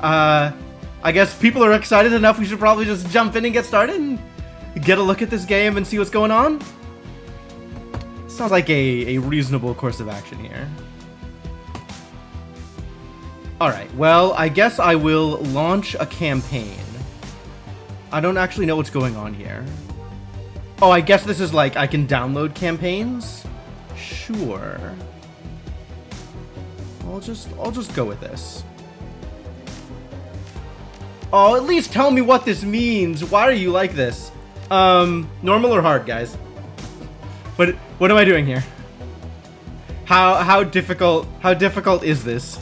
I guess people are excited enough, we should probably just jump in and get started and get a look at this game and see what's going on. Sounds like a reasonable course of action here. Alright, well, I guess I will launch a campaign. I don't actually know what's going on here. Oh, I guess this is like, I can download campaigns? Sure. I'll just go with this. Oh, at least tell me what this means. Why are you like this? Normal or hard, guys? What am I doing here? How difficult is this?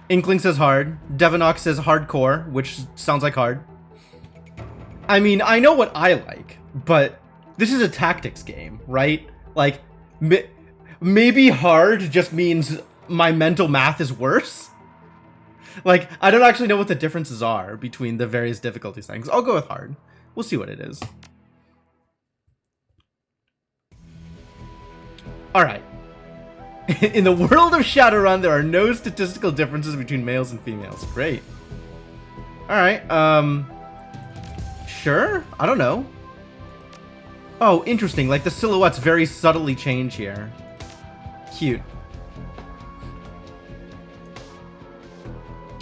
Inkling says hard. Devinox says hardcore, which sounds like hard. I mean, I know what I like, but this is a tactics game, right? Like, maybe hard just means my mental math is worse. Like, I don't actually know what the differences are between the various difficulty settings. I'll go with hard. We'll see what it is. Alright. In the world of Shadowrun, there are no statistical differences between males and females. Great. Alright, sure? I don't know. Oh, interesting. Like, the silhouettes very subtly change here. Cute.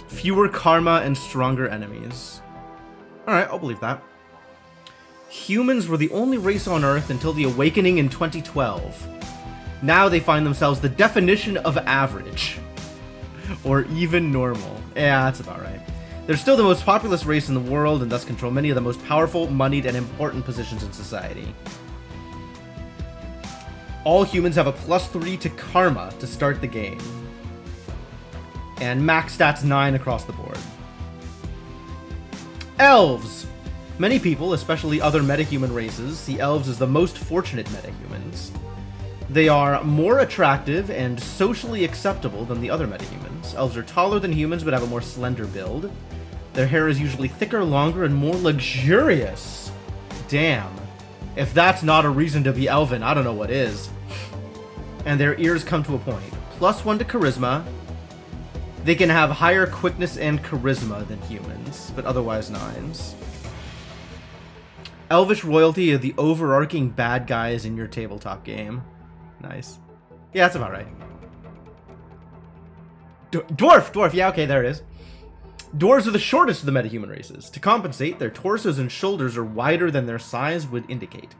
Fewer karma and stronger enemies. Alright, I'll believe that. Humans were the only race on Earth until the awakening in 2012. Now they find themselves the definition of average. Or even normal. Yeah, that's about right. They're still the most populous race in the world and thus control many of the most powerful, moneyed, and important positions in society. All humans have a +3 to karma to start the game. And max stats 9 across the board. Elves! Many people, especially other metahuman races, see elves as the most fortunate metahumans. They are more attractive and socially acceptable than the other metahumans. Elves are taller than humans but have a more slender build. Their hair is usually thicker, longer, and more luxurious. Damn. If that's not a reason to be elven, I don't know what is. And their ears come to a point. +1 to charisma. They can have higher quickness and charisma than humans, but otherwise 9s. Elvish royalty are the overarching bad guys in your tabletop game. Nice. Yeah, that's about right. Dwarf! Yeah, okay, there it is. Dwarves are the shortest of the metahuman races. To compensate, their torsos and shoulders are wider than their size would indicate.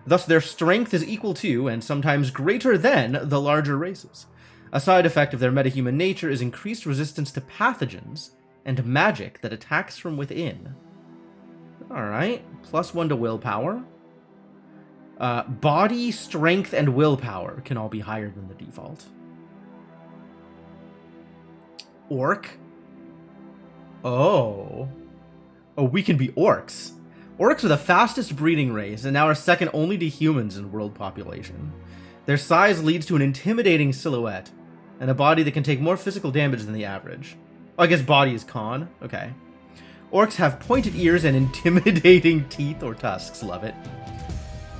Thus, their strength is equal to, and sometimes greater than, the larger races. A side effect of their metahuman nature is increased resistance to pathogens and magic that attacks from within. Alright, +1 to willpower. Body, strength, and willpower can all be higher than the default. Orc. Oh, we can be orcs. Orcs are the fastest breeding race, and now are second only to humans in world population. Their size leads to an intimidating silhouette, and a body that can take more physical damage than the average. Oh, I guess body is con. Okay. Orcs have pointed ears and intimidating teeth or tusks. Love it.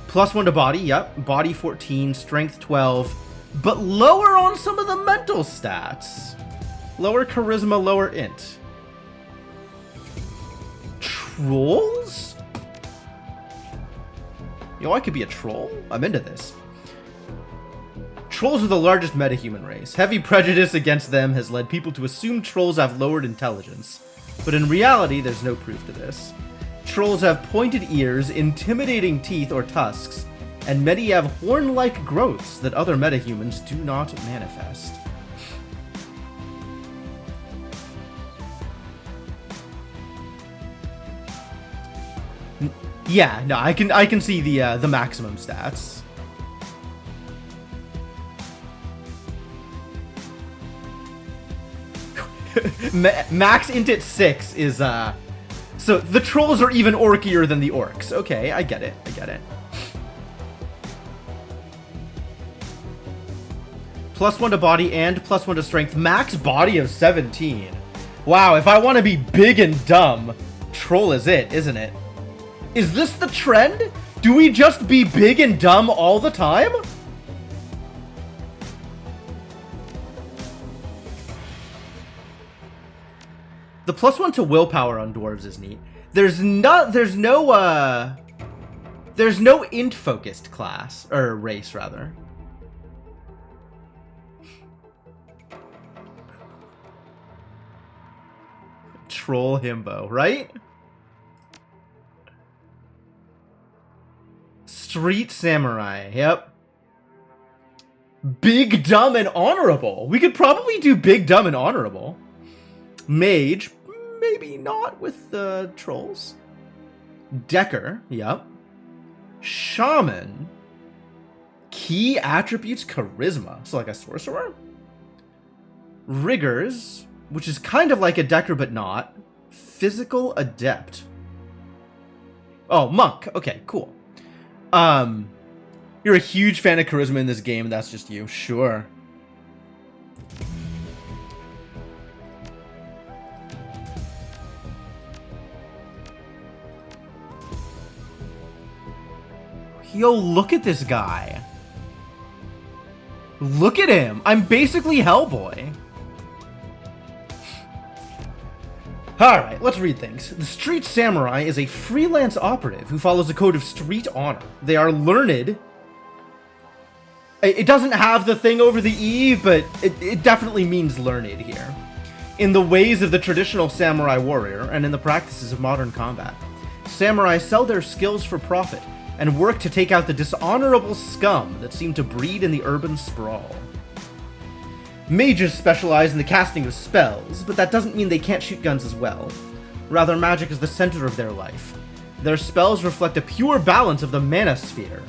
+1 to body, yep. Body 14, strength 12, but lower on some of the mental stats. Lower charisma, lower int. Trolls? Yo, I could be a troll? I'm into this. Trolls are the largest metahuman race. Heavy prejudice against them has led people to assume trolls have lowered intelligence. But in reality, there's no proof to this. Trolls have pointed ears, intimidating teeth or tusks, and many have horn-like growths that other metahumans do not manifest. Yeah, no, I can see the maximum stats. Max int at 6 is so the trolls are even orkier than the orcs. Okay, I get it. +1 to body and +1 to strength. Max body of 17. Wow, if I want to be big and dumb, troll is it, isn't it? Is this the trend? Do we just be big and dumb all the time? The +1 to willpower on dwarves is neat. There's no int focused class or race rather. Troll himbo, right? Street samurai, yep. Big, dumb, and honorable. We could probably do big, dumb, and honorable. Mage, maybe not with the trolls. Decker, yep. Shaman. Key attributes charisma, so like a sorcerer. Riggers, which is kind of like a Decker but not. Physical adept. Oh, monk. Okay, cool. You're a huge fan of charisma in this game, that's just you. Sure. Yo, look at this guy. Look at him. I'm basically Hellboy. Alright, let's read things. The Street Samurai is a freelance operative who follows a code of street honor. They are learned. It doesn't have the thing over the E, but it definitely means learned here. In the ways of the traditional samurai warrior, and in the practices of modern combat. Samurai sell their skills for profit, and work to take out the dishonorable scum that seem to breed in the urban sprawl. Mages specialize in the casting of spells, but that doesn't mean they can't shoot guns as well. Rather, magic is the center of their life. Their spells reflect a pure balance of the mana sphere.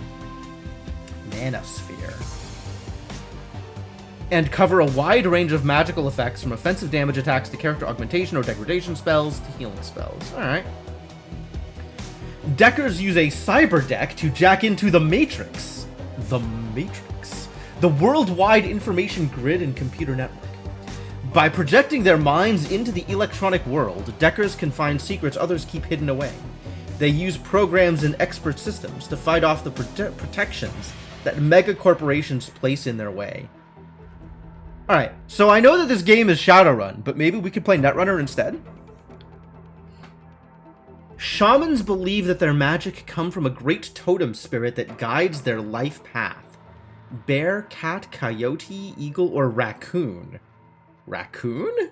And cover a wide range of magical effects from offensive damage attacks to character augmentation or degradation spells to healing spells. Alright. Deckers use a cyber deck to jack into the Matrix. The Matrix. The worldwide information grid and computer network. By projecting their minds into the electronic world, Deckers can find secrets others keep hidden away. They use programs and expert systems to fight off the protections that mega corporations place in their way. Alright, so I know that this game is Shadowrun, but maybe we could play Netrunner instead? Shamans believe that their magic come from a great totem spirit that guides their life path. Bear, cat, coyote, eagle, or raccoon. Raccoon?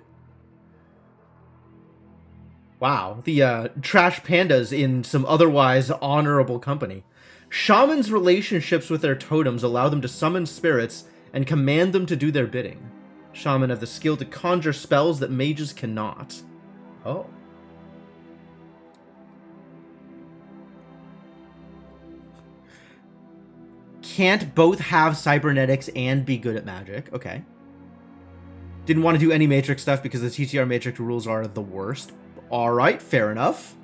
Wow, the trash pandas in some otherwise honorable company. Shamans' relationships with their totems allow them to summon spirits and command them to do their bidding. Shaman have the skill to conjure spells that mages cannot. Oh. Can't both have cybernetics and be good at magic. Okay. Didn't want to do any Matrix stuff because the TTR Matrix rules are the worst. Alright, fair enough.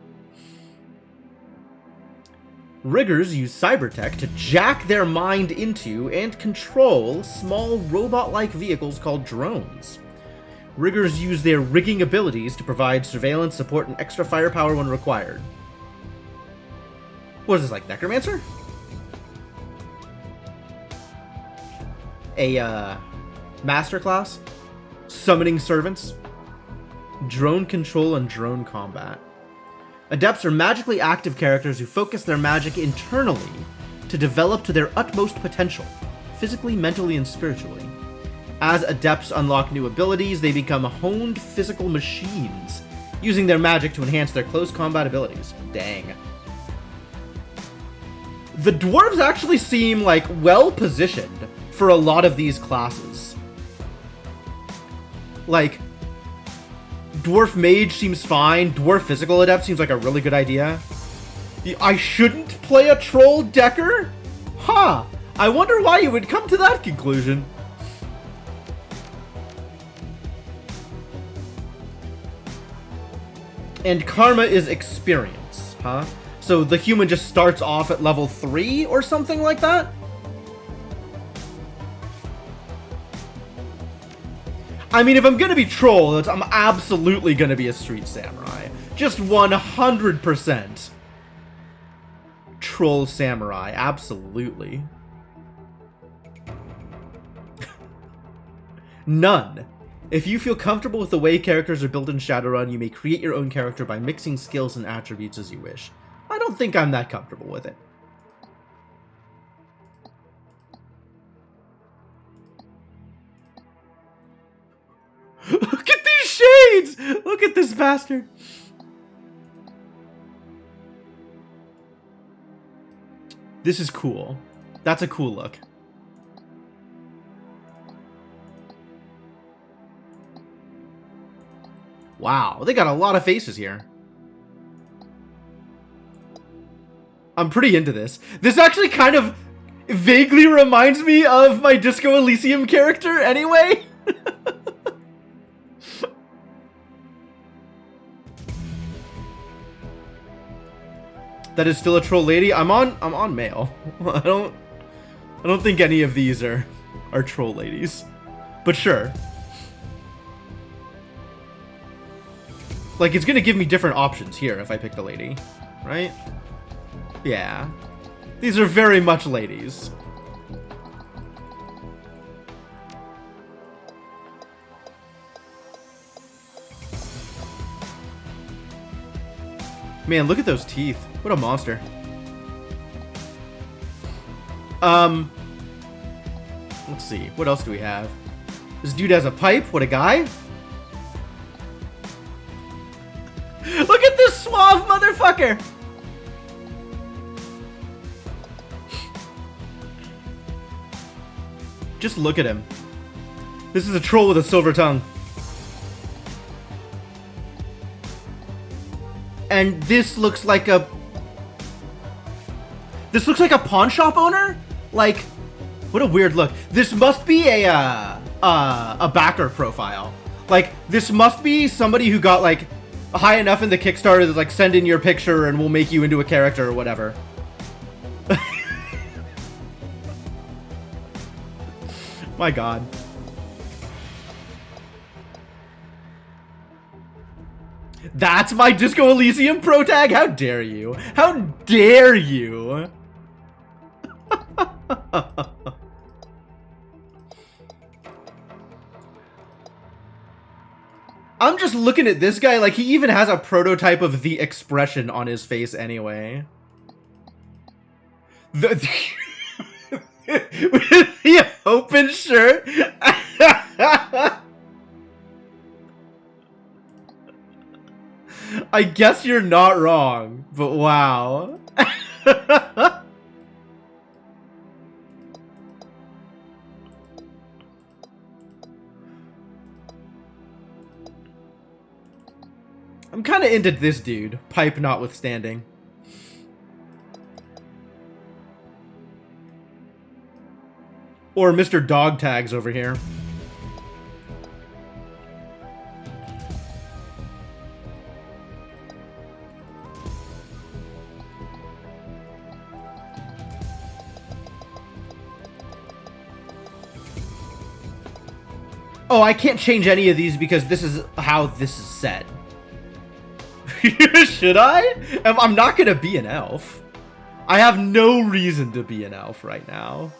Riggers use cybertech to jack their mind into and control small robot-like vehicles called drones. Riggers use their rigging abilities to provide surveillance, support, and extra firepower when required. What is this, like Necromancer? A, masterclass? Summoning servants? Drone control and drone combat. Adepts are magically active characters who focus their magic internally to develop to their utmost potential, physically, mentally, and spiritually. As adepts unlock new abilities, they become honed physical machines, using their magic to enhance their close combat abilities. Dang. The dwarves actually seem, like, well-positioned for a lot of these classes. Like, Dwarf Mage seems fine. Dwarf Physical Adept seems like a really good idea. I shouldn't play a Troll Decker? Huh. I wonder why you would come to that conclusion. And Karma is experience, huh? So the human just starts off at level 3 or something like that? I mean, if I'm gonna be Troll, I'm absolutely gonna be a Street Samurai. Just 100%. Troll Samurai, absolutely. None. If you feel comfortable with the way characters are built in Shadowrun, you may create your own character by mixing skills and attributes as you wish. I don't think I'm that comfortable with it. Look at these shades! Look at this bastard! This is cool. That's a cool look. Wow, they got a lot of faces here. I'm pretty into this. This actually kind of vaguely reminds me of my Disco Elysium character anyway. That is still a troll lady. I'm on male. I don't think any of these are troll ladies. But sure. Like, it's gonna give me different options here if I pick the lady, right? Yeah. These are very much ladies. Man, look at those teeth. What a monster. Let's see. What else do we have? This dude has a pipe. What a guy. Look at this suave motherfucker! Just look at him. This is a troll with a silver tongue. And this looks like a... This looks like a pawn shop owner? Like, what a weird look. This must be a backer profile. Like, this must be somebody who got, like, high enough in the Kickstarter to, like, send in your picture and we'll make you into a character or whatever. My god. That's my Disco Elysium pro tag? How dare you? How dare you? I'm just looking at this guy like he even has a prototype of the expression on his face anyway. With the open shirt. I guess you're not wrong, but wow. I'm kind of into this dude, pipe notwithstanding. Or Mr. Dog Tags over here. Oh, I can't change any of these because this is how this is set. Should I? I'm not gonna be an elf. I have no reason to be an elf right now.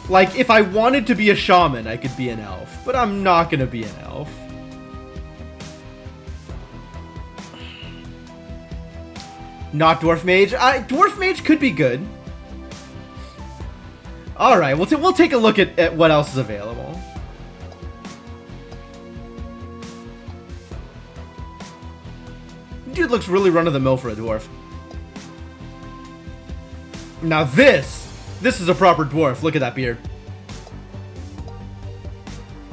Like, if I wanted to be a shaman, I could be an elf. But I'm not gonna be an elf. Not Dwarf Mage. Dwarf Mage could be good. Alright, we'll take a look at what else is available. Dude looks really run-of-the-mill for a dwarf. Now this is a proper dwarf. Look at that beard.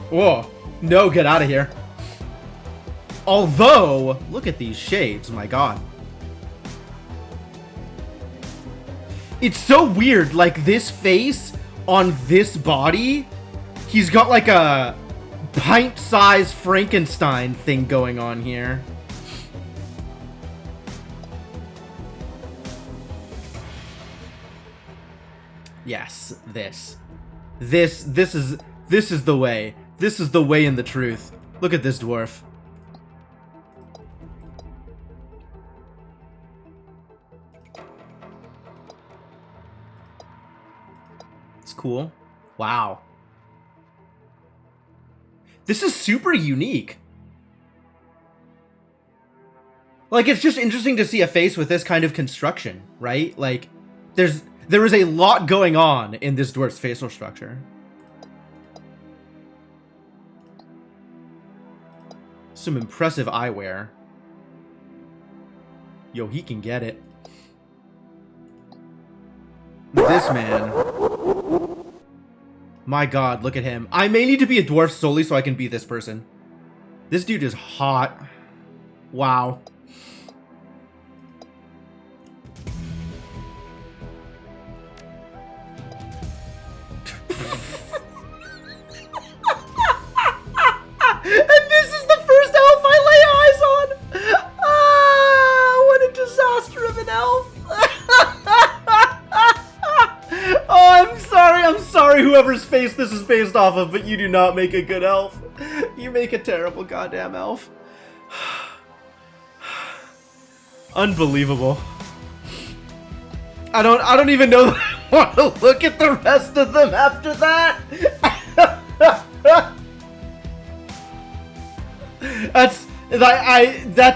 Whoa. No, get out of here. Although, look at these shades, my god. It's so weird, like this face on this body, he's got like a pint-sized Frankenstein thing going on here. Yes, this is the way. This is the way and the truth. Look at this dwarf. It's cool. Wow. This is super unique. Like, it's just interesting to see a face with this kind of construction, right? Like, there is a lot going on in this dwarf's facial structure. Some impressive eyewear. Yo, he can get it. This man. My god, look at him. I may need to be a dwarf solely so I can be this person. This dude is hot. Wow. And this is the first elf I lay eyes on! Ah, what a disaster of an elf! Oh, I'm sorry whoever's face this is based off of, but you do not make a good elf. You make a terrible goddamn elf. Unbelievable. I don't even know that I want to look at the rest of them after that.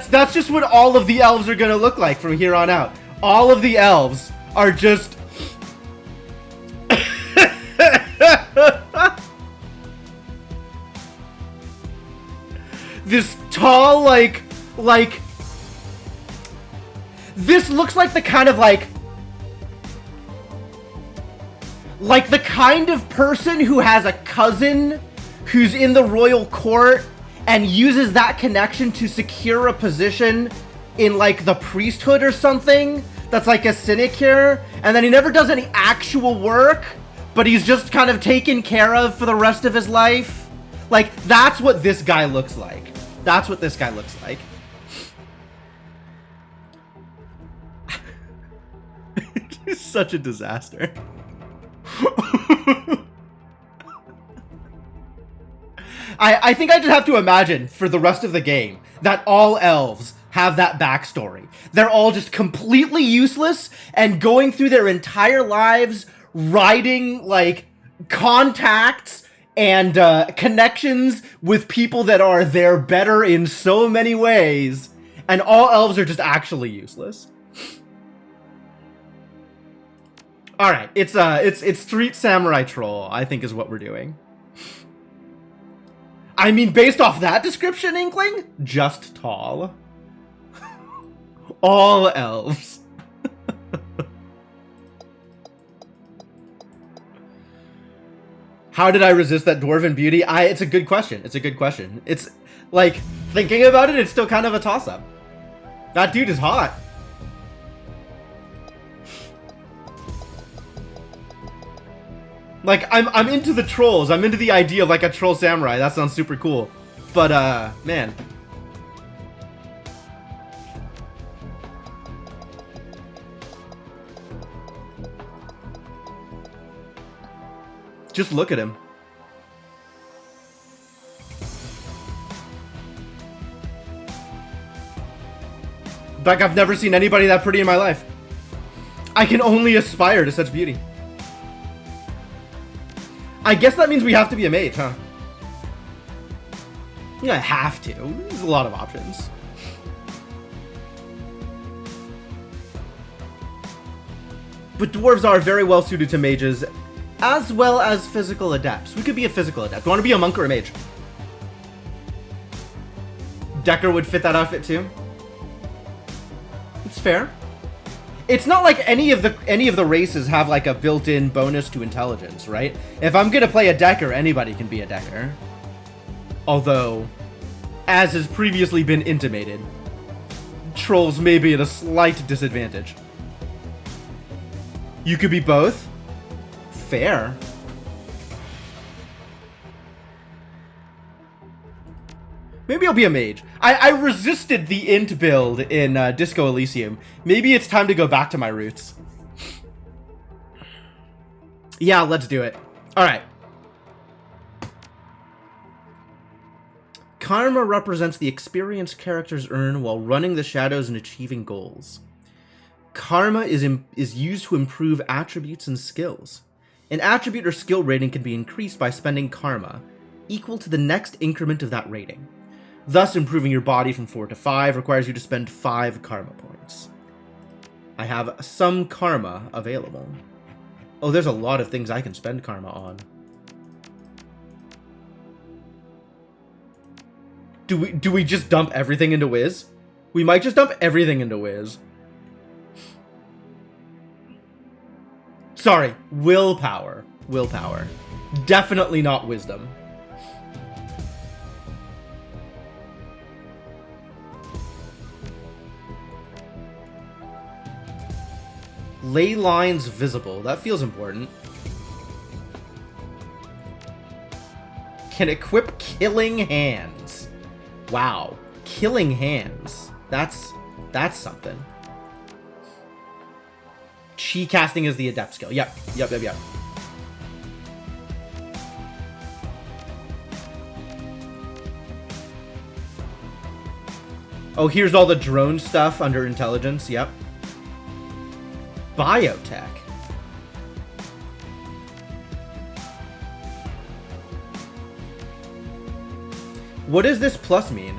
That's just what all of the elves are gonna look like from here on out. All of the elves are just this tall, like this looks like the kind of like the kind of person who has a cousin who's in the royal court and uses that connection to secure a position in, like, the priesthood or something. That's like a sinecure. And then he never does any actual work, but he's just kind of taken care of for the rest of his life. Like, that's what this guy looks like. That's what this guy looks like. It's such a disaster. I think I just have to imagine for the rest of the game that all elves have that backstory. They're all just completely useless and going through their entire lives riding, like, contacts and connections with people that are their better in so many ways, and all elves are just actually useless. All right, it's Street Samurai Troll, I think, is what we're doing. I mean, based off that description, Inkling, just tall. All elves. How did I resist that dwarven beauty? It's a good question. It's a good question. It's, like, thinking about it, it's still kind of a toss-up. That dude is hot. Like, I'm into the trolls. I'm into the idea of, like, a troll samurai. That sounds super cool. But, man. Just look at him. Like, I've never seen anybody that pretty in my life. I can only aspire to such beauty. I guess that means we have to be a mage, huh? Yeah, I have to. There's a lot of options. But dwarves are very well suited to mages, as well as physical adepts. We could be a physical adept. Do you want to be a monk or a mage? Decker would fit that outfit too. It's fair. It's not like any of the races have, like, a built-in bonus to intelligence, right? If I'm gonna play a Decker, anybody can be a Decker. Although, as has previously been intimated, trolls may be at a slight disadvantage. You could be both. Fair. Maybe I'll be a mage. I resisted the int build in Disco Elysium. Maybe it's time to go back to my roots. Yeah, let's do it. Alright. Karma represents the experience characters earn while running the shadows and achieving goals. Karma is used to improve attributes and skills. An attribute or skill rating can be increased by spending karma. equal to the next increment of that rating. Thus, improving your body from 4 to 5 requires you to spend 5 karma points. I have some karma available. Oh, there's a lot of things I can spend karma on. Do we just dump everything into Wiz? We might just dump everything into Wiz. Sorry, willpower. Willpower. Definitely not wisdom. Ley lines visible. That feels important. Can equip killing hands. Wow. Killing hands. That's something. Chi casting is the adept skill. Yep. Oh, here's all the drone stuff under intelligence. Yep. Biotech. What does this plus mean?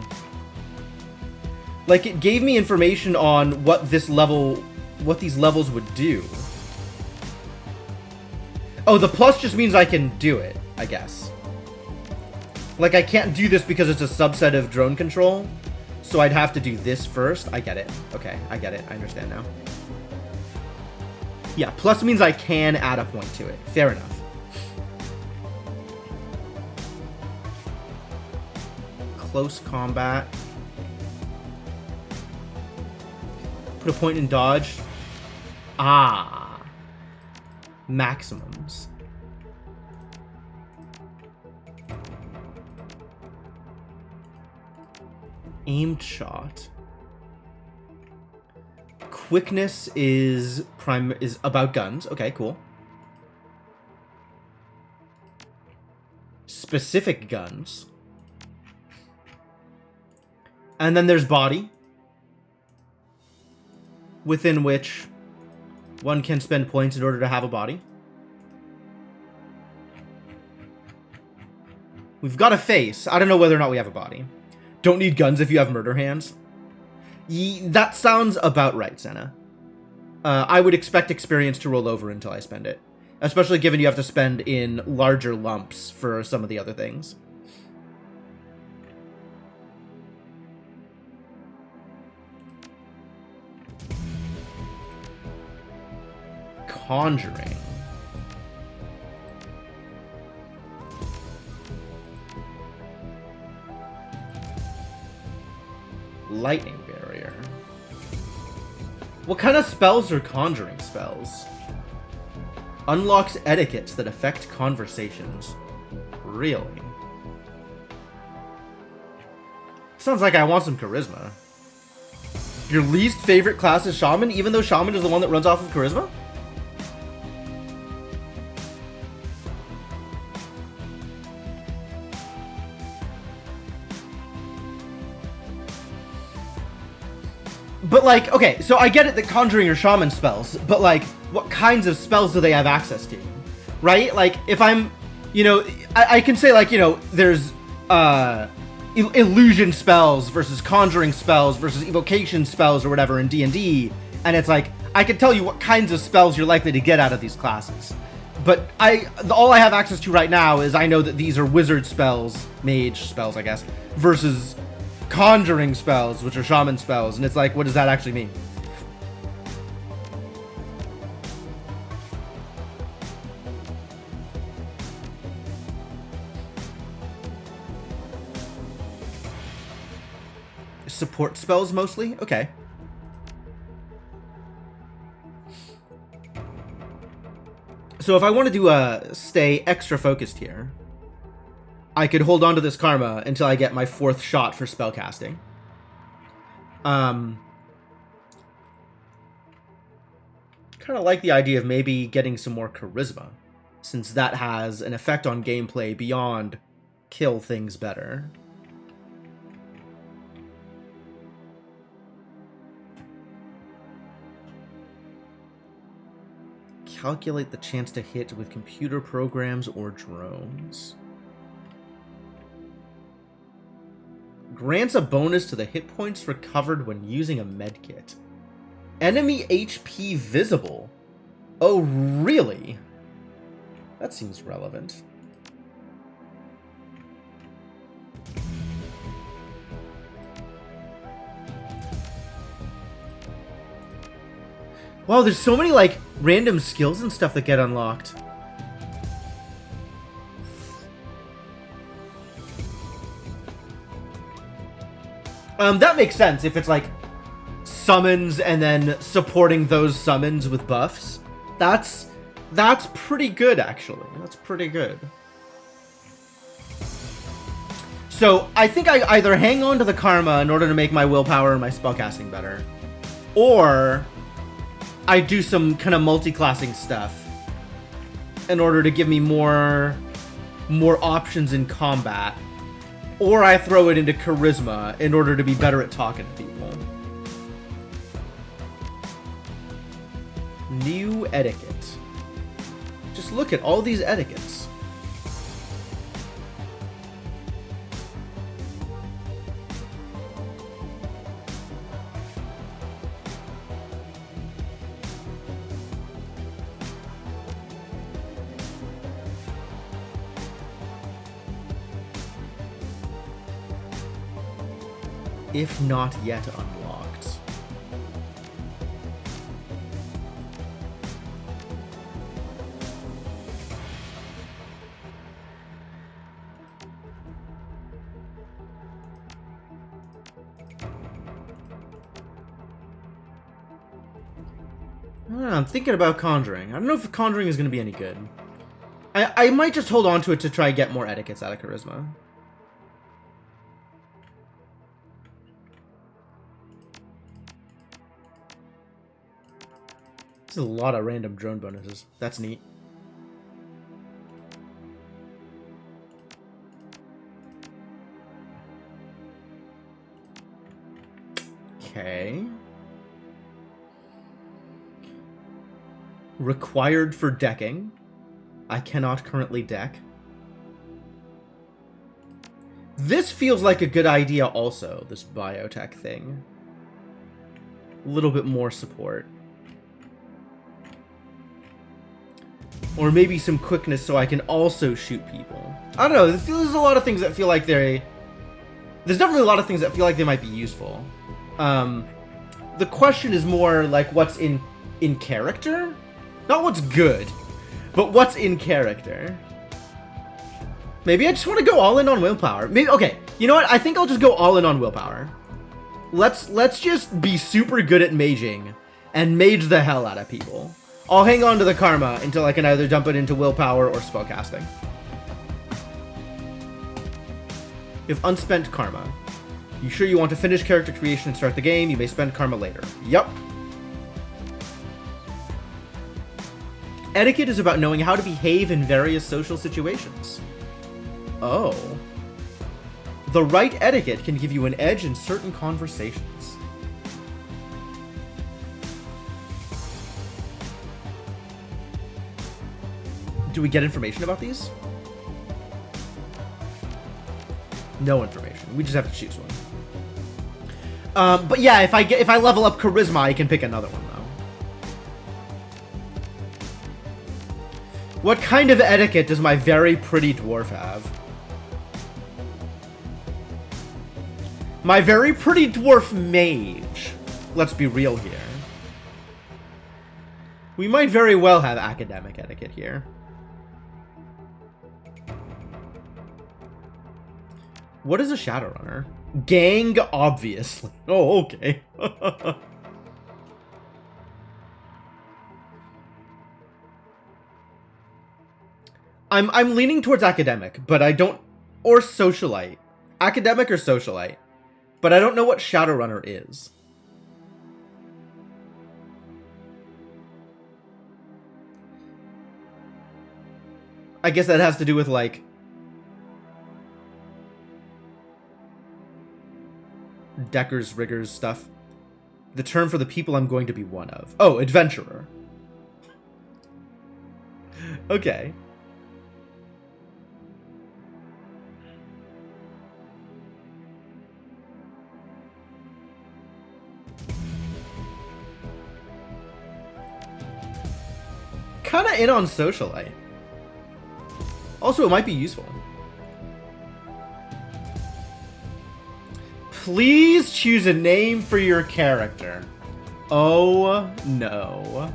Like, it gave me information on what this level, what these levels would do. Oh, the plus just means I can do it, I guess. Like, I can't do this because it's a subset of drone control, so I'd have to do this first. I get it. Okay, I get it. I understand now. Yeah, plus means I can add a point to it. Fair enough. Close combat. Put a point in dodge. Ah. Maximums. Aimed shot. Quickness is about guns. Okay, cool. Specific guns. And then there's body, within which one can spend points in order to have a body. We've got a face. I don't know whether or not we have a body. Don't need guns if you have murder hands. That sounds about right, Senna. I would expect experience to roll over until I spend it. Especially given you have to spend in larger lumps for some of the other things. Conjuring. Lightning barrier. What kind of spells are conjuring spells? Unlocks etiquettes that affect conversations. Really? Sounds like I want some charisma. Your least favorite class is shaman, even though shaman is the one that runs off of charisma? But, like, okay, so I get it that conjuring are shaman spells, but, like, what kinds of spells do they have access to? Right? Like, if I'm, you know, I can say, like, you know, there's, illusion spells versus conjuring spells versus evocation spells or whatever in D&D, and it's like, I can tell you what kinds of spells you're likely to get out of these classes. But all I have access to right now is I know that these are wizard spells, mage spells, I guess, versus conjuring spells, which are shaman spells, and it's like, what does that actually mean? Support spells mostly? Okay. So if I wanted to stay extra focused here, I could hold on to this karma until I get my 4th shot for spellcasting. Kind of like the idea of maybe getting some more charisma, since that has an effect on gameplay beyond kill things better. Calculate the chance to hit with computer programs or drones. Grants a bonus to the hit points recovered when using a medkit. Enemy HP visible. Oh, really? That seems relevant. Wow, there's so many, like, random skills and stuff that get unlocked. That makes sense if it's, like, summons and then supporting those summons with buffs. That's pretty good, actually. That's pretty good. So, I think I either hang on to the karma in order to make my willpower and my spellcasting better, or I do some kind of multi-classing stuff in order to give me more options in combat, or I throw it into charisma in order to be better at talking to people. New etiquette. Just look at all these etiquettes. If not yet unlocked. I don't know, I'm thinking about Conjuring. I don't know if Conjuring is going to be any good. I might just hold on to it to try and get more etiquettes out of Charisma. There's a lot of random drone bonuses. That's neat. Okay. Required for decking. I cannot currently deck. This feels like a good idea also, this biotech thing. A little bit more support. Or maybe some quickness so I can also shoot people. I don't know, there's a lot of things that feel like they're... There's definitely a lot of things that feel like they might be useful. The question is more like what's in character? Not what's good, but what's in character. Maybe I just want to go all in on willpower. Maybe, okay, you know what? I think I'll just go all in on willpower. Let's just be super good at maging and mage the hell out of people. I'll hang on to the karma until I can either dump it into willpower or spellcasting. You have unspent karma. You sure you want to finish character creation and start the game? You may spend karma later. Yup. Etiquette is about knowing how to behave in various social situations. Oh. The right etiquette can give you an edge in certain conversations. Do we get information about these? No information. We just have to choose one. But yeah, if I level up charisma, I can pick another one though. What kind of etiquette does my very pretty dwarf have? My very pretty dwarf mage. Let's be real here. We might very well have academic etiquette here. What is a Shadowrunner? Gang, obviously. Oh, okay. I'm leaning towards academic, but I don't... Or socialite. Academic or socialite. But I don't know what Shadowrunner is. I guess that has to do with, like... Deckers, riggers, stuff. The term for the people I'm going to be one of. Oh, adventurer. Okay. kind of in on socialite. Also, it might be useful. Please choose a name for your character. Oh, no.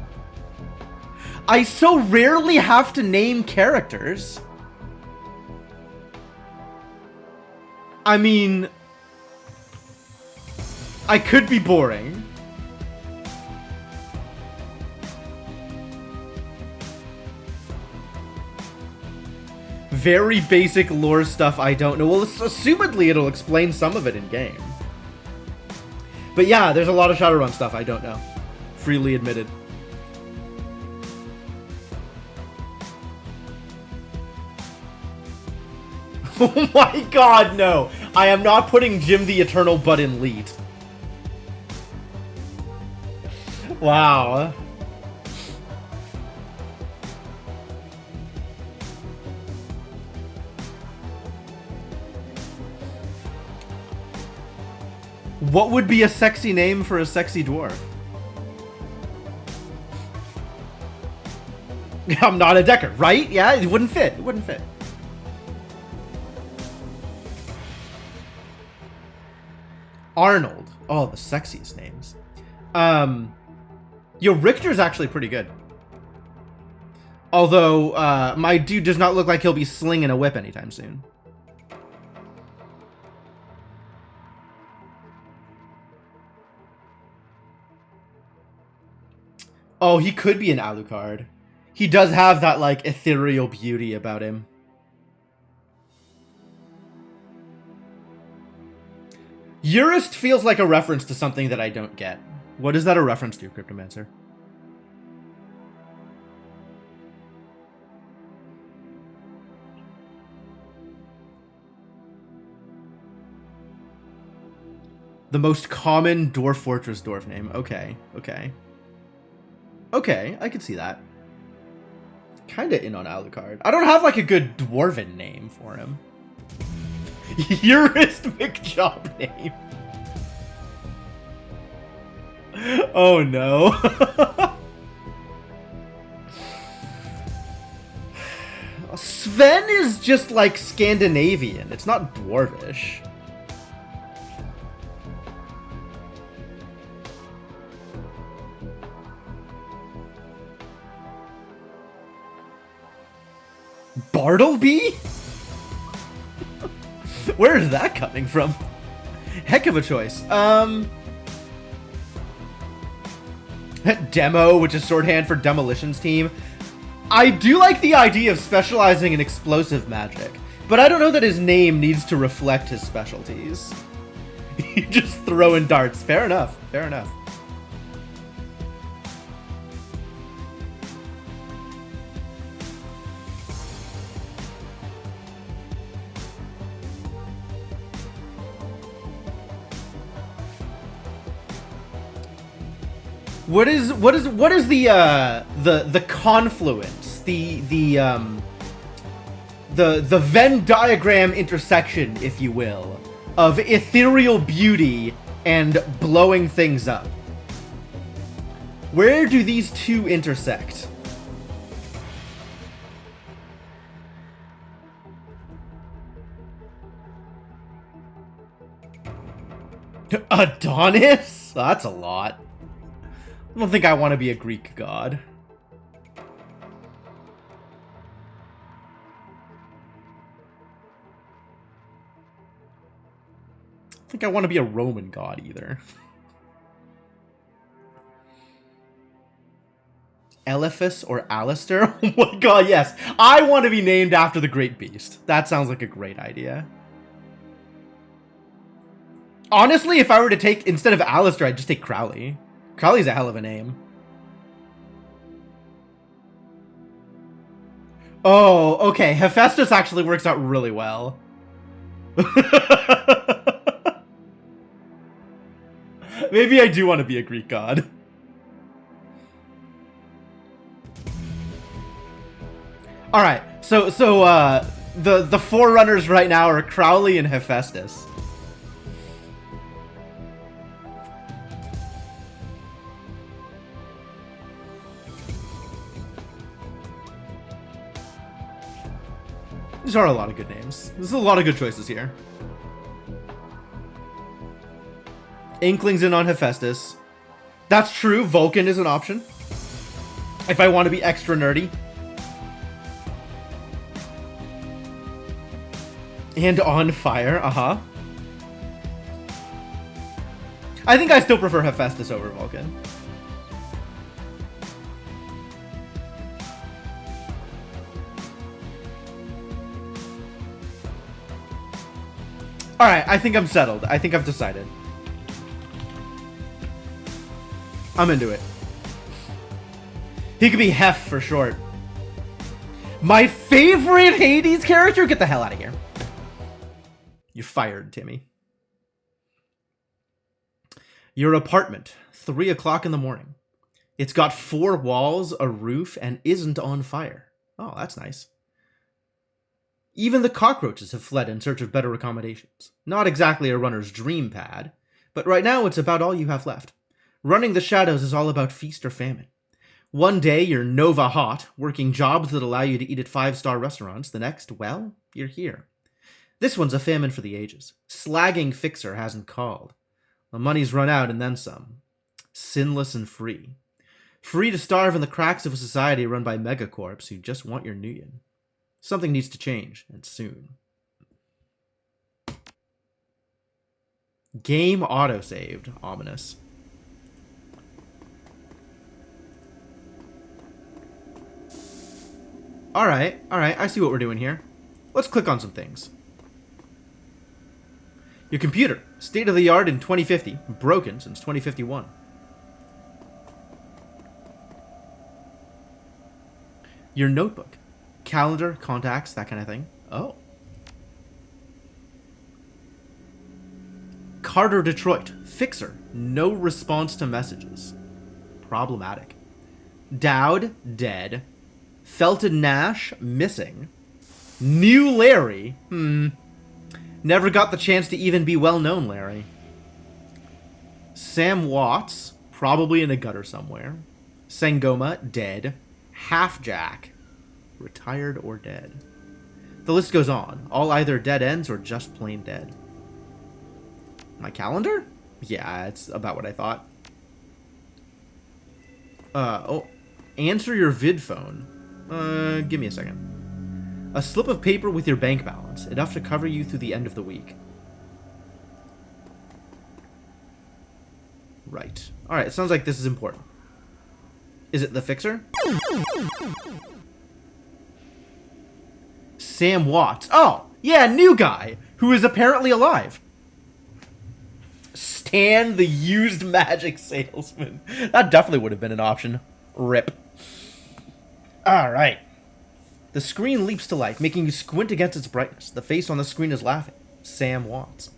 I so rarely have to name characters. I mean, I could be boring. Very basic lore stuff I don't know. Well, assumedly it'll explain some of it in game. But yeah, there's a lot of Shadowrun stuff I don't know. Freely admitted. Oh my god, no! I am not putting Jim the Eternal butt in lead. Wow. What would be a sexy name for a sexy dwarf? I'm not a Decker, right? Yeah, it wouldn't fit. It wouldn't fit. Arnold. Oh, the sexiest names. Yo, Richter's actually pretty good. Although, my dude does not look like he'll be slinging a whip anytime soon. Oh, he could be an Alucard. He does have that, like, ethereal beauty about him. Urist feels like a reference to something that I don't get. What is that a reference to, Cryptomancer? The most common Dwarf Fortress dwarf name. Okay, okay. Okay, I could see that. Kinda in on Alucard. I don't have, like, a good dwarven name for him. Heuristic job name. Oh no. Sven is just like Scandinavian. It's not dwarvish. Bartleby? Where is that coming from? Heck of a choice. Demo, which is shorthand for Demolitions Team. I do like the idea of specializing in explosive magic, but I don't know that his name needs to reflect his specialties. You just throwing darts. Fair enough. Fair enough. What is the confluence, the Venn diagram intersection, if you will, of ethereal beauty and blowing things up? Where do these two intersect? Adonis? That's a lot. I don't think I want to be a Greek god. I don't think I want to be a Roman god either. Elephas or Alistair? Oh my god, yes. I want to be named after the Great Beast. That sounds like a great idea. Honestly, if I were to take, instead of Alistair, I'd just take Crowley. Crowley's a hell of a name. Oh, okay. Hephaestus actually works out really well. Maybe I do want to be a Greek god. All right. So the forerunners right now are Crowley and Hephaestus. These are a lot of good names. There's a lot of good choices here. Inklings in on Hephaestus. That's true. Vulcan is an option. If I want to be extra nerdy. And on fire. Uh-huh. I think I still prefer Hephaestus over Vulcan. Alright, I think I'm settled. I think I've decided. I'm into it. He could be Hef for short. My favorite Hades character? Get the hell out of here. You're fired, Timmy. Your apartment, 3 o'clock in the morning. It's got 4 walls, a roof, and isn't on fire. Oh, that's nice. Even the cockroaches have fled in search of better accommodations. Not exactly a runner's dream pad, but right now it's about all you have left. Running the shadows is all about feast or famine. One day you're Nova hot, working jobs that allow you to eat at 5-star restaurants. The next, well, you're here. This one's a famine for the ages. Slagging Fixer hasn't called. The money's run out and then some. Sinless and free. Free to starve in the cracks of a society run by megacorps who just want your nuyen. Something needs to change, and soon. Game autosaved. Ominous. Alright, I see what we're doing here. Let's click on some things. Your computer, state of the art in 2050, broken since 2051. Your notebook, calendar, contacts, that kind of thing. Oh. Carter Detroit, fixer, no response to messages. Problematic. Dowd, dead. Felton Nash, missing. New Larry, never got the chance to even be well-known Larry. Sam Watts, probably in a gutter somewhere. Sangoma, dead. Half-Jack, retired or dead. The list goes on, all either dead ends or just plain dead. My calendar? Yeah, it's about what I thought. Answer your vid phone. Give me a second. A slip of paper with your bank balance, enough to cover you through the end of the week. Right. Alright, it sounds like this is important. Is it the fixer? Sam Watts. Oh, yeah, new guy, who is apparently alive. Stan, the used magic salesman. That definitely would have been an option. Rip. Alright. The screen leaps to life, making you squint against its brightness. The face on the screen is laughing. Sam Watts.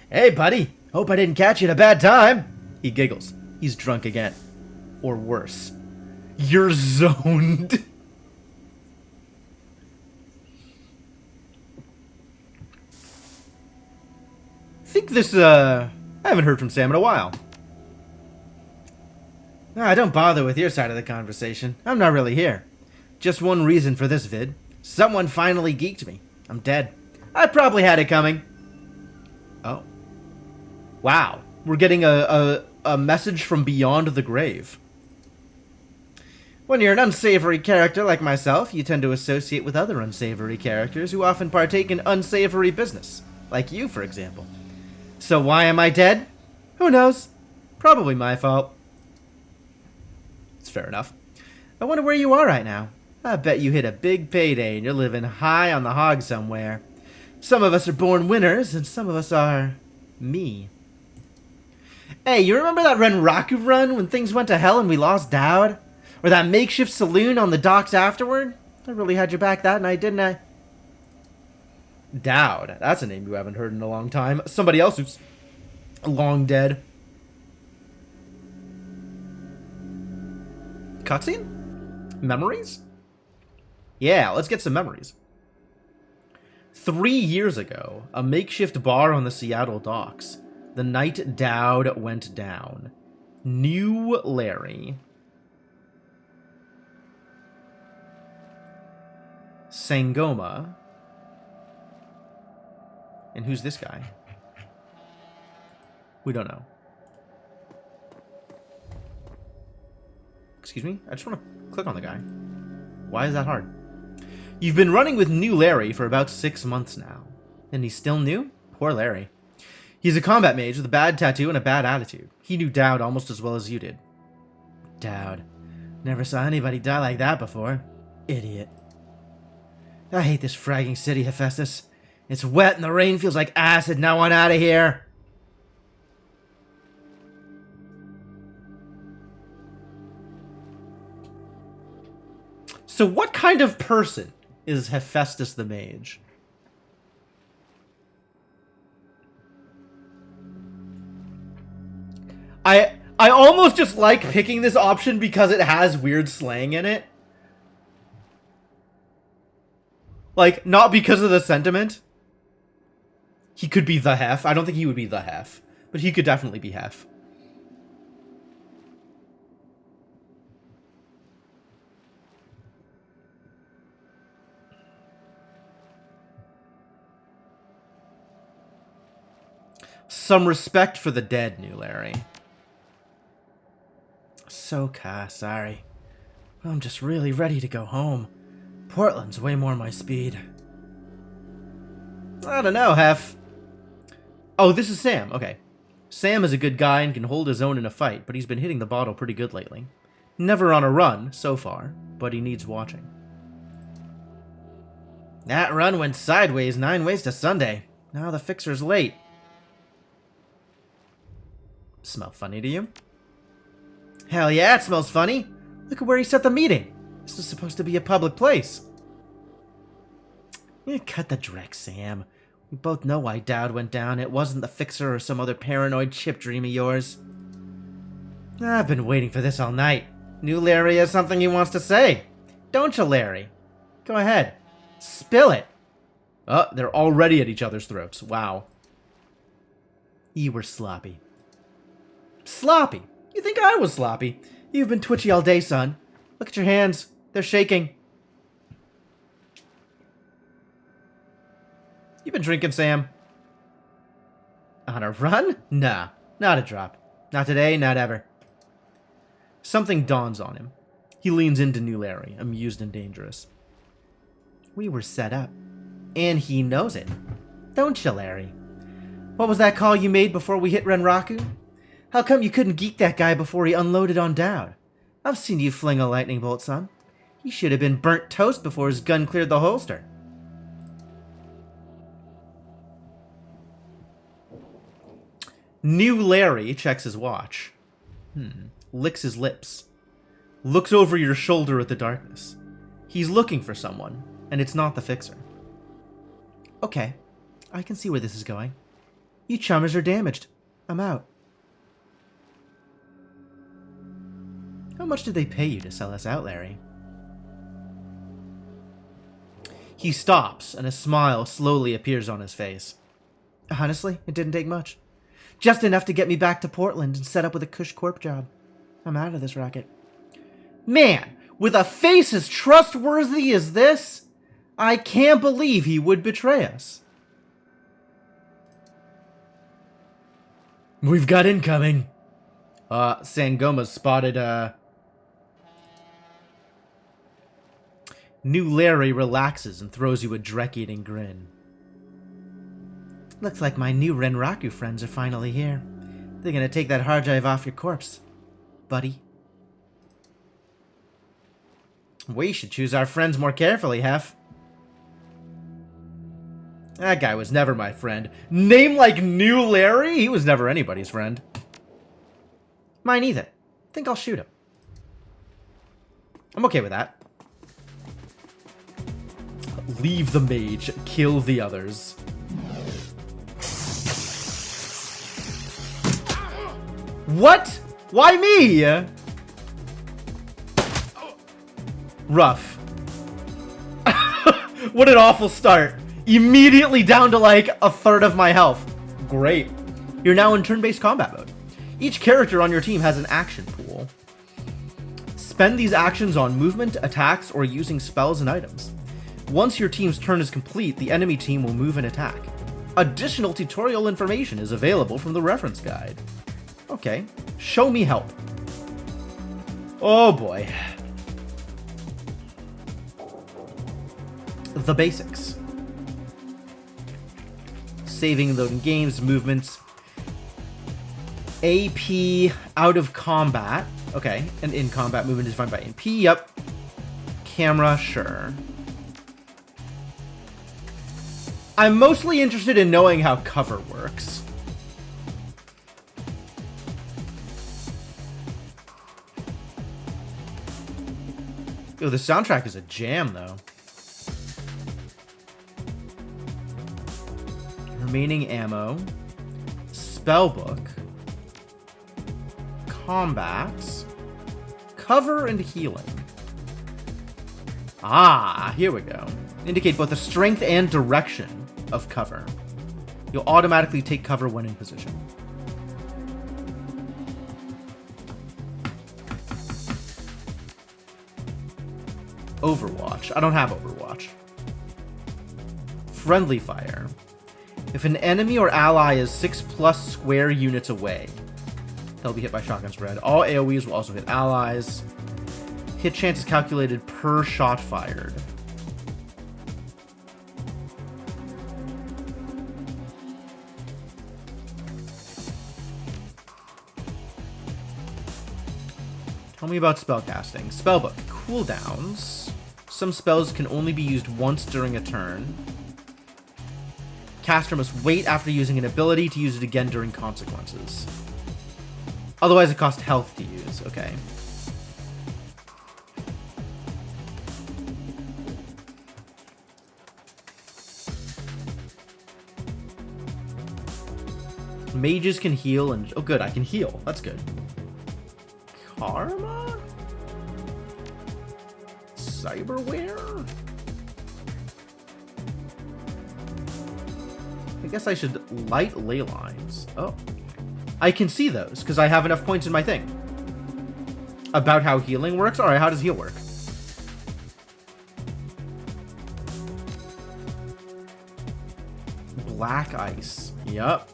Hey, buddy. Hope I didn't catch you at a bad time. He giggles. He's drunk again. Or worse. You're zoned. I think this, I haven't heard from Sam in a while. Don't bother with your side of the conversation. I'm not really here. Just one reason for this vid. Someone finally geeked me. I'm dead. I probably had it coming. Oh. Wow. We're getting a message from beyond the grave. When you're an unsavory character like myself, you tend to associate with other unsavory characters who often partake in unsavory business. Like you, for example. So why am I dead? Who knows? Probably my fault. It's fair enough. I wonder where you are right now. I bet you hit a big payday and you're living high on the hog somewhere. Some of us are born winners, and some of us are... me. Hey, you remember that Renraku run when things went to hell and we lost Dowd? Or that makeshift saloon on the docks afterward? I really had your back that night, didn't I? Dowd. That's a name you haven't heard in a long time. Somebody else who's long dead. Cutscene? Memories? Yeah, let's get some memories. 3 years ago, a makeshift bar on the Seattle docks. The night Dowd went down. New Larry. Sangoma. And who's this guy? We don't know. Excuse me? I just want to click on the guy. Why is that hard? You've been running with New Larry for about 6 months now. And he's still new? Poor Larry. He's a combat mage with a bad tattoo and a bad attitude. He knew Dowd almost as well as you did. Dowd. Never saw anybody die like that before. Idiot. I hate this fragging city, Hephaestus. It's wet and the rain feels like acid. Now on out of here. So what kind of person is Hephaestus the Mage? I almost just like picking this option because it has weird slang in it. Like, not because of the sentiment. He could be the Hef. I don't think he would be the Hef. But he could definitely be Hef. Some respect for the dead, New Larry. So, sorry. I'm just really ready to go home. Portland's way more my speed. I don't know, Hef. Oh, this is Sam. Okay. Sam is a good guy and can hold his own in a fight, but he's been hitting the bottle pretty good lately. Never on a run, so far, but he needs watching. That run went sideways 9 ways to Sunday. Now the fixer's late. Smell funny to you? Hell yeah, it smells funny. Look at where he set the meeting. This is supposed to be a public place. You cut the dreck, Sam. We both know why Dowd went down. It wasn't the fixer or some other paranoid chip dream of yours. I've been waiting for this all night. New Larry has something he wants to say. Don't you, Larry? Go ahead. Spill it. Oh, they're already at each other's throats. Wow. You were sloppy. Sloppy? You think I was sloppy? You've been twitchy all day, son. Look at your hands. They're shaking. You been drinking, Sam? On a run? Nah, not a drop. Not today, not ever. Something dawns on him. He leans into New Larry, amused and dangerous. We were set up. And he knows it. Don't you, Larry? What was that call you made before we hit Renraku? How come you couldn't geek that guy before he unloaded on Dowd? I've seen you fling a lightning bolt, son. He should have been burnt toast before his gun cleared the holster. New Larry checks his watch. Licks his lips. Looks over your shoulder at the darkness. He's looking for someone, and it's not the fixer. Okay, I can see where this is going. You chummers are damaged. I'm out. How much did they pay you to sell us out, Larry? He stops, and a smile slowly appears on his face. Honestly, it didn't take much. Just enough to get me back to Portland and set up with a cush corp job. I'm out of this racket. Man, with a face as trustworthy as this, I can't believe he would betray us. We've got incoming. Sangoma's spotted, New Larry relaxes and throws you a Drek-eating grin. Looks like my new Renraku friends are finally here. They're gonna take that hard drive off your corpse, buddy. We should choose our friends more carefully, Hef. That guy was never my friend. Name like New Larry? He was never anybody's friend. Mine either. Think I'll shoot him. I'm okay with that. Leave the mage, kill the others. What? Why me? Rough. What an awful start. Immediately down to like a third of my health. Great. You're now in turn-based combat mode. Each character on your team has an action pool. Spend these actions on movement, attacks, or using spells and items. Once your team's turn is complete, the enemy team will move and attack. Additional tutorial information is available from the reference guide. Okay. Show me help. Oh boy. The basics. Saving, loading games, movements. AP out of combat. Okay. And in combat movement is defined by AP. Yep. Camera, sure. I'm mostly interested in knowing how cover works. Yo, the soundtrack is a jam, though. Remaining ammo. Spellbook. Combats. Cover and healing. Ah, here we go. Indicate both the strength and direction of cover. You'll automatically take cover when in position. Overwatch. I don't have Overwatch. Friendly fire. If an enemy or ally is 6+ square units away, they'll be hit by shotgun spread. All AoEs will also hit allies. Hit chance is calculated per shot fired. Tell me about spellcasting. Spellbook. Cooldowns. Some spells can only be used once during a turn. Caster must wait after using an ability to use it again during consequences. Otherwise, it costs health to use. Okay. Mages can heal and... Oh, good. I can heal. That's good. Karma? Cyberware? I guess I should light ley lines. Oh. I can see those, because I have enough points in my thing. About how healing works? Alright, how does heal work? Black ice. Yup.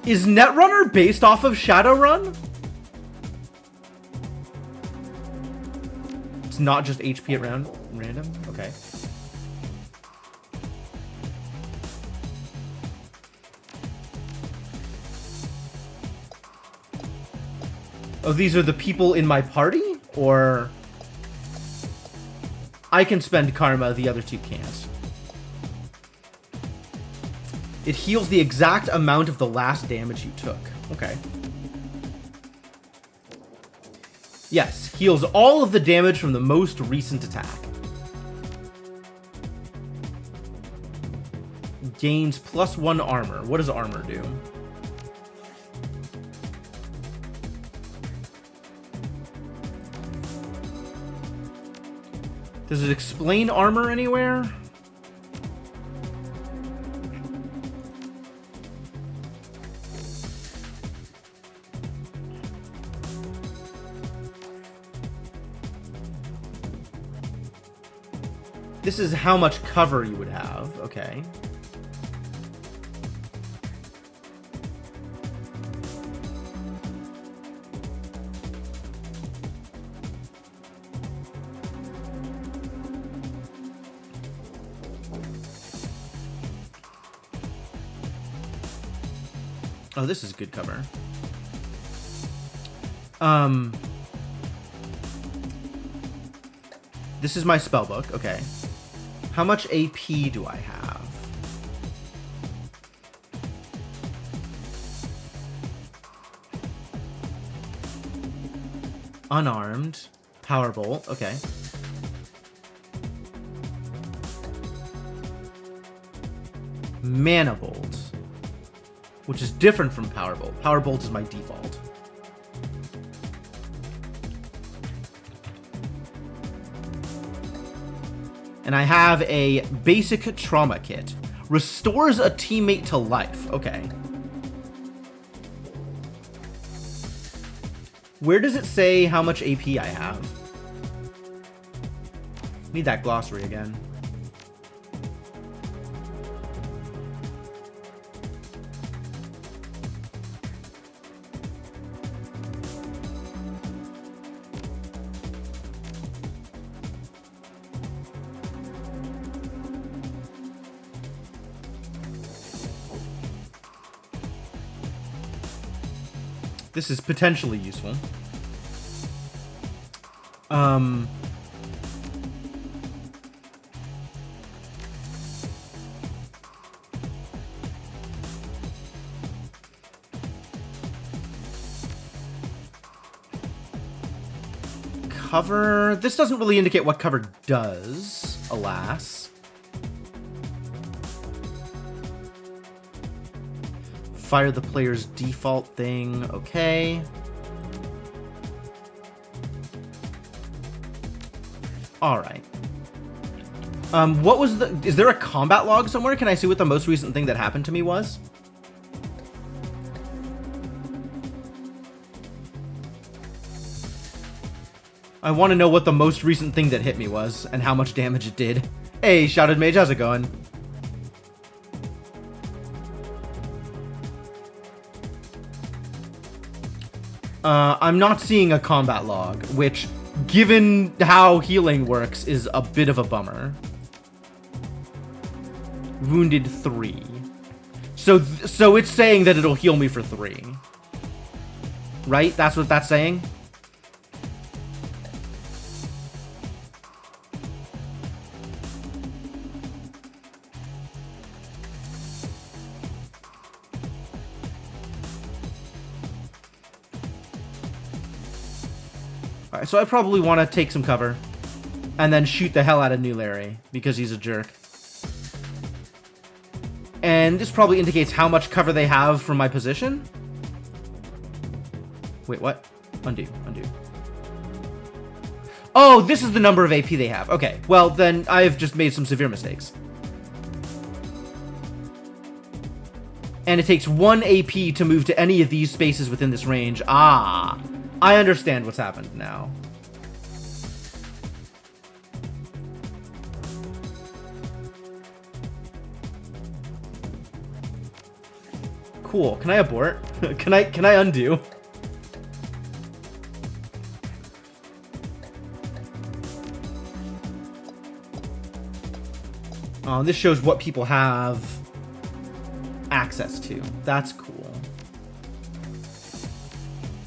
Is Netrunner based off of Shadowrun? It's not just HP at random? Okay. Oh, these are the people in my party? Or... I can spend karma, the other two can't. It heals the exact amount of the last damage you took. Okay. Yes, heals all of the damage from the most recent attack. Gains +1 armor. What does armor do? Does it explain armor anywhere? This is how much cover you would have. Okay. Oh, this is good cover. This is my spellbook. Okay. How much AP do I have? Unarmed. Powerbolt. Okay. Mana Bolt. Which is different from Powerbolt. Powerbolt is my default. And I have a basic trauma kit. Restores a teammate to life. Okay. Where does it say how much AP I have? Need that glossary again. This is potentially useful. Cover. This doesn't really indicate what cover does, alas. Fire the player's default thing. Okay. All right. What was the... Is there a combat log somewhere? Can I see what the most recent thing that happened to me was? I want to know what the most recent thing that hit me was and how much damage it did. Hey, Shouted Mage, how's it going? I'm not seeing a combat log, which, given how healing works, is a bit of a bummer. Wounded 3. So it's saying that it'll heal me for 3. Right? That's what that's saying? Alright, so I probably want to take some cover and then shoot the hell out of New Larry because he's a jerk. And this probably indicates how much cover they have from my position. Wait, what? Undo. Oh, this is the number of AP they have. Okay, well, then I've just made some severe mistakes. And it takes 1 AP to move to any of these spaces within this range. Ah, I understand what's happened now. Cool. Can I abort? Can I undo? This shows what people have access to. That's cool.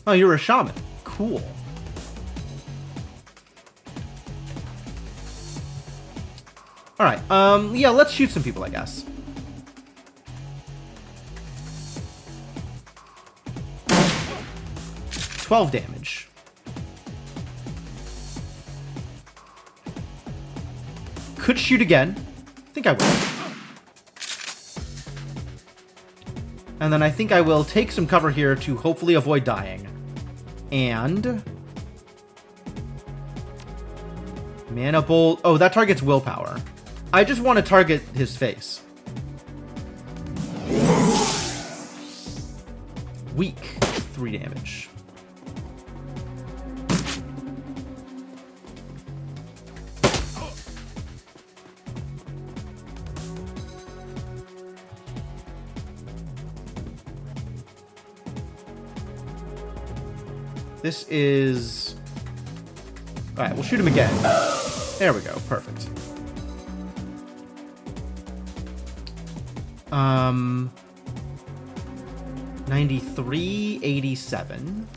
Oh, you're a shaman. Cool. Alright, yeah, let's shoot some people, I guess. $12 damage. Could shoot again. I think I will. And then I think I will take some cover here to hopefully avoid dying. And... Mana Bolt. Oh, that targets willpower. I just want to target his face. Weak. 3 damage. This is... Alright, we'll shoot him again. There we go. Perfect. 93, 87.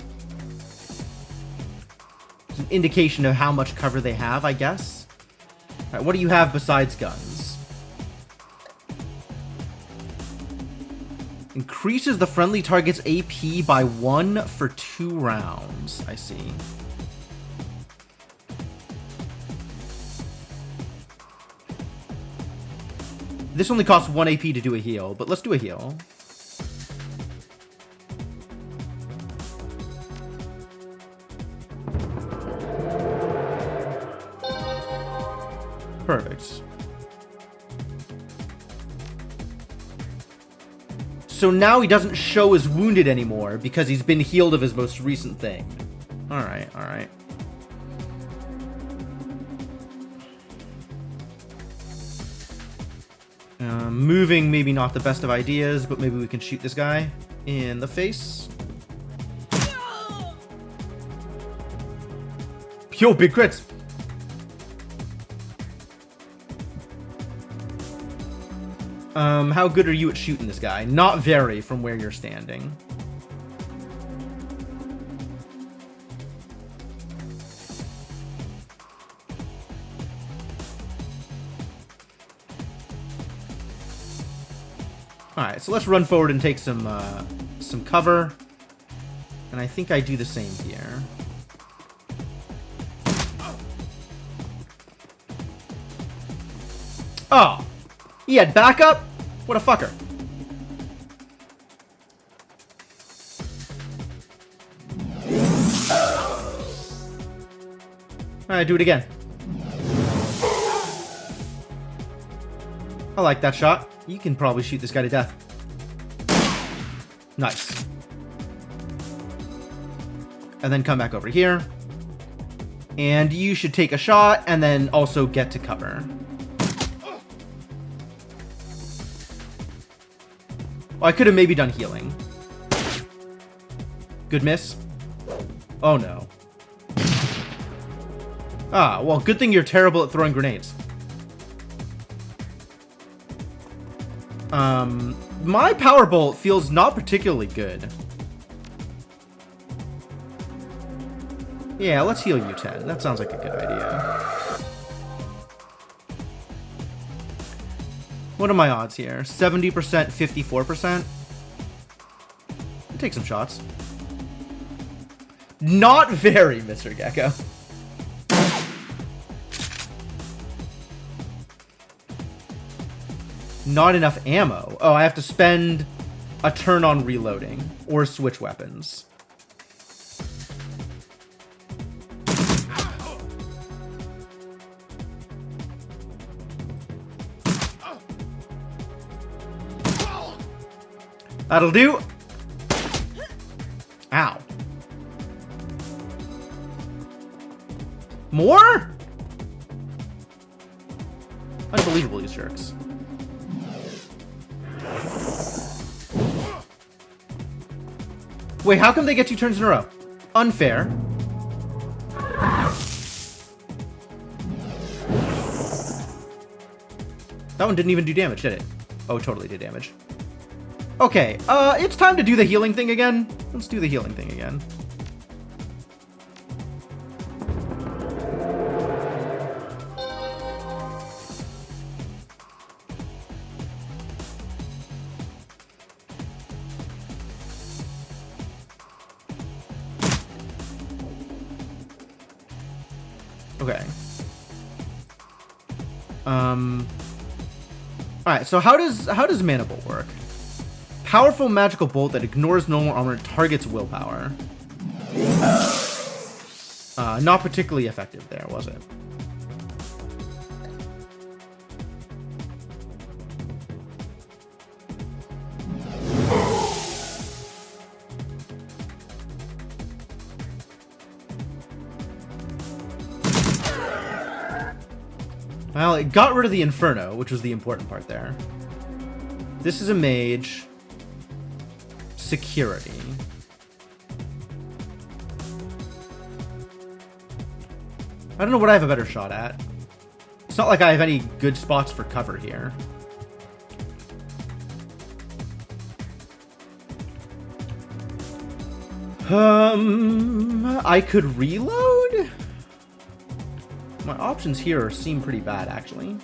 It's an indication of how much cover they have, I guess. Alright, what do you have besides guns? Increases the friendly target's AP by 1 for 2 rounds. I see. This only costs 1 AP to do a heal, but let's do a heal. Perfect. So now he doesn't show as wounded anymore because he's been healed of his most recent thing. Alright, alright. Moving, maybe not the best of ideas, but maybe we can shoot this guy in the face. Yo, big crits! How good are you at shooting this guy? Not very from where you're standing. Alright, so let's run forward and take some cover. And I think I do the same here. Oh! He had backup? What a fucker. Alright, do it again. I like that shot. You can probably shoot this guy to death. Nice. And then come back over here. And you should take a shot and then also get to cover. Oh, I could have maybe done healing. Good miss. Oh no. Ah, well, good thing you're terrible at throwing grenades. My power bolt feels not particularly good. Yeah, let's heal you 10. That sounds like a good idea. What are my odds here? 70%, 54%? I'll take some shots. Not very, Mr. Gecko. Not enough ammo. Oh, I have to spend a turn on reloading or switch weapons. That'll do. Ow. More? Unbelievable, these jerks. Wait, how come they get 2 turns in a row? Unfair. That one didn't even do damage, did it? Oh, it totally did damage. Okay, it's time to do the healing thing again. Let's do the healing thing again. Okay. Alright, so how does Mana Bolt work? Powerful magical bolt that ignores normal armor and targets willpower. Not particularly effective there, was it? Well, it got rid of the Inferno, which was the important part there. This is a mage. Security. I don't know what I have a better shot at. It's not like I have any good spots for cover here. I could reload? My options here seem pretty bad, actually.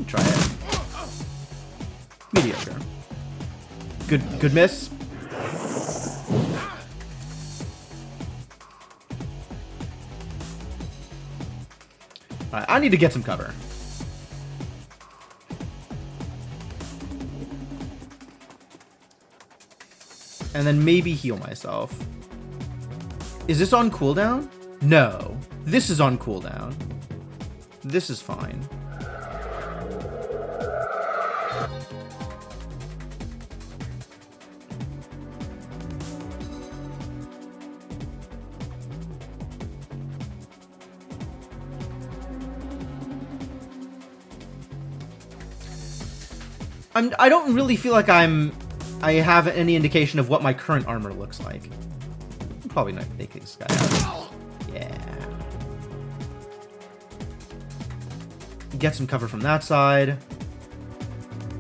Try it. Mediocre. Good miss. Alright, I need to get some cover. And then maybe heal myself. Is this on cooldown? No. This is on cooldown. This is fine. I don't really feel like I have any indication of what my current armor looks like. I'm probably not take this guy out. Yeah. Get some cover from that side.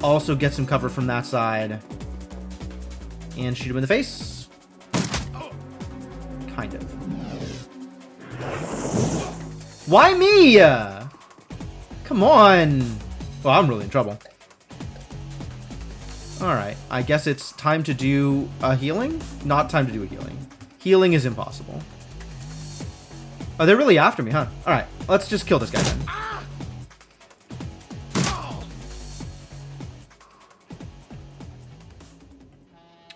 Also get some cover from that side. And shoot him in the face. Kind of. Why me? Come on. Well, I'm really in trouble. Alright, I guess it's time to do a healing? Not time to do a healing. Healing is impossible. Oh, they're really after me, huh? Alright, let's just kill this guy then.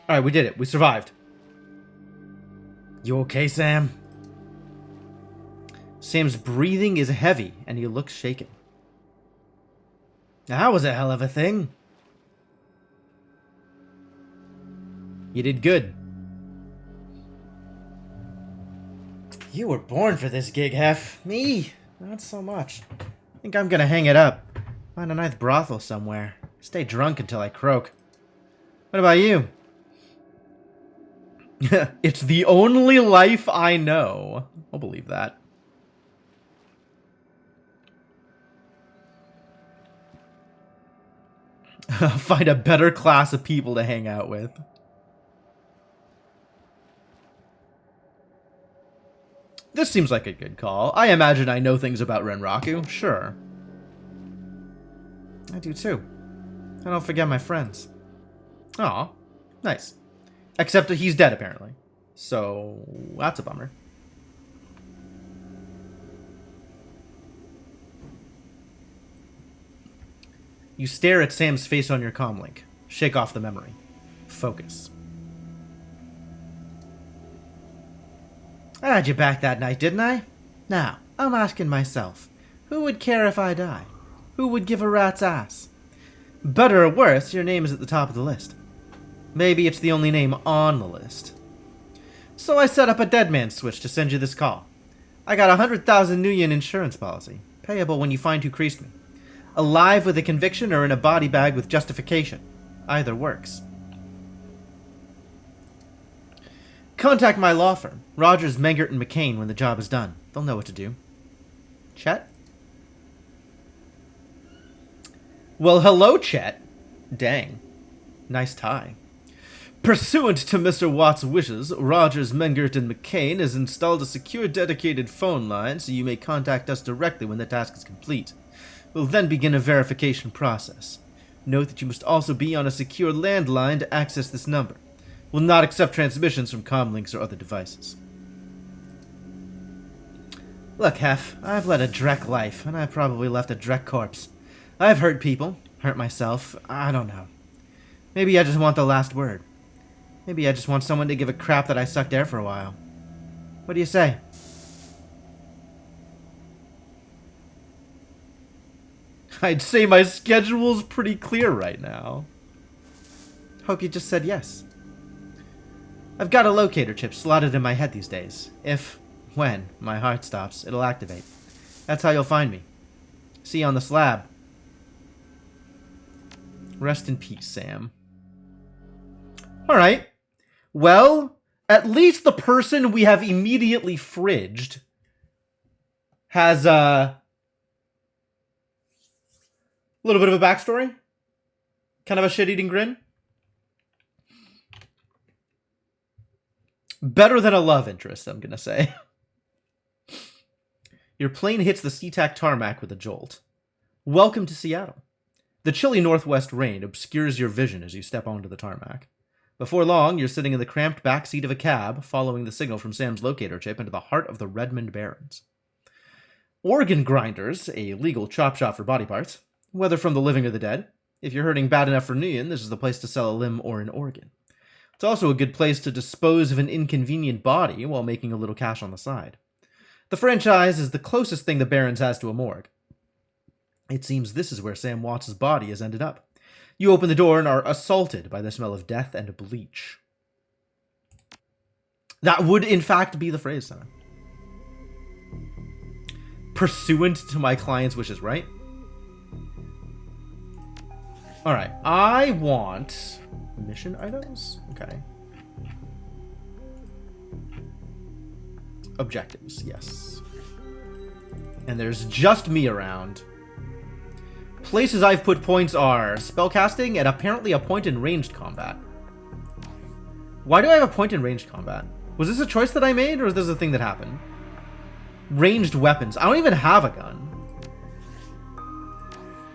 Alright, we did it. We survived. You okay, Sam? Sam's breathing is heavy, and he looks shaken. That was a hell of a thing. You did good. You were born for this gig, Hef. Me? Not so much. I think I'm gonna hang it up. Find a nice brothel somewhere. Stay drunk until I croak. What about you? It's the only life I know. I'll believe that. Find a better class of people to hang out with. This seems like a good call. I imagine I know things about Renraku. Sure. I do too. I don't forget my friends. Aw, nice. Except that he's dead, apparently. So, that's a bummer. You stare at Sam's face on your comlink. Shake off the memory. Focus. I had you back that night, didn't I? Now, I'm asking myself, who would care if I die? Who would give a rat's ass? Better or worse, your name is at the top of the list. Maybe it's the only name on the list. So I set up a dead man switch to send you this call. I got 100,000 Nuyen insurance policy, payable when you find who creased me. Alive with a conviction or in a body bag with justification. Either works. Contact my law firm, Rogers, Mengert, and McCain, when the job is done. They'll know what to do. Chet? Well, hello, Chet. Dang. Nice tie. Pursuant to Mr. Watt's wishes, Rogers, Mengert, and McCain has installed a secure dedicated phone line so you may contact us directly when the task is complete. We'll then begin a verification process. Note that you must also be on a secure landline to access this number. We'll not accept transmissions from comlinks or other devices. Look, Hef, I've led a Drek life, and I've probably left a Drek corpse. I've hurt people, hurt myself, I don't know. Maybe I just want the last word. Maybe I just want someone to give a crap that I sucked air for a while. What do you say? I'd say my schedule's pretty clear right now. Hope you just said yes. I've got a locator chip slotted in my head these days. When my heart stops, it'll activate. That's how you'll find me. See you on the slab. Rest in peace, Sam. Alright. Well, at least the person we have immediately fridged has a little bit of a backstory. Kind of a shit-eating grin. Better than a love interest, I'm gonna say. Your plane hits the SeaTac tarmac with a jolt. Welcome to Seattle. The chilly northwest rain obscures your vision as you step onto the tarmac. Before long, you're sitting in the cramped back seat of a cab, following the signal from Sam's locator chip into the heart of the Redmond Barrens. Organ grinders, a legal chop shop for body parts, whether from the living or the dead. If you're hurting bad enough for Nguyen, this is the place to sell a limb or an organ. It's also a good place to dispose of an inconvenient body while making a little cash on the side. The franchise is the closest thing the Barrens has to a morgue. It seems this is where Sam Watts' body has ended up. You open the door and are assaulted by the smell of death and bleach. That would, in fact, be the phrase, Sam. Pursuant to my client's wishes, right? Alright, I want mission items? Okay. Objectives, yes. And there's just me around. Places I've put points are spellcasting and apparently a point in ranged combat. Why do I have a point in ranged combat? Was this a choice that I made, or is this a thing that happened? Ranged weapons. I don't even have a gun.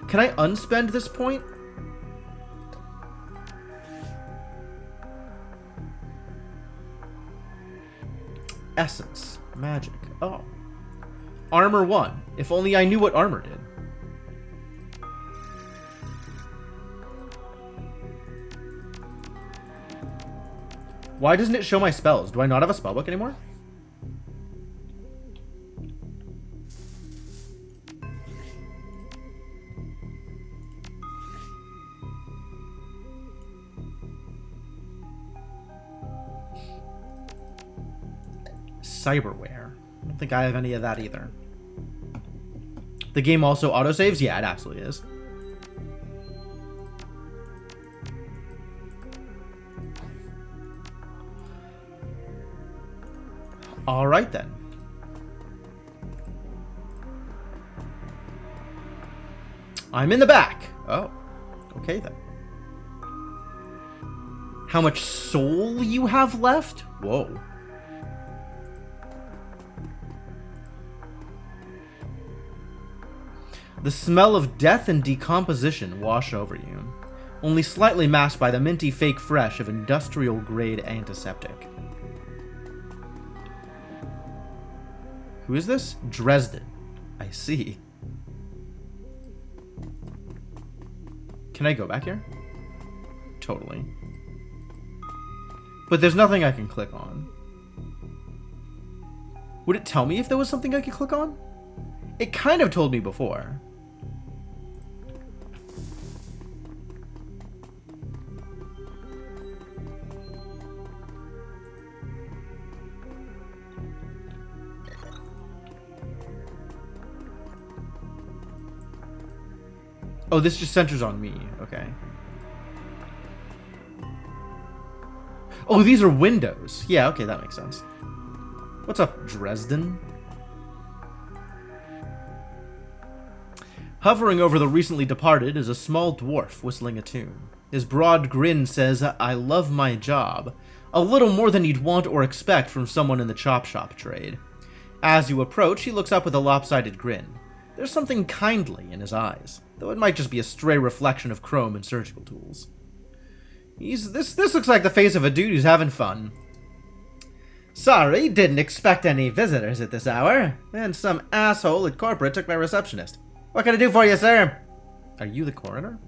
Can I unspend this point? Essence. Magic. Oh. Armor 1. If only I knew what armor did. Why doesn't it show my spells? Do I not have a spellbook anymore? Cyberware. I don't think I have any of that either. The game also autosaves? Yeah, it absolutely is. Alright then. I'm in the back. Oh, okay then. How much soul you have left? Whoa. The smell of death and decomposition wash over you, only slightly masked by the minty fake fresh of industrial-grade antiseptic. Who is this? Dresden. I see. Can I go back here? Totally. But there's nothing I can click on. Would it tell me if there was something I could click on? It kind of told me before. Oh, this just centers on me. Okay. Oh, these are windows. Yeah, okay, that makes sense. What's up, Dresden? Hovering over the recently departed is a small dwarf whistling a tune. His broad grin says, "I love my job." A little more than you'd want or expect from someone in the chop shop trade. As you approach, he looks up with a lopsided grin. There's something kindly in his eyes, though it might just be a stray reflection of chrome and surgical tools. This looks like the face of a dude who's having fun. Sorry, didn't expect any visitors at this hour. And some asshole at corporate took my receptionist. What can I do for you, sir? Are you the coroner?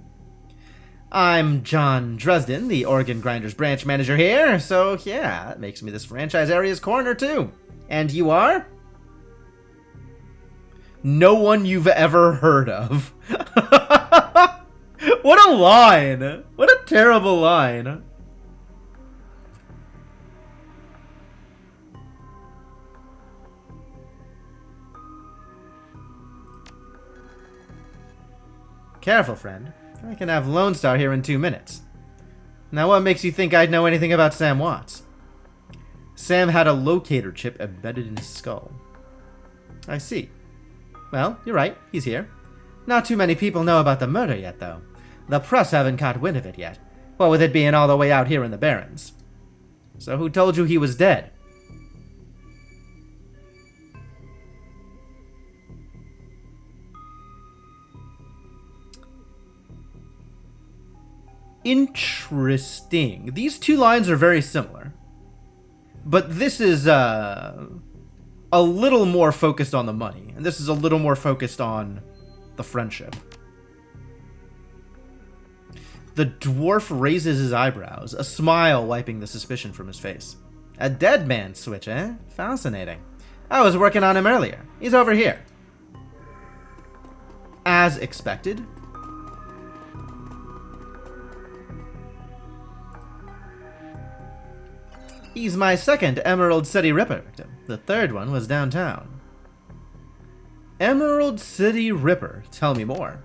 I'm John Dresden, the organ grinders branch manager here, so yeah, that makes me this franchise area's coroner too. And you are? No one you've ever heard of. What a line! What a terrible line. Careful, friend. I can have Lone Star here in 2 minutes. Now what makes you think I'd know anything about Sam Watts? Sam had a locator chip embedded in his skull. I see. Well, you're right, he's here. Not too many people know about the murder yet, though. The press haven't caught wind of it yet, what with it being all the way out here in the Barrens. So who told you he was dead? Interesting. These two lines are very similar. But this is a little more focused on the money, and this is a little more focused on the friendship. The dwarf raises his eyebrows, a smile wiping the suspicion from his face. A dead man switch, eh? Fascinating. I was working on him earlier. He's over here. As expected. He's my second Emerald City Ripper victim. The third one was downtown. Emerald City Ripper. Tell me more.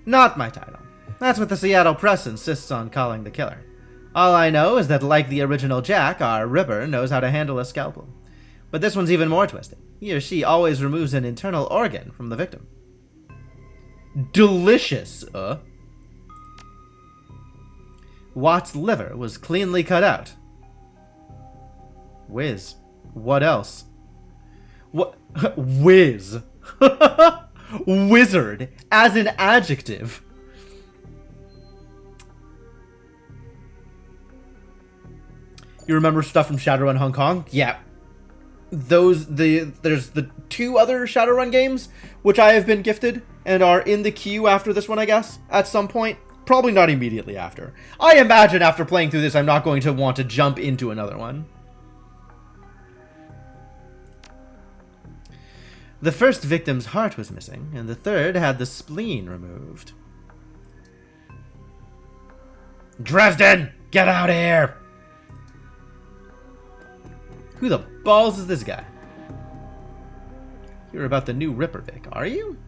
Not my title. That's what the Seattle Press insists on calling the killer. All I know is that, like the original Jack, our Ripper knows how to handle a scalpel. But this one's even more twisted. He or she always removes an internal organ from the victim. Delicious, Watt's liver was cleanly cut out. Whiz. What else? What? Whiz. Wizard as an adjective. You remember stuff from Shadowrun Hong Kong? Yeah. There's the 2 other Shadowrun games which I have been gifted and are in the queue after this one, I guess, at some point. Probably not immediately after. I imagine after playing through this, I'm not going to want to jump into another one. The first victim's heart was missing, and the third had the spleen removed. Dresden! Get out of here! Who the balls is this guy? You're about the new Ripper, Vic, are you?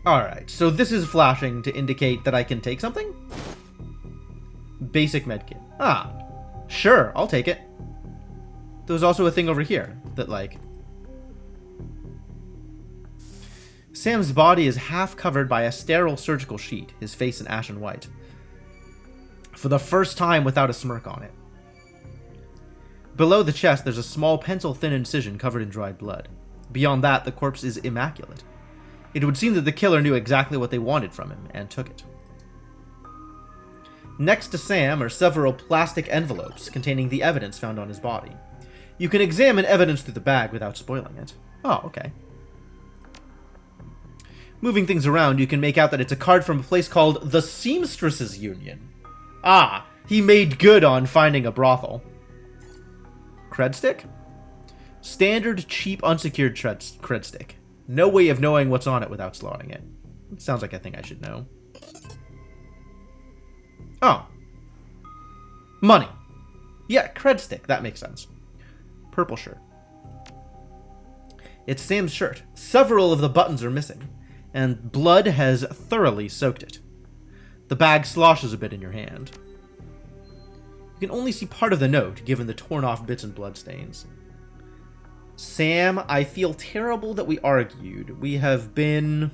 Alright, so this is flashing to indicate that I can take something? Basic medkit. Ah, sure, I'll take it. There's also a thing over here that, like... Sam's body is half covered by a sterile surgical sheet, his face an ashen white. For the first time without a smirk on it. Below the chest, there's a small pencil-thin incision covered in dried blood. Beyond that, the corpse is immaculate. It would seem that the killer knew exactly what they wanted from him, and took it. Next to Sam are several plastic envelopes containing the evidence found on his body. You can examine evidence through the bag without spoiling it. Oh, okay. Moving things around, you can make out that it's a card from a place called the Seamstresses Union. Ah, he made good on finding a brothel. Cred stick? Standard, cheap, unsecured cred stick. No way of knowing what's on it without slotting it. It sounds like a thing I should know. Oh. Money. Yeah, cred stick. That makes sense. Purple shirt. It's Sam's shirt. Several of the buttons are missing, and blood has thoroughly soaked it. The bag sloshes a bit in your hand. You can only see part of the note, given the torn-off bits and bloodstains. Sam, I feel terrible that we argued. We have been...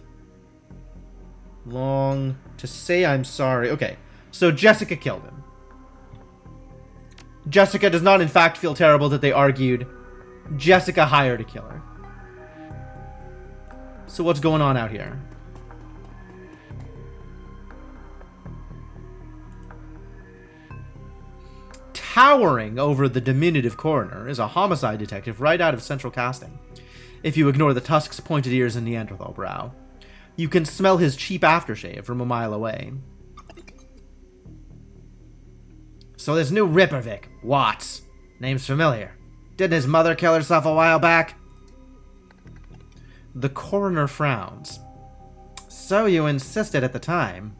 long to say I'm sorry. Okay, so Jessica killed him. Jessica does not in fact feel terrible that they argued. Jessica hired a killer. So what's going on out here? Towering over the diminutive coroner is a homicide detective right out of central casting. If you ignore the tusks, pointed ears, and Neanderthal brow. You can smell his cheap aftershave from a mile away. So this new Ripper, Vic. Watts. Name's familiar. Didn't his mother kill herself a while back? The coroner frowns. So you insisted at the time.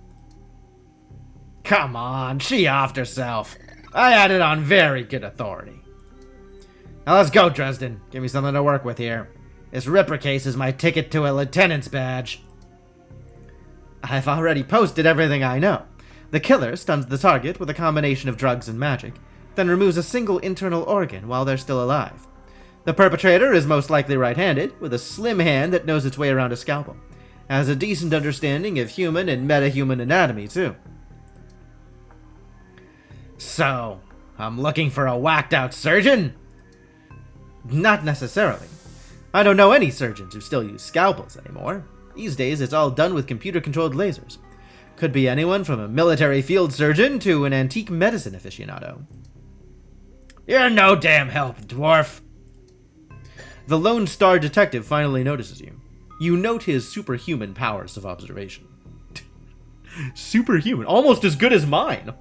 Come on, she offed herself. I had it on very good authority. Now let's go, Dresden. Give me something to work with here. This Ripper case is my ticket to a lieutenant's badge. I've already posted everything I know. The killer stuns the target with a combination of drugs and magic, then removes a single internal organ while they're still alive. The perpetrator is most likely right-handed, with a slim hand that knows its way around a scalpel. Has a decent understanding of human and metahuman anatomy, too. So, I'm looking for a whacked-out surgeon? Not necessarily. I don't know any surgeons who still use scalpels anymore. These days, it's all done with computer-controlled lasers. Could be anyone from a military field surgeon to an antique medicine aficionado. You're no damn help, dwarf. The Lone Star detective finally notices you. You note his superhuman powers of observation. Superhuman? Almost as good as mine.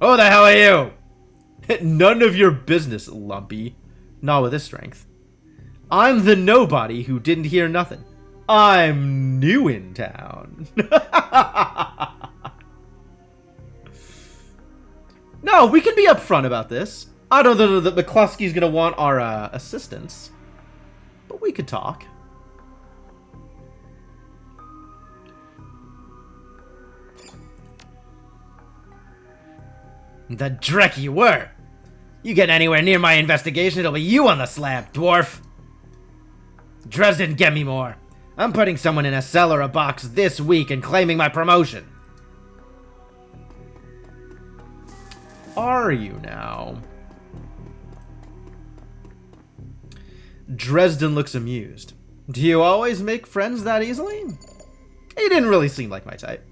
Who the hell are you? None of your business, Lumpy. Not with his strength. I'm the nobody who didn't hear nothing. I'm new in town. No, we can be upfront about this. I don't know that McCluskey's gonna want our assistance, but we could talk. The dreck you were! You get anywhere near my investigation, it'll be you on the slab, dwarf! Dresden, get me more. I'm putting someone in a cell or a box this week and claiming my promotion. Are you now? Dresden looks amused. Do you always make friends that easily? He didn't really seem like my type.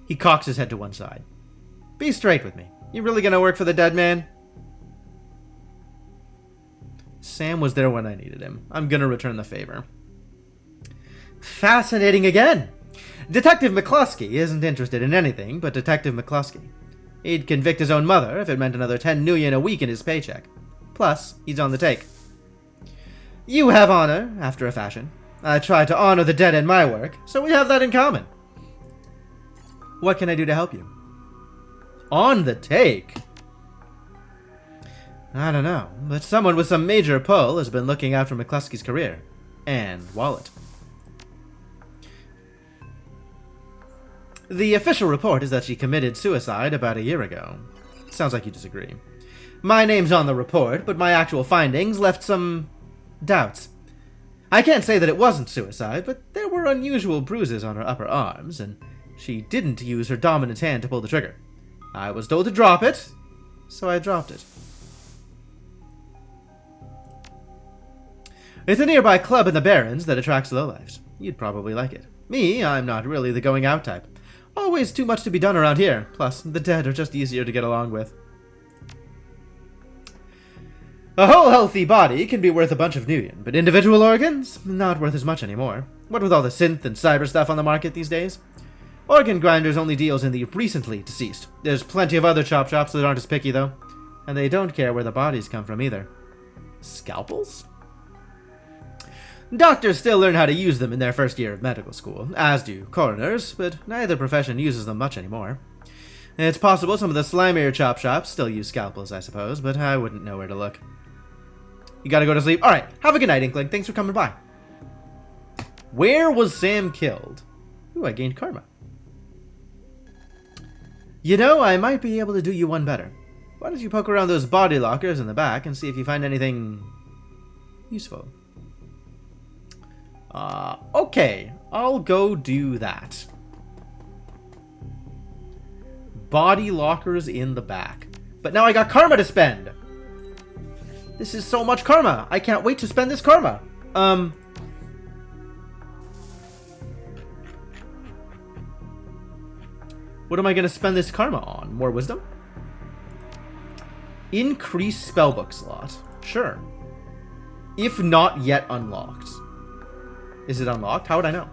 He cocks his head to one side. Be straight with me. You really gonna work for the dead man? Sam was there when I needed him. I'm gonna return the favor. Fascinating again. Detective McCluskey isn't interested in anything but Detective McCluskey. He'd convict his own mother if it meant another $10 million a week in his paycheck. Plus, he's on the take. You have honor, after a fashion. I try to honor the dead in my work, so we have that in common. What can I do to help you? On the take? I don't know, but someone with some major pull has been looking out for McCluskey's career. And wallet. The official report is that she committed suicide about a year ago. Sounds like you disagree. My name's on the report, but my actual findings left some doubts. I can't say that it wasn't suicide, but there were unusual bruises on her upper arms, and she didn't use her dominant hand to pull the trigger. I was told to drop it, so I dropped it. It's a nearby club in the Barrens that attracts lowlifes. You'd probably like it. Me, I'm not really the going out type. Always too much to be done around here, plus the dead are just easier to get along with. A whole healthy body can be worth a bunch of Nuyen, but individual organs? Not worth as much anymore. What with all the synth and cyber stuff on the market these days? Organ Grinders only deals in the recently deceased. There's plenty of other chop shops that aren't as picky, though. And they don't care where the bodies come from, either. Scalpels? Doctors still learn how to use them in their first year of medical school, as do coroners, but neither profession uses them much anymore. It's possible some of the slimier chop shops still use scalpels, I suppose, but I wouldn't know where to look. You gotta go to sleep? Alright, have a good night, Inkling. Thanks for coming by. Where was Sam killed? Ooh, I gained karma. You know, I might be able to do you one better. Why don't you poke around those body lockers in the back and see if you find anything useful? Okay. I'll go do that. Body lockers in the back. But now I got karma to spend! This is so much karma! I can't wait to spend this karma! What am I gonna spend this karma on? More wisdom? Increase spellbook slot. Sure. If not yet unlocked. Is it unlocked? How would I know?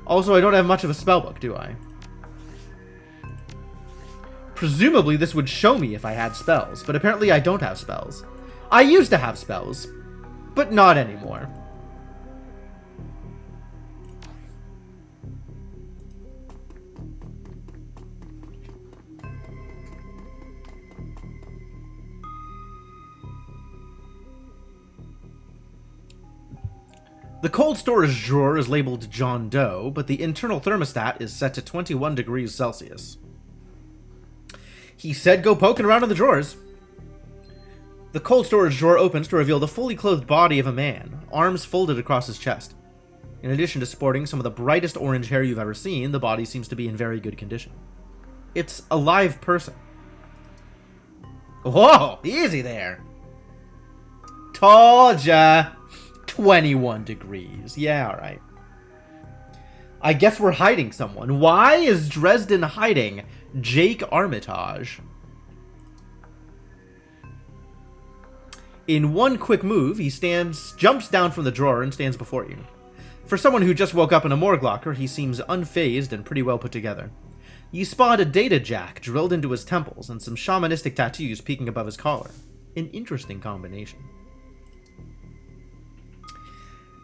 Also, I don't have much of a spellbook, do I? Presumably this would show me if I had spells, but apparently I don't have spells. I used to have spells, but not anymore. The cold storage drawer is labeled John Doe, but the internal thermostat is set to 21 degrees Celsius. He said go poking around in the drawers. The cold storage drawer opens to reveal the fully clothed body of a man, arms folded across his chest. In addition to sporting some of the brightest orange hair you've ever seen, the body seems to be in very good condition. It's a live person. Whoa, easy there. Told ya. 21 degrees. Yeah, alright. I guess we're hiding someone. Why is Dresden hiding Jake Armitage? In one quick move, he jumps down from the drawer and stands before you. For someone who just woke up in a morgue locker, he seems unfazed and pretty well put together. You spot a data jack drilled into his temples and some shamanistic tattoos peeking above his collar. An interesting combination.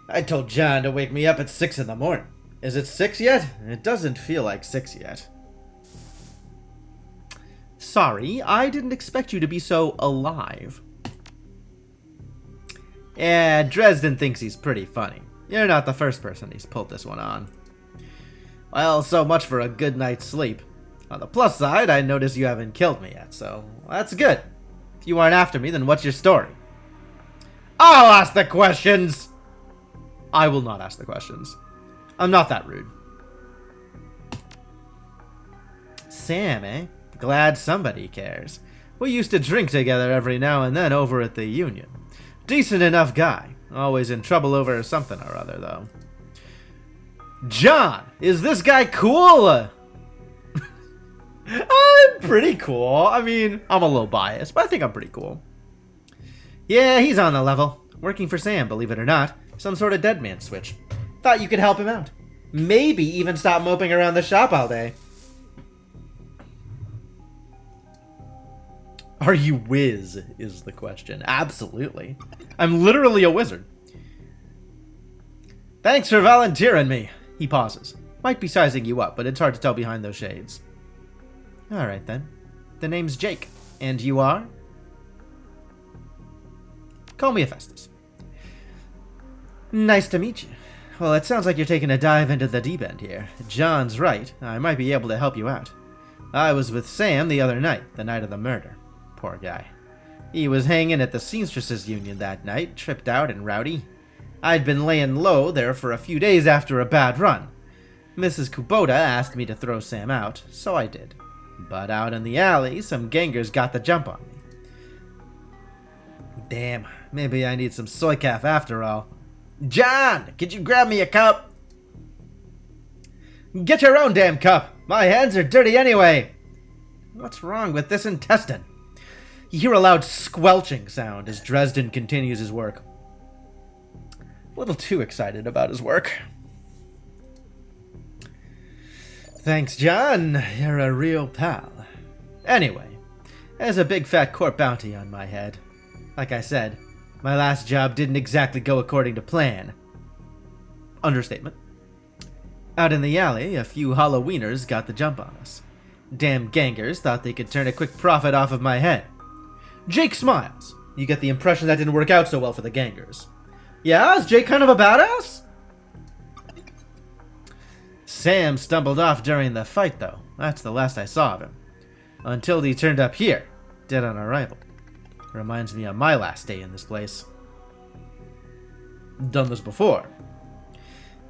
I told John to wake me up at 6 in the morning. Is it 6 yet? It doesn't feel like 6 yet. sorry. I didn't expect you to be so alive. Yeah, Dresden thinks he's pretty funny. You're not the first person he's pulled this one on. Well, so much for a good night's sleep. On the plus side, I notice you haven't killed me yet, so that's good. If you aren't after me, then what's your story? I'll ask the questions! I will not ask the questions. I'm not that rude. Sam, eh? Glad somebody cares. We used to drink together every now and then over at the Union. Decent enough guy. Always in trouble over something or other, though. John, is this guy cool? I'm pretty cool. I mean, I'm a little biased, but I think I'm pretty cool. Yeah, he's on the level. Working for Sam, believe it or not. Some sort of dead man switch. Thought you could help him out. Maybe even stop moping around the shop all day. Are you whiz, is the question. Absolutely. I'm literally a wizard. Thanks for volunteering me. He pauses. Might be sizing you up, but it's hard to tell behind those shades. Alright then. The name's Jake. And you are? Call me Hephaestus. Nice to meet you. Well, it sounds like you're taking a dive into the deep end here. John's right. I might be able to help you out. I was with Sam the other night, the night of the murder. Poor guy. He was hanging at the Seamstresses Union that night, tripped out and rowdy. I'd been laying low there for a few days after a bad run. Mrs. Kubota asked me to throw Sam out, so I did. But out in the alley, some gangers got the jump on me. Damn, maybe I need some soy calf after all. John, could you grab me a cup? Get your own damn cup. My hands are dirty anyway. What's wrong with this intestine? You hear a loud squelching sound as Dresden continues his work. A little too excited about his work. Thanks, John. You're a real pal. Anyway, there's a big fat court bounty on my head. Like I said, my last job didn't exactly go according to plan. Understatement. Out in the alley, a few Halloweeners got the jump on us. Damn gangers thought they could turn a quick profit off of my head. Jake smiles. You get the impression that didn't work out so well for the gangers. Yeah, is Jake kind of a badass? Sam stumbled off during the fight, though. That's the last I saw of him. Until he turned up here, dead on arrival. Reminds me of my last day in this place. Done this before.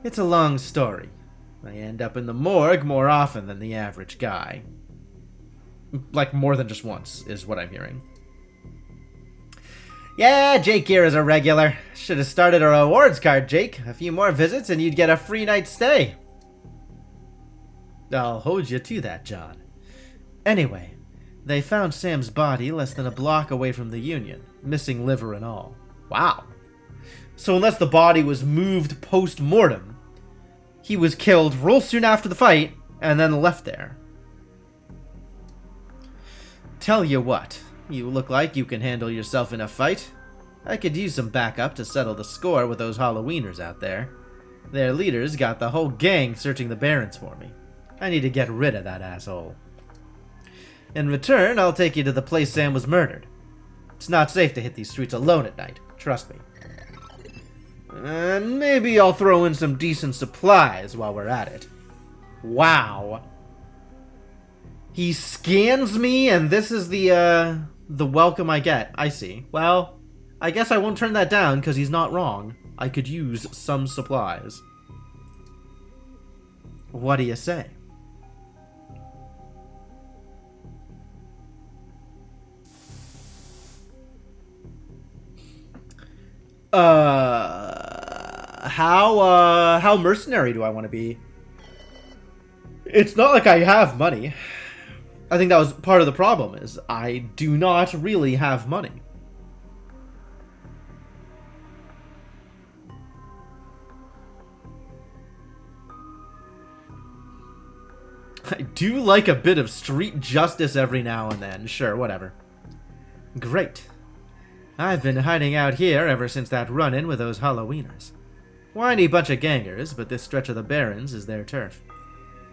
It's a long story. I end up in the morgue more often than the average guy. Like, more than just once, is what I'm hearing. Yeah, Jake here is a regular. Should have started a rewards card, Jake. A few more visits and you'd get a free night stay. I'll hold you to that, John. Anyway, they found Sam's body less than a block away from the Union, missing liver and all. Wow. So unless the body was moved post-mortem, he was killed real soon after the fight and then left there. Tell you what, you look like you can handle yourself in a fight. I could use some backup to settle the score with those Halloweeners out there. Their leaders got the whole gang searching the Barrens for me. I need to get rid of that asshole. In return, I'll take you to the place Sam was murdered. It's not safe to hit these streets alone at night, trust me. And maybe I'll throw in some decent supplies while we're at it. Wow. He scans me and this is the welcome I get. I see. Well, I guess I won't turn that down because he's not wrong. I could use some supplies. What do you say? How mercenary do I want to be? It's not like I have money. I think that was part of the problem, is I do not really have money. I do like a bit of street justice every now and then. Sure, whatever. Great. I've been hiding out here ever since that run-in with those Halloweeners. Whiny bunch of gangers, but this stretch of the Barrens is their turf.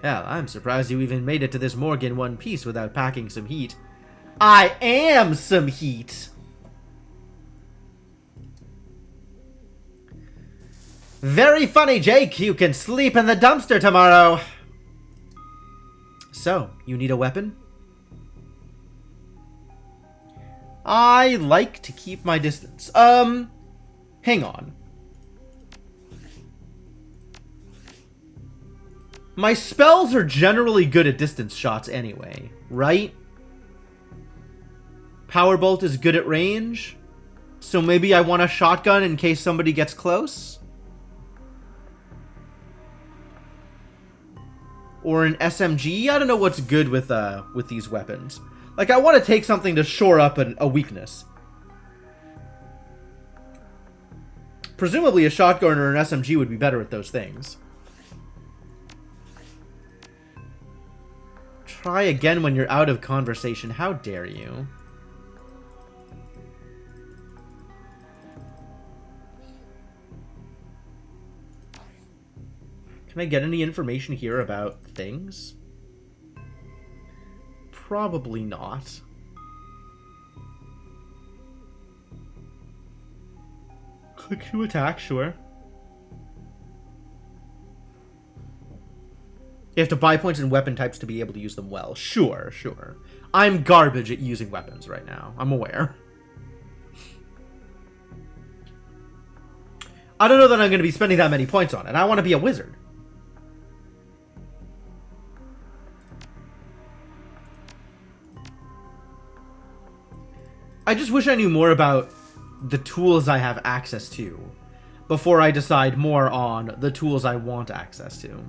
Hell, I'm surprised you even made it to this morgue in one piece without packing some heat. I am some heat. Very funny, Jake. You can sleep in the dumpster tomorrow. So, you need a weapon? I like to keep my distance. Hang on. My spells are generally good at distance shots anyway, right? Power Bolt is good at range, so maybe I want a shotgun in case somebody gets close? Or an SMG? I don't know what's good with these weapons. Like, I want to take something to shore up a weakness. Presumably a shotgun or an SMG would be better at those things. Try again when you're out of conversation. How dare you? Can I get any information here about things? Probably not. Click to attack, sure. You have to buy points in weapon types to be able to use them well. Sure, sure. I'm garbage at using weapons right now. I'm aware. I don't know that I'm going to be spending that many points on it. I want to be a wizard. I just wish I knew more about the tools I have access to before I decide more on the tools I want access to.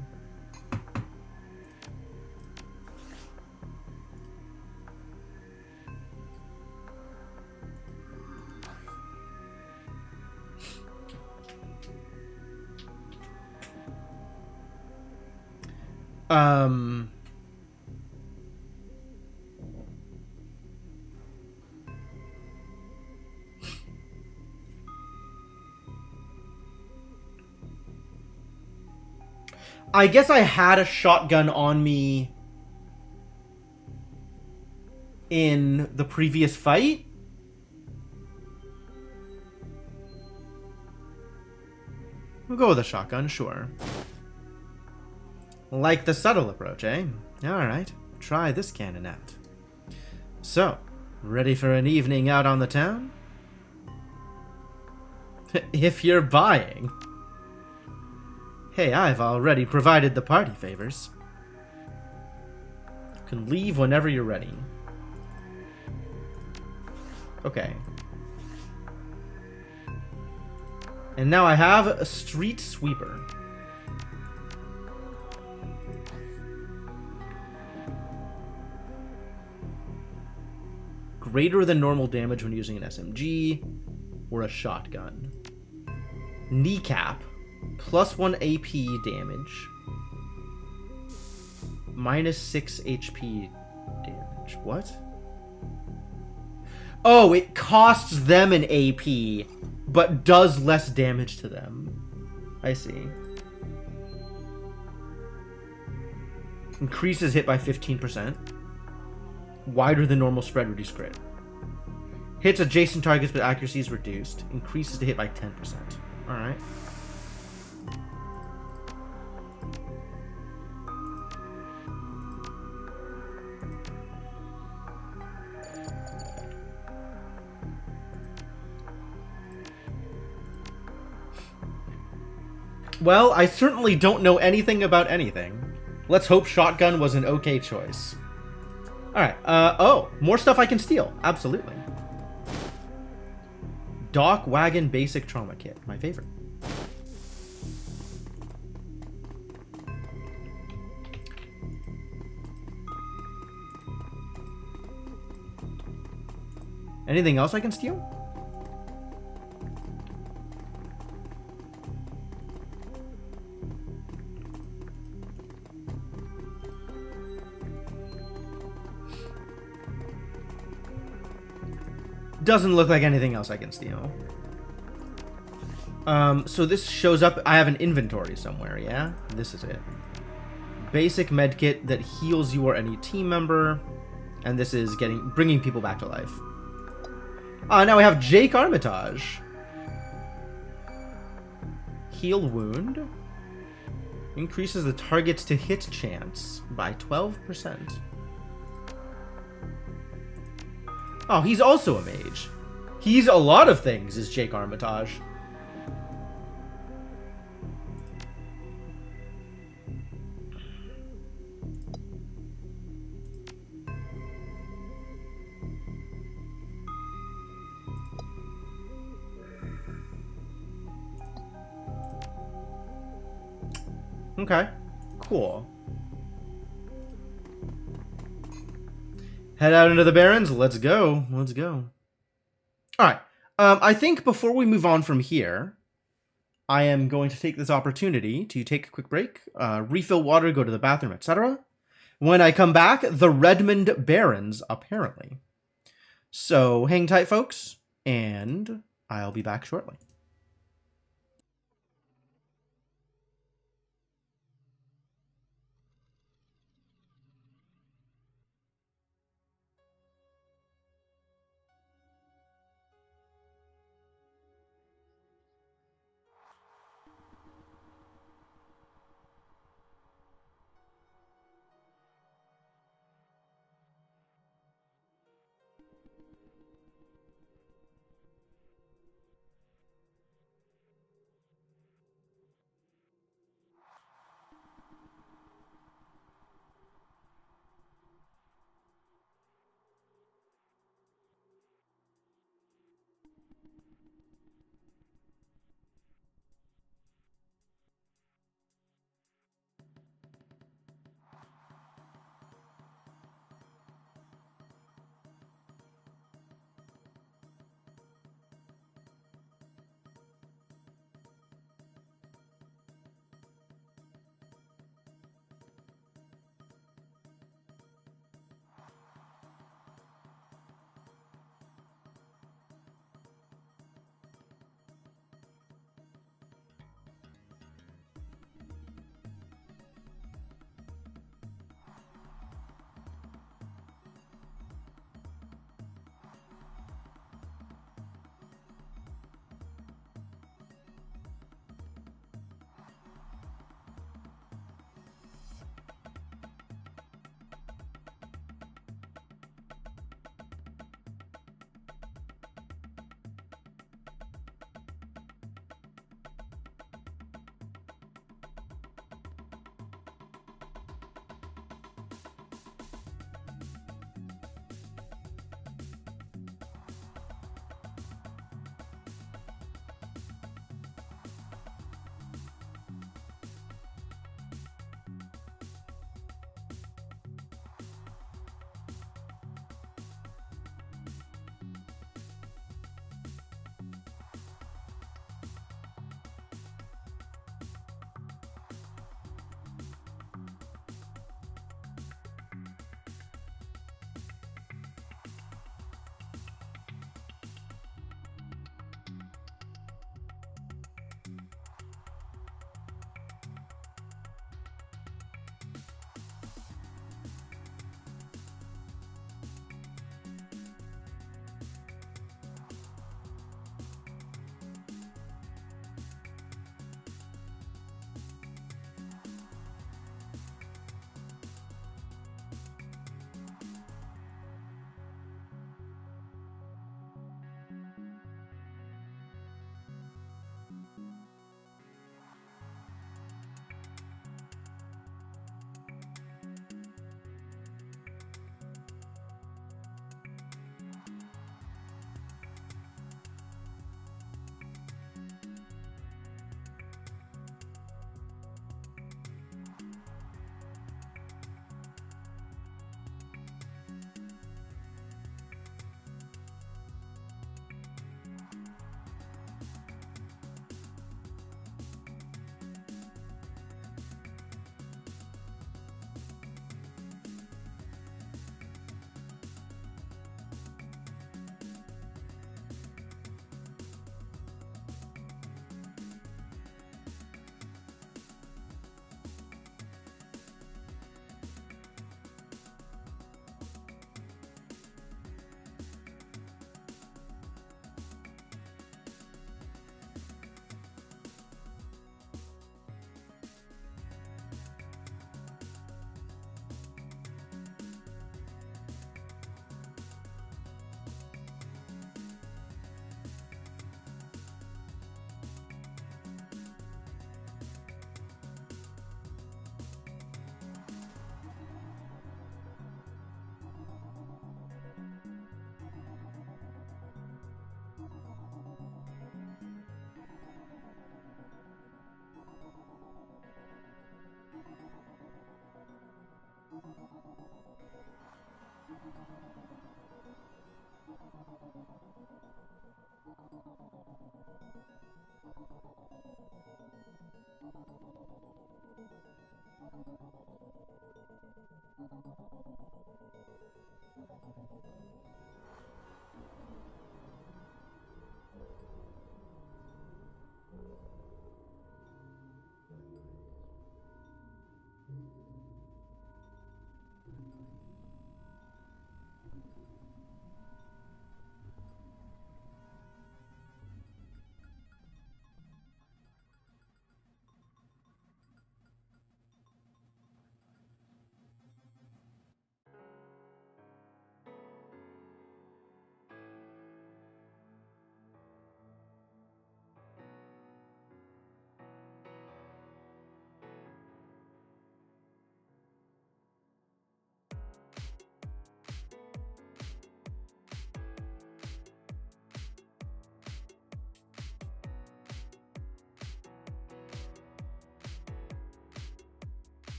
I guess I had a shotgun on me in the previous fight. We'll go with a shotgun, sure. Like the subtle approach, eh? Alright, try this cannon out. So, ready for an evening out on the town? If you're buying. Hey, I've already provided the party favors. You can leave whenever you're ready. Okay. And now I have a street sweeper. Greater than normal damage when using an SMG or a shotgun. Kneecap. Plus 1 AP damage. Minus 6 HP damage. What? Oh, it costs them an AP, but does less damage to them. I see. Increases hit by 15%. Wider than normal spread, reduced crit. Hits adjacent targets, but accuracy is reduced. Increases the hit by 10%. Alright. Well, I certainly don't know anything about anything. Let's hope shotgun was an okay choice. Alright, oh, more stuff I can steal. Absolutely. Dock Wagon Basic Trauma Kit, my favorite. Anything else I can steal? Doesn't look like anything else I can steal. So this shows up. I have an inventory somewhere, yeah? This is it. Basic medkit that heals you or any team member. and this is bringing people back to life. Now we have Jake Armitage. Heal wound. Increases the target's to hit chance by 12%. Oh, he's also a mage. He's a lot of things, is Jake Armitage. Okay, cool. Head out into the Barrens. Let's go. Let's go. All right. I think before we move on from here, I am going to take this opportunity to take a quick break, refill water, go to the bathroom, etc. When I come back, the Redmond Barrens, apparently. So hang tight, folks, and I'll be back shortly.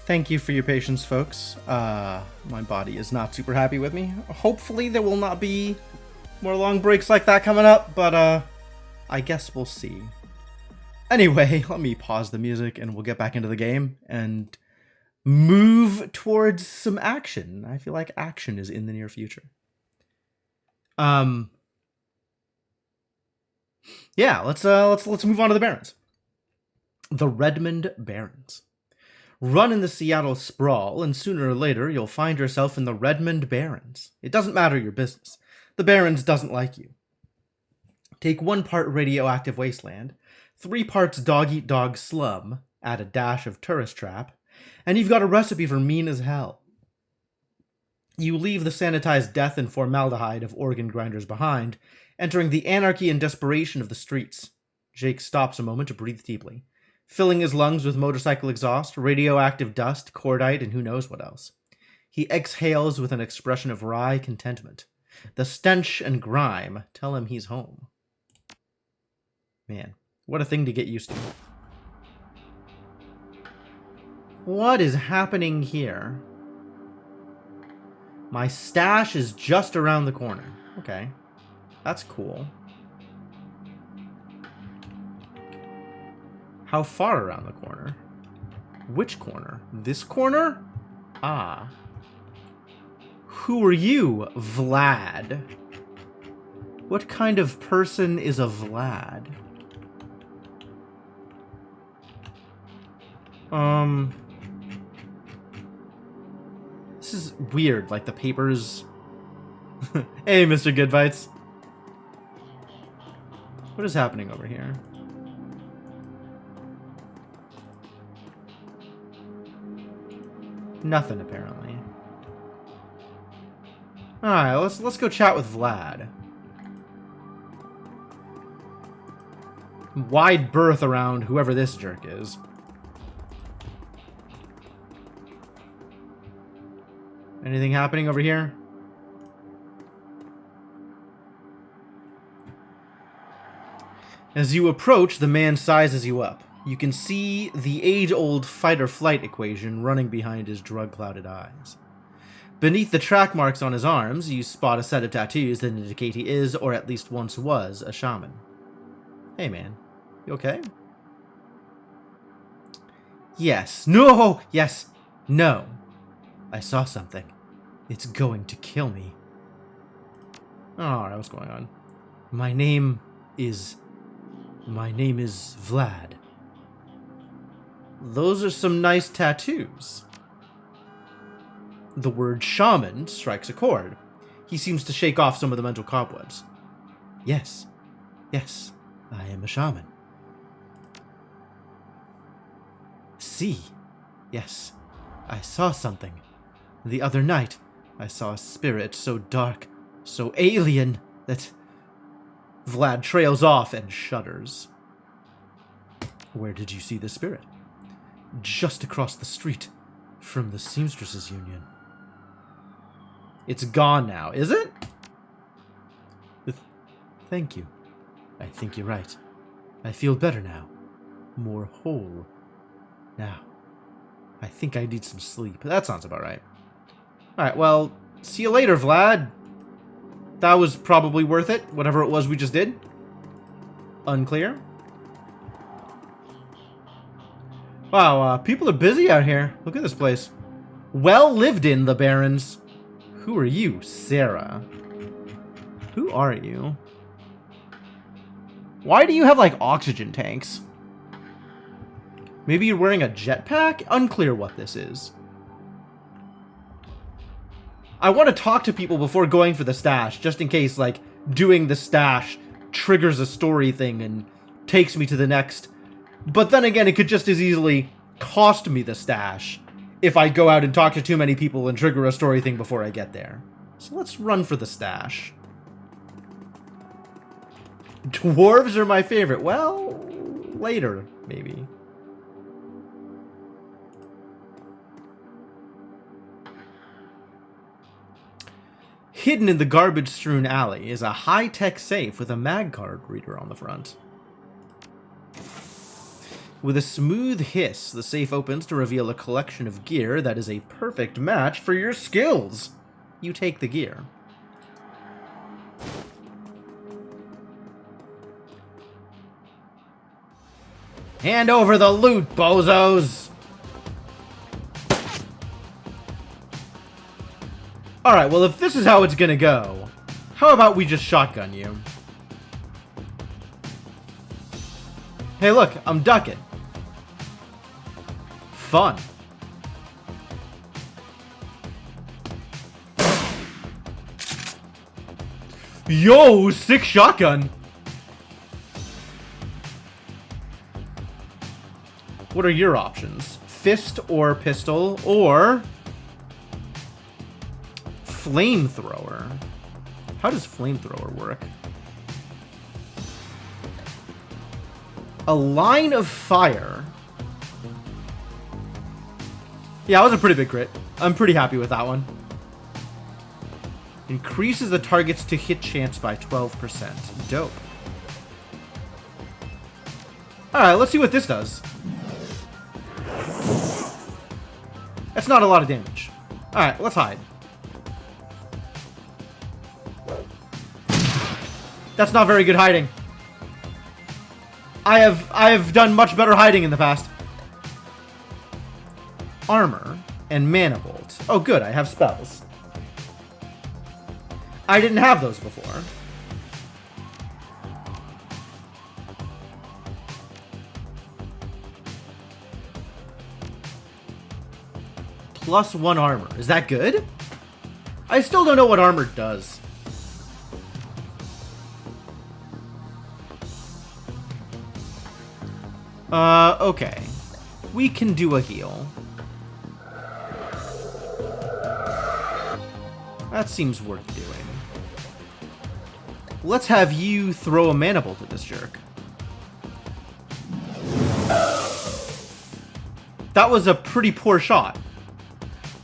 Thank you for your patience, folks. My body is not super happy with me. Hopefully there will not be more long breaks like that coming up, but I guess we'll see. Anyway, let me pause the music and we'll get back into the game and move towards some action. I feel like action is in the near future. Yeah, let's move on to the Barrens. The Redmond Barrens. Run in the Seattle sprawl, and sooner or later you'll find yourself in the Redmond Barrens. It doesn't matter your business. The Barrens doesn't like you. Take 1 part radioactive wasteland, 3 parts dog-eat-dog slum, add a dash of tourist trap, and you've got a recipe for mean as hell. You leave the sanitized death and formaldehyde of organ grinders behind, entering the anarchy and desperation of the streets. Jake stops a moment to breathe deeply, filling his lungs with motorcycle exhaust, radioactive dust, cordite, and who knows what else. He exhales with an expression of wry contentment. The stench and grime tell him he's home. Man, what a thing to get used to. What is happening here? My stash is just around the corner. Okay, that's cool. How far around the corner? Which corner? This corner? Ah. Who are you, Vlad? What kind of person is a Vlad? This is weird, like the papers... Hey, Mr. Goodbites. What is happening over here? Nothing, apparently. Alright, let's go chat with Vlad. Wide berth around whoever this jerk is. Anything happening over here? As you approach, the man sizes you up. You can see the age-old fight-or-flight equation running behind his drug-clouded eyes. Beneath the track marks on his arms, you spot a set of tattoos that indicate he is, or at least once was, a shaman. Hey man, you okay? Yes. No! Yes. No. I saw something. It's going to kill me. Alright, what's going on? My name is Vlad. Those are some nice tattoos. The word shaman strikes a chord. He seems to shake off some of the mental cobwebs. Yes. Yes, I am a shaman. See. Yes, I saw something. The other night, I saw a spirit so dark, so alien, that... Vlad trails off and shudders. Where did you see the spirit? Just across the street from the Seamstresses Union. It's gone now, is it? Thank you. I think you're right. I feel better now. More whole. Now, I think I need some sleep. That sounds about right. Alright, well, see you later, Vlad. That was probably worth it, whatever it was we just did. Unclear. Wow, people are busy out here. Look at this place. Well lived in, the Barrens. Who are you, Sarah? Who are you? Why do you have, like, oxygen tanks? Maybe you're wearing a jetpack? Unclear what this is. I want to talk to people before going for the stash, just in case, like, doing the stash triggers a story thing and takes me to the next. But then again, it could just as easily cost me the stash if I go out and talk to too many people and trigger a story thing before I get there. So let's run for the stash. Dwarves are my favorite. Well, later, maybe. Hidden in the garbage-strewn alley is a high-tech safe with a mag card reader on the front. With a smooth hiss, the safe opens to reveal a collection of gear that is a perfect match for your skills. You take the gear. Hand over the loot, bozos! Alright, well if this is how it's gonna go, how about we just shotgun you? Hey look, I'm ducking. Fun. Yo, sick shotgun. What are your options? Fist or pistol or flamethrower? How does flamethrower work? A line of fire. Yeah, that was a pretty big crit. I'm pretty happy with that one. Increases the target's to hit chance by 12%. Dope. Alright, let's see what this does. That's not a lot of damage. Alright, let's hide. That's not very good hiding. I have done much better hiding in the past. Armor and mana bolt. Oh good, I have spells. I didn't have those before. +1 armor. Is that good? I still don't know what armor does. Okay. We can do a heal. That seems worth doing. Let's have you throw a mana bolt at this jerk. That was a pretty poor shot.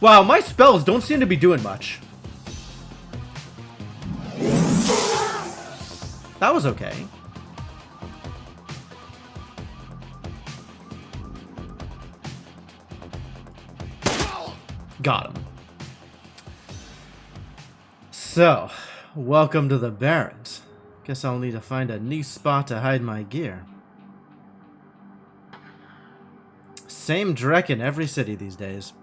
Wow, my spells don't seem to be doing much. That was okay. Got him. So, welcome to the Barrens. Guess I'll need to find a new spot to hide my gear. Same dreck in every city these days.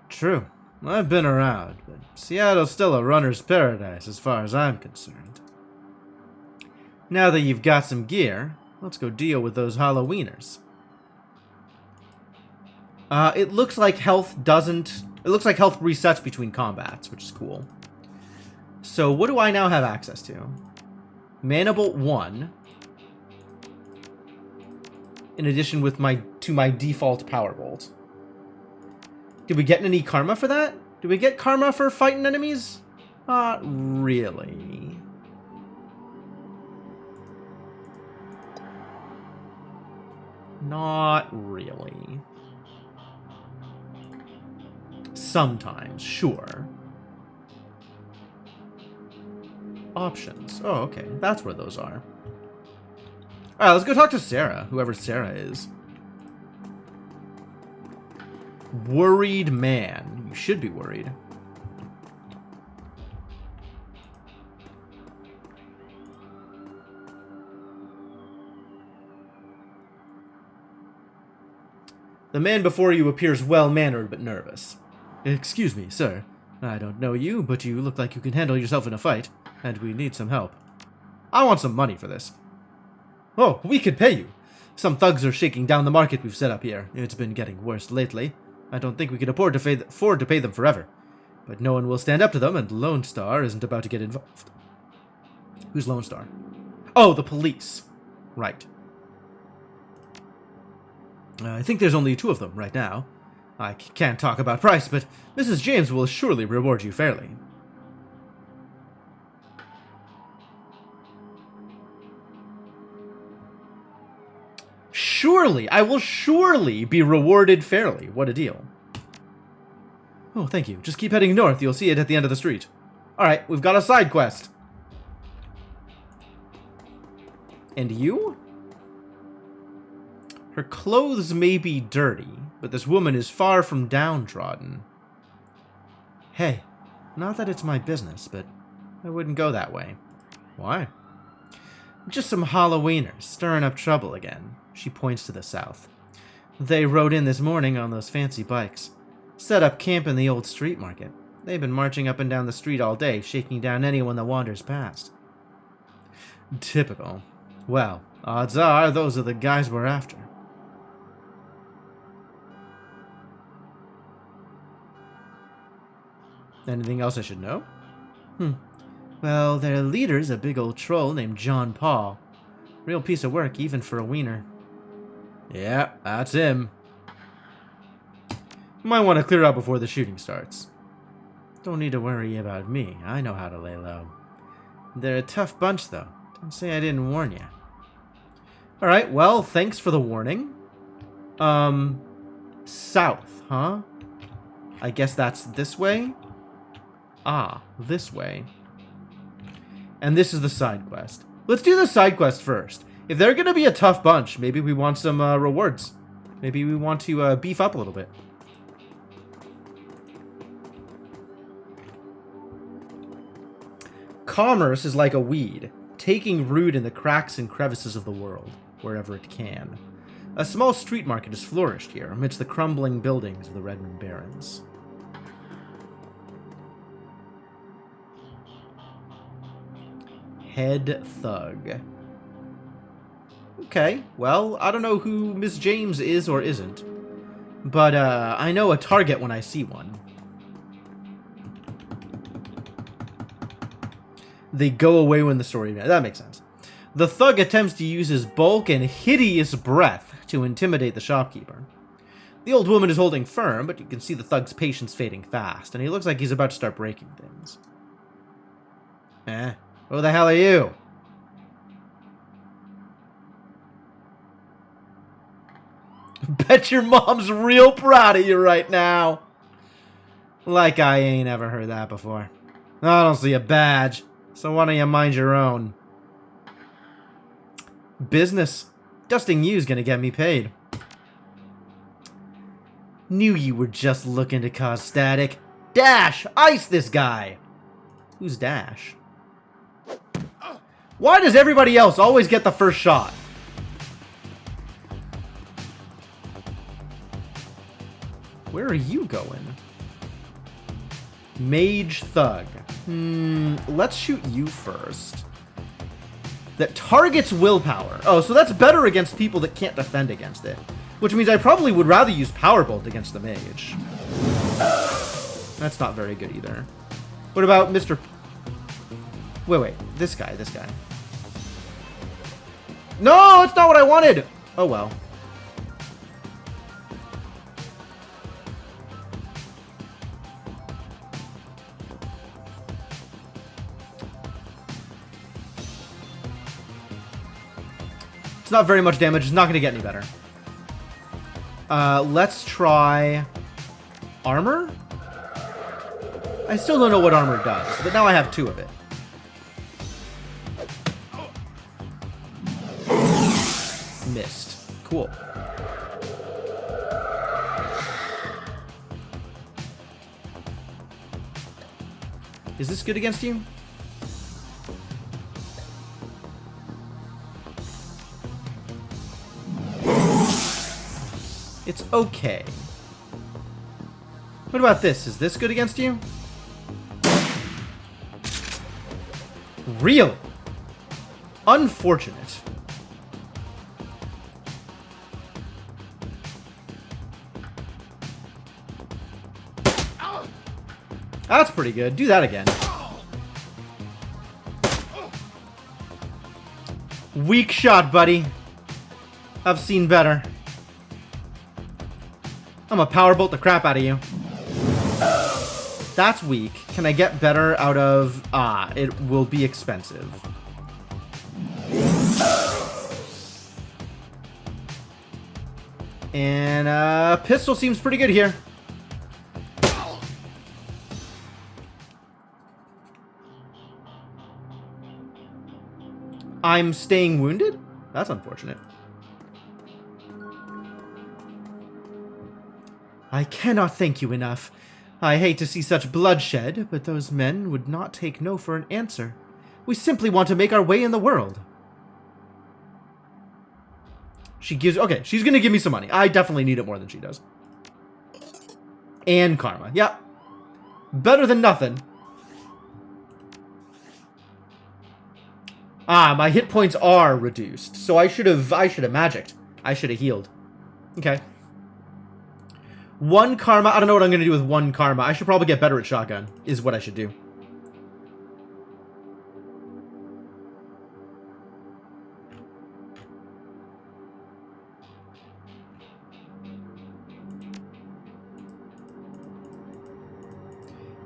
True, I've been around, but Seattle's still a runner's paradise as far as I'm concerned. Now that you've got some gear, let's go deal with those Halloweeners. It looks like health doesn't... It looks like health resets between combats, which is cool. So, what do I now have access to? Mana Bolt 1. In addition to my default Power Bolt. Did we get any karma for that? Did we get karma for fighting enemies? Not really. Not really. Sometimes, sure. Options. Oh, okay. That's where those are. Alright, let's go talk to Sarah, whoever Sarah is. Worried man. You should be worried. The man before you appears well-mannered but nervous. Excuse me, sir. I don't know you, but you look like you can handle yourself in a fight, and we need some help. I want some money for this. Oh, we could pay you. Some thugs are shaking down the market we've set up here. It's been getting worse lately. I don't think we could afford to pay them forever. But no one will stand up to them, and Lone Star isn't about to get involved. Who's Lone Star? Oh, the police. Right. I think there's only 2 of them right now. I can't talk about price, but Mrs. James will surely reward you fairly. Surely, I will surely be rewarded fairly. What a deal. Oh, thank you. Just keep heading north. You'll see it at the end of the street. Alright, we've got a side quest. And you? Her clothes may be dirty, but this woman is far from downtrodden. Hey, not that it's my business, but I wouldn't go that way. Why? Just some Halloweeners stirring up trouble again. She points to the south. They rode in this morning on those fancy bikes. Set up camp in the old street market. They've been marching up and down the street all day, shaking down anyone that wanders past. Typical. Well, odds are those are the guys we're after. Anything else I should know? Well, their leader's a big old troll named John Paul. Real piece of work, even for a wiener. Yeah, that's him. Might want to clear out before the shooting starts. Don't need to worry about me. I know how to lay low. They're a tough bunch, though. Don't say I didn't warn you. Alright, well, thanks for the warning. South, huh? I guess that's this way? Ah, this way. And this is the side quest. Let's do the side quest first. If they're gonna be a tough bunch, maybe we want some rewards. Maybe we want to beef up a little bit. Commerce is like a weed, taking root in the cracks and crevices of the world, wherever it can. A small street market has flourished here, amidst the crumbling buildings of the Redmond Barrens. Head thug. Okay, well, I don't know who Miss James is or isn't, but I know a target when I see one. They go away when the story... That makes sense. The thug attempts to use his bulk and hideous breath to intimidate the shopkeeper. The old woman is holding firm, but you can see the thug's patience fading fast, and he looks like he's about to start breaking things. Who the hell are you? Bet your mom's real proud of you right now. Like I ain't ever heard that before. I don't see a badge, so why don't you mind your own? Business. Dusting you's gonna get me paid. Knew you were just looking to cause static. Dash! Ice this guy! Who's Dash? Why does everybody else always get the first shot? Where are you going? Mage Thug. Let's shoot you first. That targets willpower. Oh, so that's better against people that can't defend against it. Which means I probably would rather use Power Bolt against the mage. That's not very good either. What about Mr... Wait, this guy. No, it's not what I wanted! Oh well. It's not very much damage. It's not going to get any better. Let's try... Armor? I still don't know what armor does, but now I have 2 of it. Missed. Cool. Is this good against you? It's okay. What about this? Is this good against you? Really? Unfortunate. That's pretty good. Do that again. Weak shot, buddy. I've seen better. I'm gonna power bolt the crap out of you. That's weak. Can I get better out of... Ah, it will be expensive. And pistol seems pretty good here. I'm staying wounded? That's unfortunate. I cannot thank you enough. I hate to see such bloodshed, but those men would not take no for an answer. We simply want to make our way in the world. She gives... Okay, she's gonna give me some money. I definitely need it more than she does. And karma. Yep. Better than nothing. Ah, my hit points are reduced. So I should have magicked. I should have healed. Okay. 1 karma. I don't know what I'm going to do with 1 karma. I should probably get better at shotgun, is what I should do.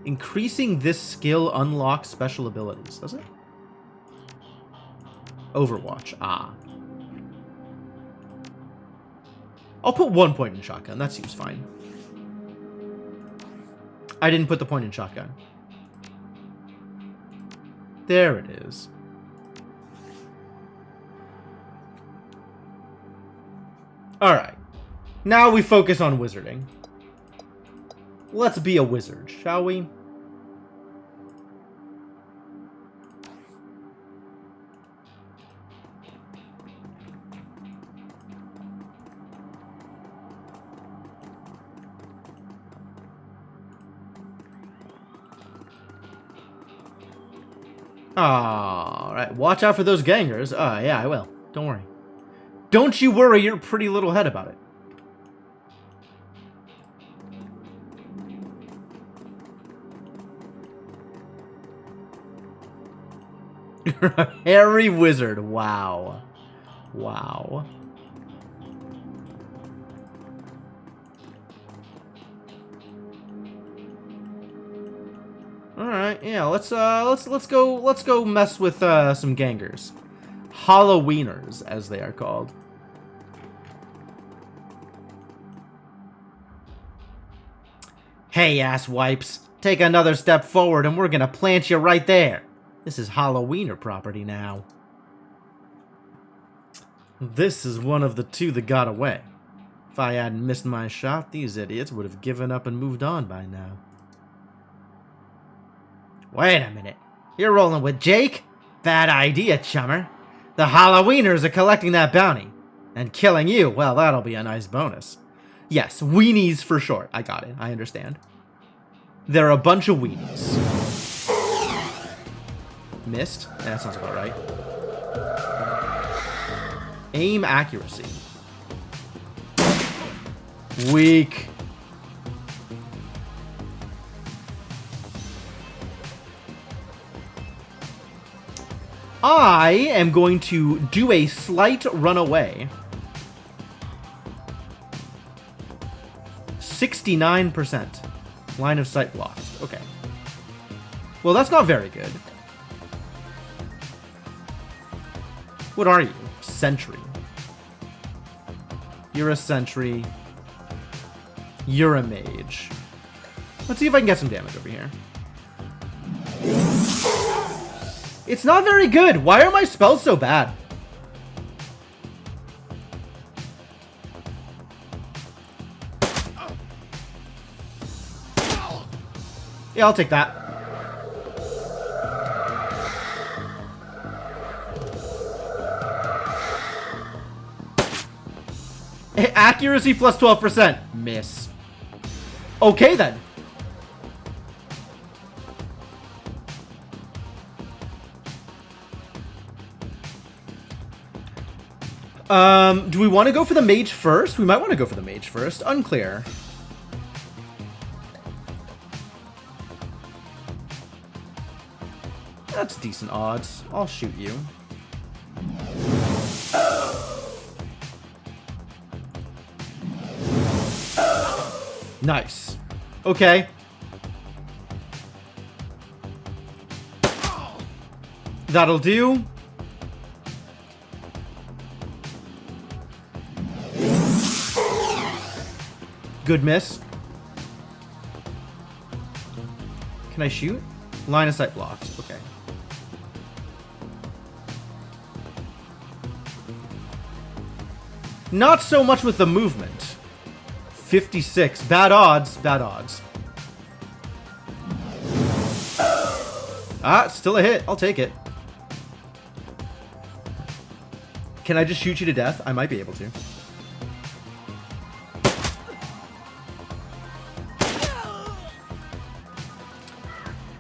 Increasing this skill unlocks special abilities, does it? Overwatch. Ah. I'll put 1 point in shotgun. That seems fine. I didn't put the point in shotgun. There it is. Alright. Now we focus on wizarding. Let's be a wizard, shall we? Alright, watch out for those gangers. Yeah, I will. Don't worry. Don't you worry your pretty little head about it. Hairy wizard. Wow. Wow. All right, yeah, let's go mess with some gangers. Halloweeners, as they are called. Hey, ass wipes, take another step forward and we're gonna plant you right there. This is Halloweener property now. This is one of the 2 that got away. If I hadn't missed my shot, these idiots would have given up and moved on by now. Wait a minute. You're rolling with Jake? Bad idea, chummer. The Halloweeners are collecting that bounty. And killing you, well, that'll be a nice bonus. Yes, weenies for short. I got it. I understand. They're a bunch of weenies. Missed? That sounds about right. Aim accuracy. Weak. I am going to do a slight run away. 69%. Line of sight blocked. Okay. Well, that's not very good. What are you? Sentry. You're a sentry. You're a mage. Let's see if I can get some damage over here. It's not very good. Why are my spells so bad? Yeah, I'll take that. Accuracy plus 12%. Miss. Okay, then. Do we want to go for the mage first? We might want to go for the mage first. Unclear. That's decent odds. I'll shoot you. Nice. Okay. That'll do. Good miss. Can I shoot? Line of sight blocked. Okay. Not so much with the movement. 56. Bad odds. Bad odds. Ah, still a hit. I'll take it. Can I just shoot you to death? I might be able to.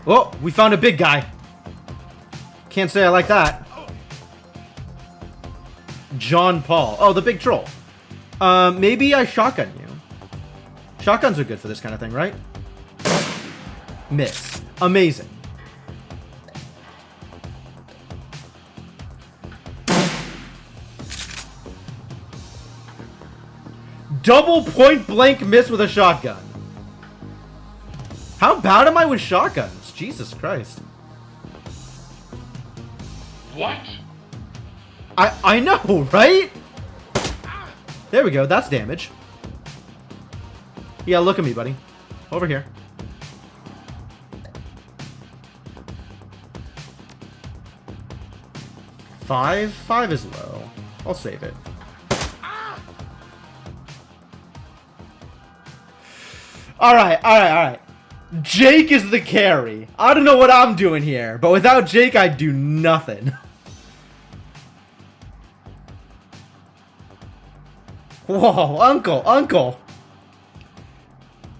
Oh, we found a big guy. Can't say I like that. John Paul. Oh, the big troll. Maybe I shotgun you. Shotguns are good for this kind of thing, right? Miss. Amazing. Double point blank miss with a shotgun. How bad am I with shotguns? Jesus Christ. What? I know, right? There we go. That's damage. Yeah, look at me, buddy. Over here. Five? 5 is low. I'll save it. Alright. Jake is the carry. I don't know what I'm doing here, but without Jake, I do nothing. Whoa, uncle.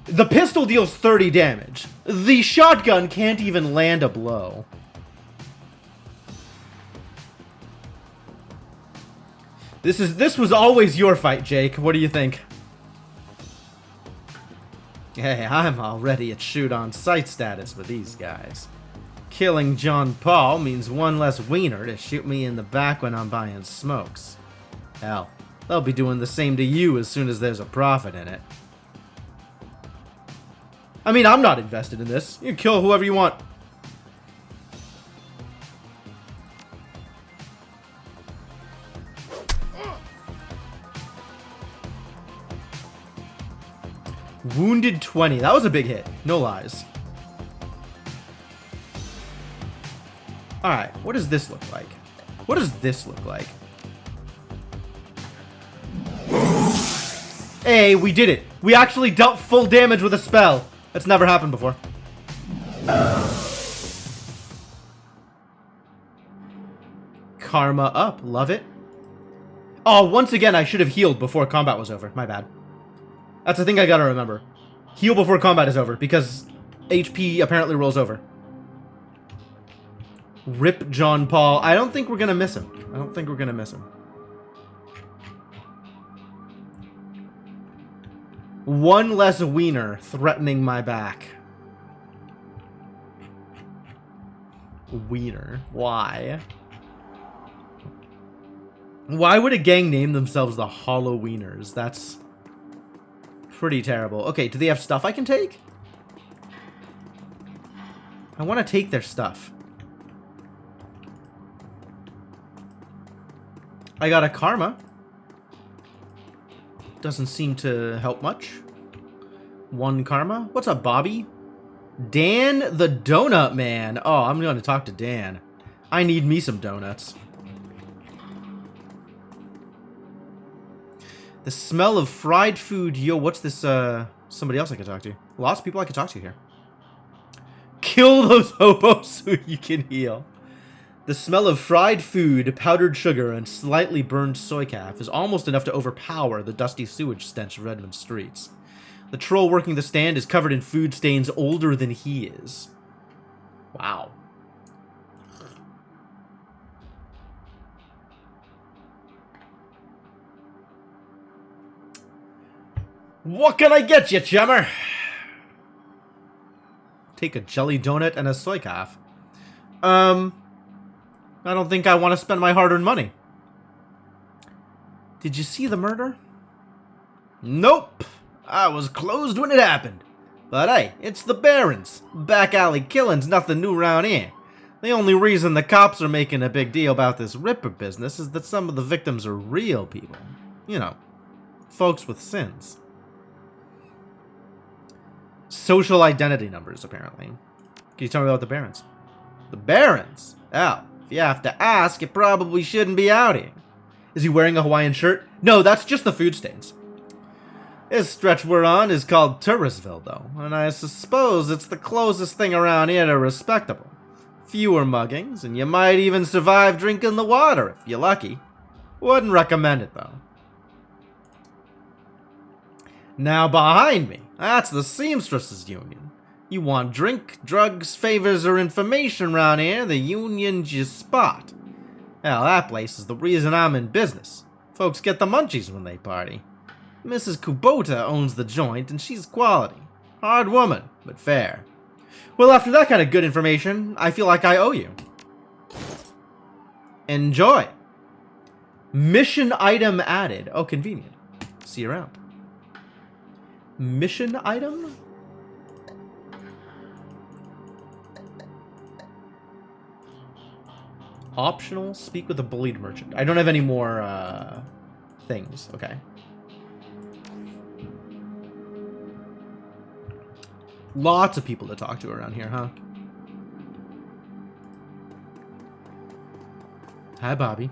The pistol deals 30 damage. The shotgun can't even land a blow. This was always your fight, Jake. What do you think? Hey, I'm already at shoot-on-sight status with these guys. Killing John Paul means one less wiener to shoot me in the back when I'm buying smokes. Hell, they'll be doing the same to you as soon as there's a profit in it. I mean, I'm not invested in this. You can kill whoever you want. Wounded 20. That was a big hit. No lies. Alright, what does this look like? What does this look like? Hey, we did it. We actually dealt full damage with a spell. That's never happened before. Karma up. Love it. Oh, once again, I should have healed before combat was over. My bad. That's the thing I gotta remember. Heal before combat is over, because HP apparently rolls over. Rip John Paul. I don't think we're gonna miss him. One less wiener threatening my back. Wiener. Why? Why would a gang name themselves the Hollow Wieners? That's pretty terrible. Okay, do they have stuff I can take? I want to take their stuff. I got a karma. Doesn't seem to help much. One karma. What's up, Bobby? Dan the Donut Man. Oh, I'm going to talk to Dan. I need me some donuts. The smell of fried food. Yo, what's this, somebody else I can talk to. Lots of people I can talk to here. Kill those hobos so you can heal. The smell of fried food, powdered sugar, and slightly burned soy calf is almost enough to overpower the dusty sewage stench of Redmond streets. The troll working the stand is covered in food stains older than he is. Wow. What can I get you, chummer? Take a jelly donut and a soy calf. I don't think I want to spend my hard-earned money. Did you see the murder? Nope. I was closed when it happened. But hey, it's the Barons. Back alley killing's nothing new around here. The only reason the cops are making a big deal about this Ripper business is that some of the victims are real people. You know, folks with sins. Social identity numbers, apparently. Can you tell me about the Barons? The Barons? Oh, if you have to ask, it probably shouldn't be out here. Is he wearing a Hawaiian shirt? No, that's just the food stains. This stretch we're on is called Touristville, though, and I suppose it's the closest thing around here to respectable. Fewer muggings, and you might even survive drinking the water if you're lucky. Wouldn't recommend it, though. Now behind me, that's the Seamstresses Union. You want drink, drugs, favors, or information around here, the union's your spot. Hell, that place is the reason I'm in business. Folks get the munchies when they party. Mrs. Kubota owns the joint, and she's quality. Hard woman, but fair. Well, after that kind of good information, I feel like I owe you. Enjoy. Mission item added. Oh, convenient. See you around. Mission item? Optional, speak with a bullied merchant. I don't have any more things. Okay. Lots of people to talk to around here, huh? Hi, Bobby.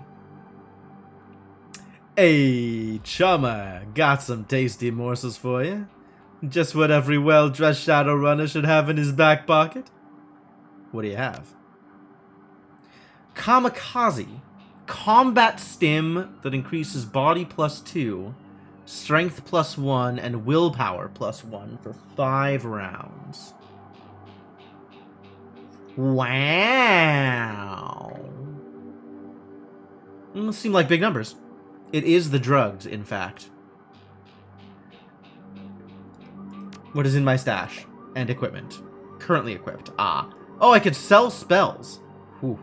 Hey, chummer. Got some tasty morsels for you. Just what every well-dressed Shadowrunner should have in his back pocket. What do you have? Kamikaze. Combat stim that increases body +2, strength +1, and willpower +1 for 5 rounds. Wow. Seem like big numbers. It is the drugs, in fact. What is in my stash? And equipment. Currently equipped. Ah. Oh, I could sell spells. Whew.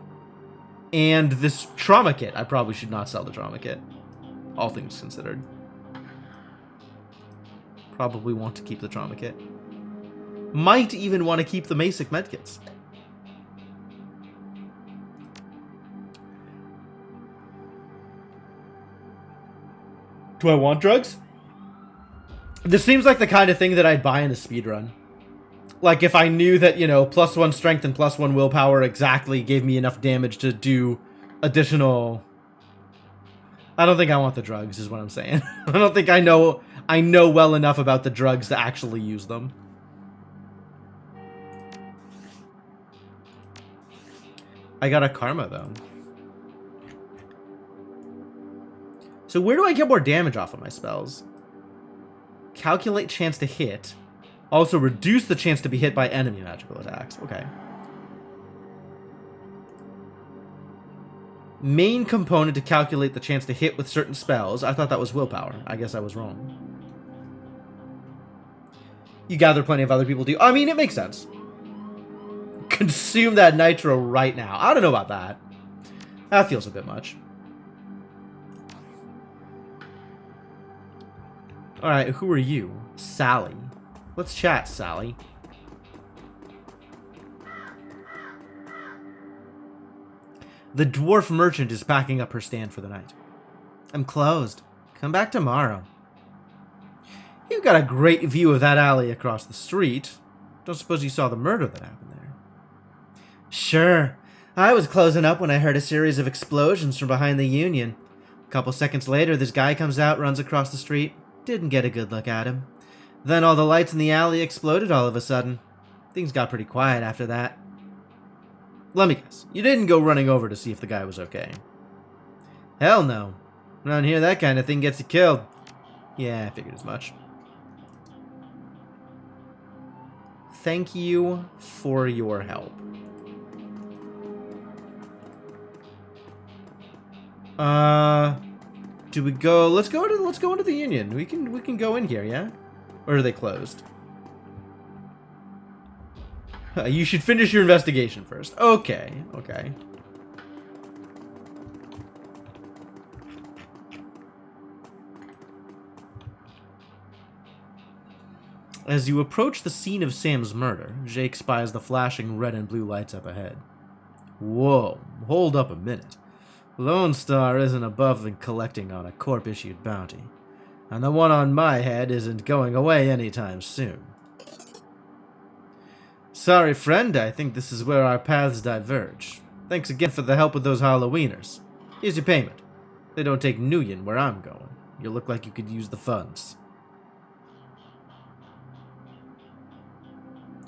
And this trauma kit. I probably should not sell the trauma kit. All things considered. Probably want to keep the trauma kit. Might even want to keep the basic medkits. Do I want drugs? This seems like the kind of thing that I'd buy in a speedrun. Like, if I knew that, you know, +1 strength and +1 willpower exactly gave me enough damage to do additional... I don't think I want the drugs, is what I'm saying. I don't think I know well enough about the drugs to actually use them. I got a karma, though. So where do I get more damage off of my spells? Calculate chance to hit. Also reduce the chance to be hit by enemy magical attacks. Okay. Main component to calculate the chance to hit with certain spells. I thought that was willpower. I guess I was wrong. You gather plenty of other people do. I mean, it makes sense. Consume that nitro right now. I don't know about that. That feels a bit much. Alright, who are you? Sally. Let's chat, Sally. The dwarf merchant is packing up her stand for the night. I'm closed. Come back tomorrow. You've got a great view of that alley across the street. Don't suppose you saw the murder that happened there? Sure. I was closing up when I heard a series of explosions from behind the Union. A couple seconds later, this guy comes out, runs across the street. Didn't get a good look at him. Then all the lights in the alley exploded all of a sudden. Things got pretty quiet after that. Let me guess, you didn't go running over to see if the guy was okay? Hell no. Around here, that kind of thing gets you killed. Yeah, I figured as much. Thank you for your help. Do we go? Let's go into the Union. We can go in here, yeah? Or are they closed? You should finish your investigation first. Okay, okay. As you approach the scene of Sam's murder, Jake spies the flashing red and blue lights up ahead. Whoa, hold up a minute. Lone Star isn't above and collecting on a corp-issued bounty. And the one on my head isn't going away anytime soon. Sorry, friend, I think this is where our paths diverge. Thanks again for the help with those Halloweeners. Here's your payment. They don't take Nuyen where I'm going. You look like you could use the funds.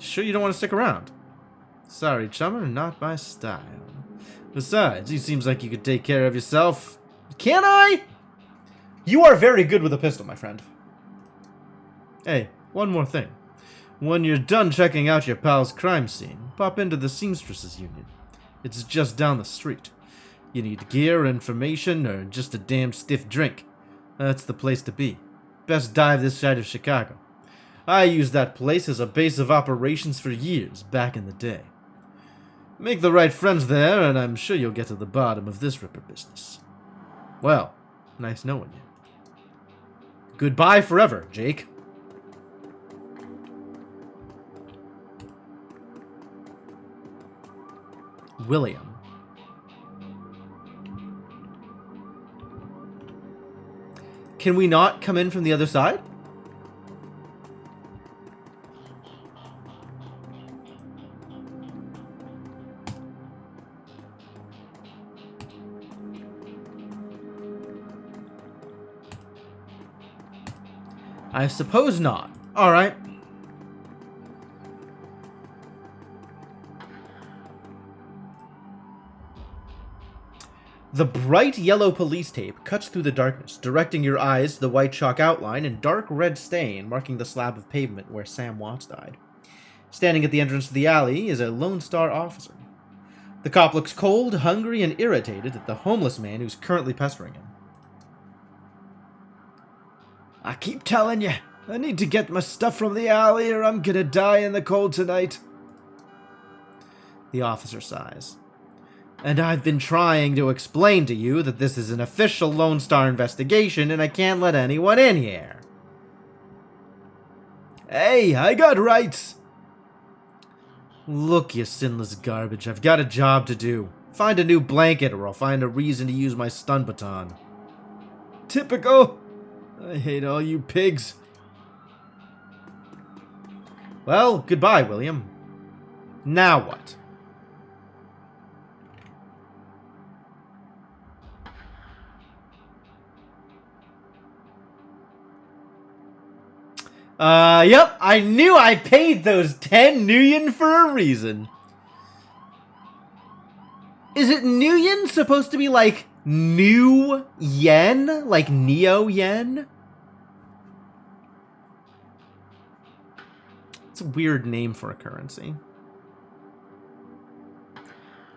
Sure you don't want to stick around? Sorry, chummer, not my style. Besides, you seems like you could take care of yourself. Can I? You are very good with a pistol, my friend. Hey, one more thing. When you're done checking out your pal's crime scene, pop into the Seamstresses Union. It's just down the street. You need gear, information, or just a damn stiff drink. That's the place to be. Best dive this side of Chicago. I used that place as a base of operations for years, back in the day. Make the right friends there, and I'm sure you'll get to the bottom of this ripper business. Well, nice knowing you. Goodbye forever, Jake. William. Can we not come in from the other side? I suppose not. Alright. The bright yellow police tape cuts through the darkness, directing your eyes to the white chalk outline and dark red stain marking the slab of pavement where Sam Watts died. Standing at the entrance to the alley is a Lone Star officer. The cop looks cold, hungry, and irritated at the homeless man who's currently pestering him. I keep telling you, I need to get my stuff from the alley or I'm gonna die in the cold tonight. The officer sighs. And I've been trying to explain to you that this is an official Lone Star investigation and I can't let anyone in here. Hey, I got rights. Look, you sinless garbage, I've got a job to do. Find a new blanket or I'll find a reason to use my stun baton. Typical. I hate all you pigs. Well, goodbye, William. Now what? Yep, I knew I paid those 10 nuyen for a reason. Is it nuyen supposed to be like new yen? Like neo yen? It's a weird name for a currency.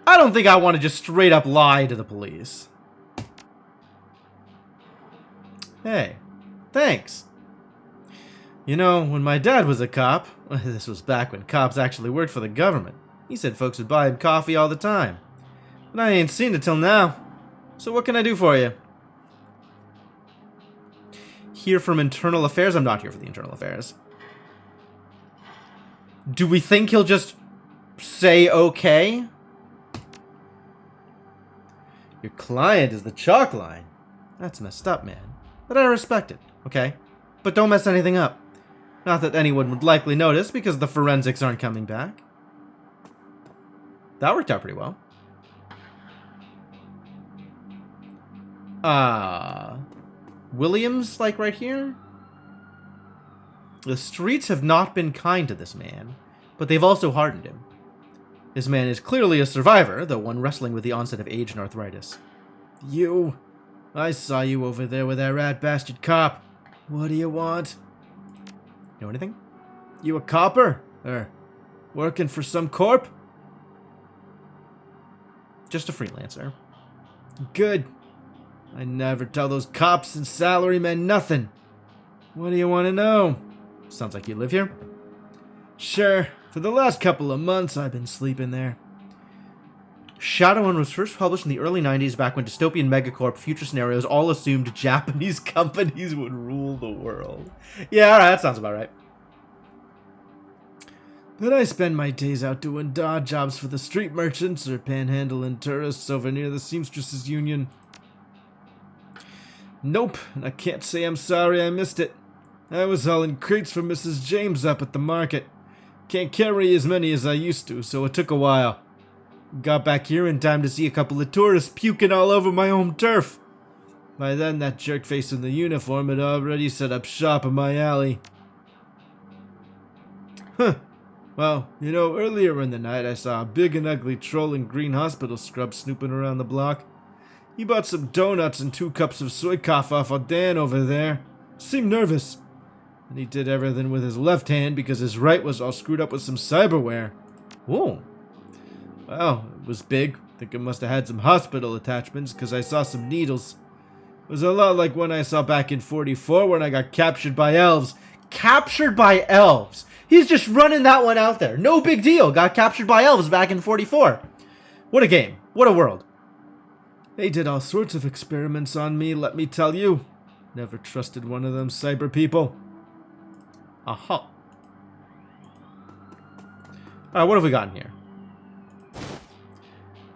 I don't think I want to just straight up lie to the police. Hey, thanks. You know, when my dad was a cop, this was back when cops actually worked for the government, he said folks would buy him coffee all the time. But I ain't seen it till now. So what can I do for you? Here from Internal Affairs? I'm not here for the Internal Affairs. Do we think he'll just say okay? Your client is the chalk line. That's messed up, man. But I respect it, okay? But don't mess anything up. Not that anyone would likely notice because the forensics aren't coming back. That worked out pretty well. Williams, like right here? The streets have not been kind to this man, but they've also hardened him. This man is clearly a survivor, though one wrestling with the onset of age and arthritis. You. I saw you over there with that rat bastard cop. What do you want? Know anything? You a copper? Or working for some corp? Just a freelancer. Good. I never tell those cops and salarymen nothing. What do you want to know? Sounds like you live here? Sure. For the last couple of months, I've been sleeping there. Shadowrun was first published in the early 90s, back when dystopian megacorp future scenarios all assumed Japanese companies would rule the world. Yeah, alright, that sounds about right. But I spend my days out doing dodge jobs for the street merchants or panhandling tourists over near the Seamstresses Union. Nope, and I can't say I'm sorry I missed it. I was hauling crates for Mrs. James up at the market. Can't carry as many as I used to, so it took a while. Got back here in time to see a couple of tourists puking all over my home turf. By then, that jerkface in the uniform had already set up shop in my alley. Huh. Well, you know, earlier in the night I saw a big and ugly troll in green hospital scrubs snooping around the block. He bought some donuts and 2 cups of soy coffee off of Dan over there. Seemed nervous. And he did everything with his left hand because his right was all screwed up with some cyberware. Whoa. Well, it was big. Think it must have had some hospital attachments because I saw some needles. It was a lot like when I saw back in 44 when I got captured by elves. Captured by elves. He's just running that one out there. No big deal. Got captured by elves back in 44. What a game. What a world. They did all sorts of experiments on me, let me tell you. Never trusted one of them cyber people. Aha. Alright, what have we got in here?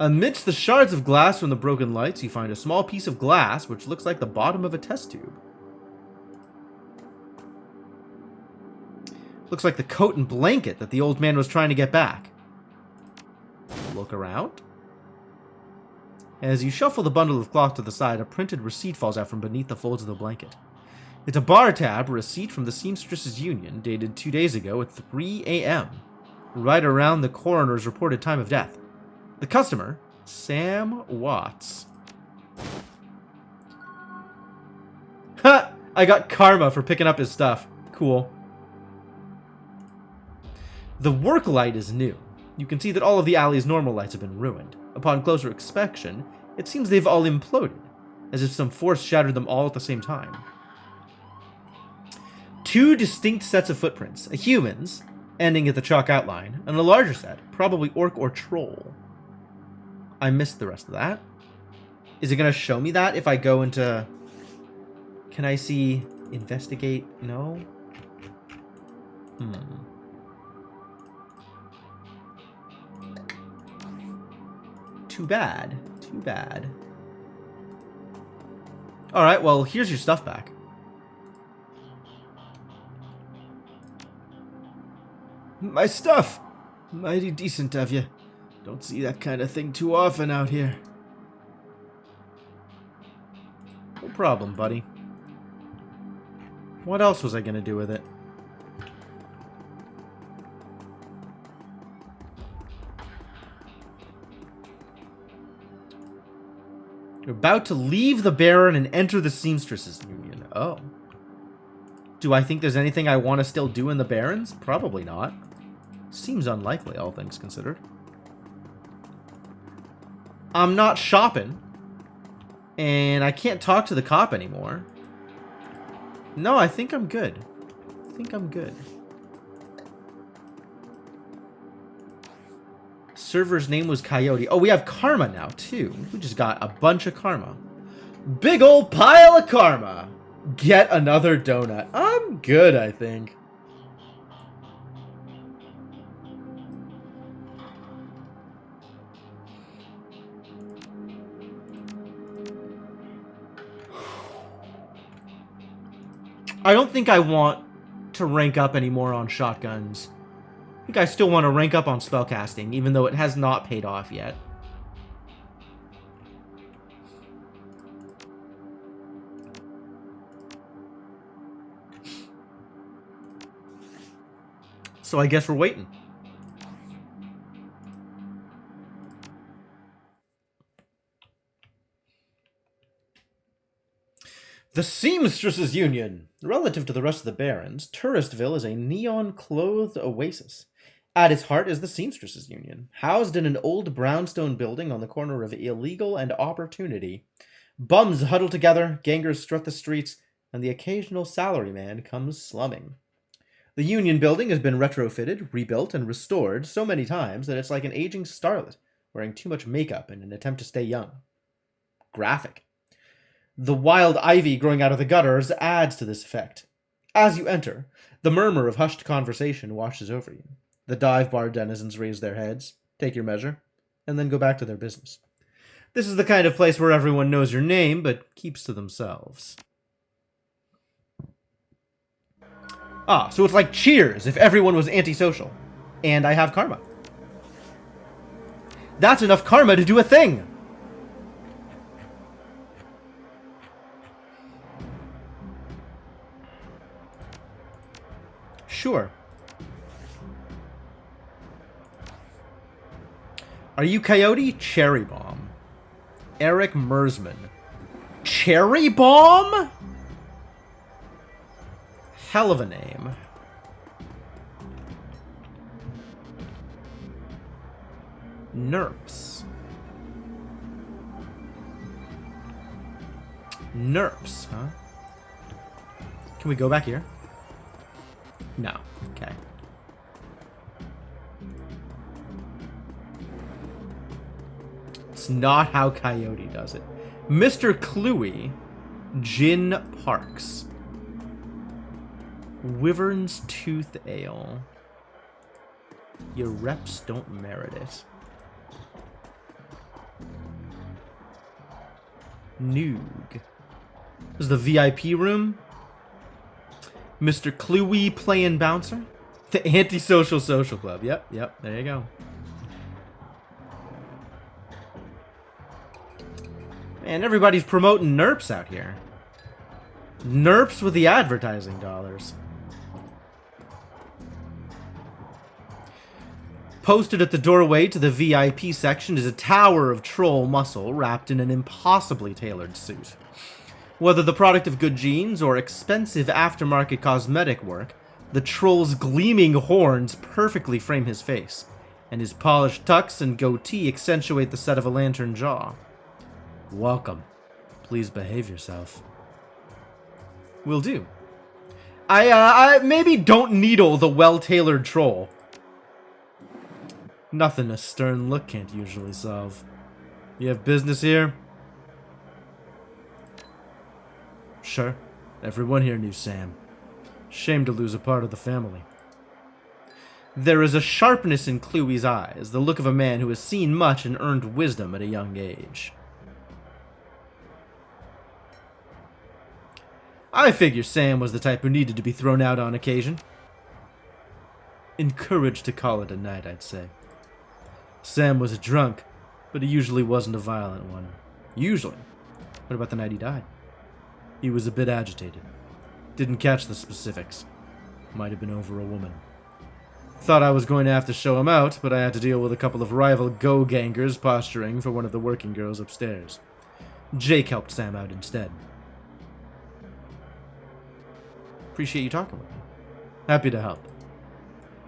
Amidst the shards of glass from the broken lights, you find a small piece of glass which looks like the bottom of a test tube. Looks like the coat and blanket that the old man was trying to get back. Look around. As you shuffle the bundle of cloth to the side, a printed receipt falls out from beneath the folds of the blanket. It's a bar tab receipt from the Seamstresses Union, dated 2 days ago at 3 a.m., right around the coroner's reported time of death. The customer, Sam Watts. Ha! I got karma for picking up his stuff. Cool. The work light is new. You can see that all of the alley's normal lights have been ruined. Upon closer inspection, it seems they've all imploded, as if some force shattered them all at the same time. 2 distinct sets of footprints, a human's, ending at the chalk outline, and a larger set, probably orc or troll. I missed the rest of that. Is it going to show me that if I go into... Can I see... Investigate? No? Too bad. Too bad. Alright, well, here's your stuff back. My stuff! Mighty decent of you. Don't see that kind of thing too often out here. No problem, buddy. What else was I gonna do with it? You're about to leave the Baron and enter the Seamstresses Union. Oh. Do I think there's anything I want to still do in the Barrens? Probably not. Seems unlikely, all things considered. I'm not shopping. And I can't talk to the cop anymore. No, I think I'm good. I think I'm good. Server's name was Coyote. Oh, we have karma now, too. We just got a bunch of karma. Big old pile of karma. Get another donut. I'm good, I think. I don't think I want to rank up anymore on shotguns. I think I still want to rank up on spellcasting, even though it has not paid off yet. So I guess we're waiting. The Seamstresses Union. Relative to the rest of the Barrens, Touristville is a neon-clothed oasis. At its heart is the Seamstresses Union, housed in an old brownstone building on the corner of Illegal and Opportunity. Bums huddle together, gangers strut the streets, and the occasional salaryman comes slumming. The Union building has been retrofitted, rebuilt, and restored so many times that it's like an aging starlet wearing too much makeup in an attempt to stay young. Graphic. The wild ivy growing out of the gutters adds to this effect. As you enter, the murmur of hushed conversation washes over you. The dive bar denizens raise their heads, take your measure, and then go back to their business. This is the kind of place where everyone knows your name, but keeps to themselves. Ah, so it's like Cheers if everyone was antisocial. And I have karma. That's enough karma to do a thing! Sure. Are you Coyote? Cherry Bomb. Eric Mersman. Cherry Bomb? Hell of a name. Nerps. Nerps, huh? Can we go back here? No. Okay. It's not how Coyote does it. Mr. Cluey. Gin Parks. Wyvern's Tooth Ale. Your reps don't merit it. Noog. This is the VIP room. Mr. Cluey playing bouncer. The Antisocial Social Club. Yep, there you go. Man, everybody's promoting Nerps out here. Nerps with the advertising dollars. Posted at the doorway to the VIP section is a tower of troll muscle wrapped in an impossibly tailored suit. Whether the product of good genes or expensive aftermarket cosmetic work, the troll's gleaming horns perfectly frame his face, and his polished tux and goatee accentuate the set of a lantern jaw. Welcome. Please behave yourself. Will do. I maybe don't needle the well-tailored troll. Nothing a stern look can't usually solve. You have business here? Sure. Everyone here knew Sam. Shame to lose a part of the family. There is a sharpness in Cluey's eyes, the look of a man who has seen much and earned wisdom at a young age. I figure Sam was the type who needed to be thrown out on occasion. Encouraged to call it a night, I'd say. Sam was a drunk, but he usually wasn't a violent one. Usually. What about the night he died? He was a bit agitated. Didn't catch the specifics. Might have been over a woman. Thought I was going to have to show him out, but I had to deal with a couple of rival go-gangers posturing for one of the working girls upstairs. Jake helped Sam out instead. Appreciate you talking with me. Happy to help.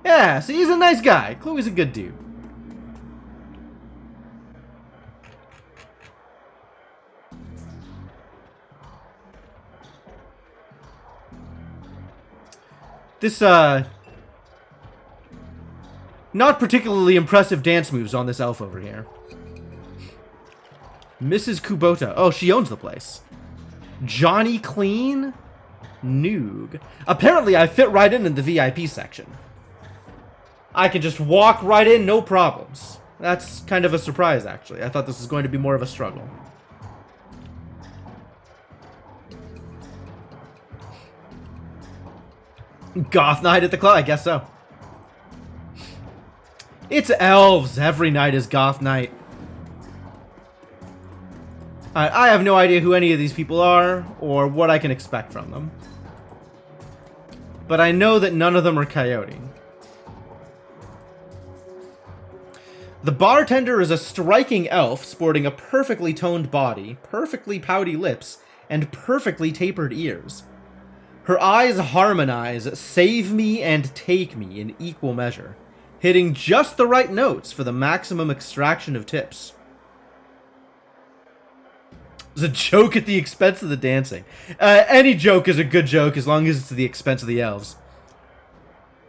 Yeah, see, he's a nice guy. Chloe's a good dude. This, not particularly impressive dance moves on this elf over here. Mrs. Kubota. Oh, she owns the place. Johnny Clean? Noog. Apparently, I fit right in the VIP section. I can just walk right in, no problems. That's kind of a surprise, actually. I thought this was going to be more of a struggle. Goth night at the club? I guess so. It's elves. Every night is goth night. I have no idea who any of these people are, or what I can expect from them. But I know that none of them are Coyote. The bartender is a striking elf sporting a perfectly toned body, perfectly pouty lips, and perfectly tapered ears. Her eyes harmonize "Save Me" and "Take Me" in equal measure, hitting just the right notes for the maximum extraction of tips. It's a joke at the expense of the dancing. Any joke is a good joke as long as it's at the expense of the elves.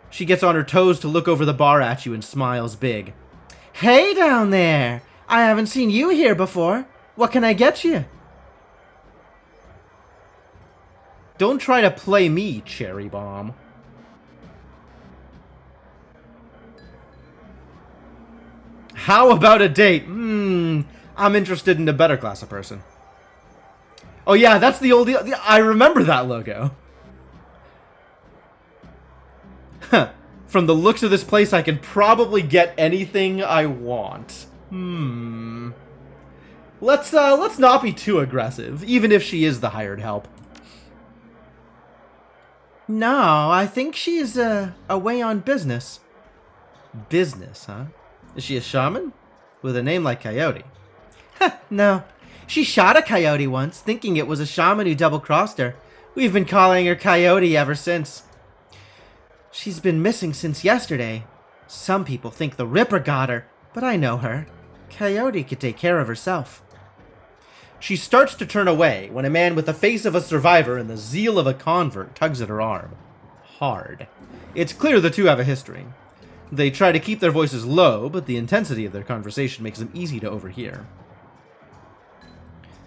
She gets on her toes to look over the bar at you and smiles big. Hey down there! I haven't seen you here before. What can I get you? Don't try to play me, Cherry Bomb. How about a date? I'm interested in a better class of person. Oh yeah, that's the old... I remember that logo. Huh. From the looks of this place, I can probably get anything I want. Let's not be too aggressive, even if she is the hired help. No, I think she's away on business. Business, huh? Is she a shaman? with a name like Coyote. No. She shot a coyote once, thinking it was a shaman who double-crossed her. We've been calling her Coyote ever since. She's been missing since yesterday. Some people think the Ripper got her, but I know her. Coyote could take care of herself. She starts to turn away when a man with the face of a survivor and the zeal of a convert tugs at her arm. Hard. It's clear the two have a history. They try to keep their voices low, but the intensity of their conversation makes them easy to overhear.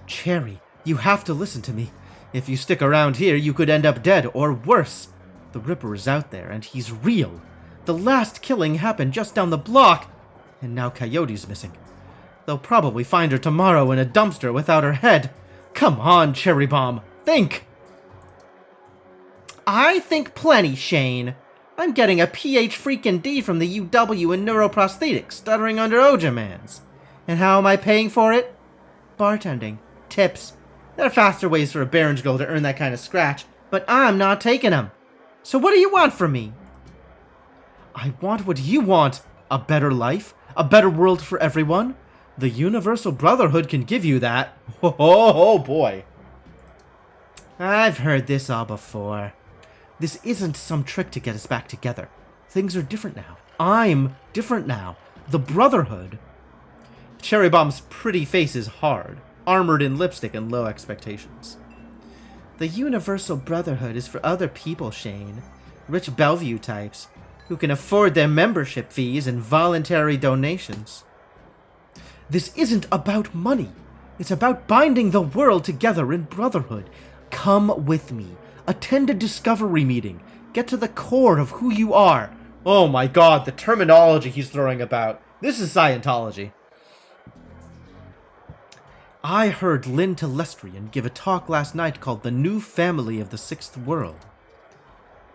Cherry, you have to listen to me. If you stick around here, you could end up dead, or worse. The Ripper is out there, and he's real. The last killing happened just down the block, and now Coyote's missing. They'll probably find her tomorrow in a dumpster without her head. Come on, Cherry Bomb, think! I think plenty, Shane. I'm getting a PH freaking D from the UW in neuroprosthetics, stuttering under Ojamans. And how am I paying for it? Bartending. Tips. There are faster ways for a Baron's girl to earn that kind of scratch, but I'm not taking them. So what do you want from me? I want what you want. A better life. A better world for everyone. The Universal Brotherhood can give you that. Oh boy. I've heard this all before. This isn't some trick to get us back together. Things are different now. I'm different now. The Brotherhood. Cherry Bomb's pretty face is hard, armored in lipstick and low expectations. The Universal Brotherhood is for other people, Shane. Rich Bellevue types, who can afford their membership fees and voluntary donations. This isn't about money. It's about binding the world together in brotherhood. Come with me. Attend a discovery meeting. Get to the core of who you are. Oh my god, the terminology he's throwing about. This is Scientology. I heard Lynn Telestrian give a talk last night called The New Family of the Sixth World.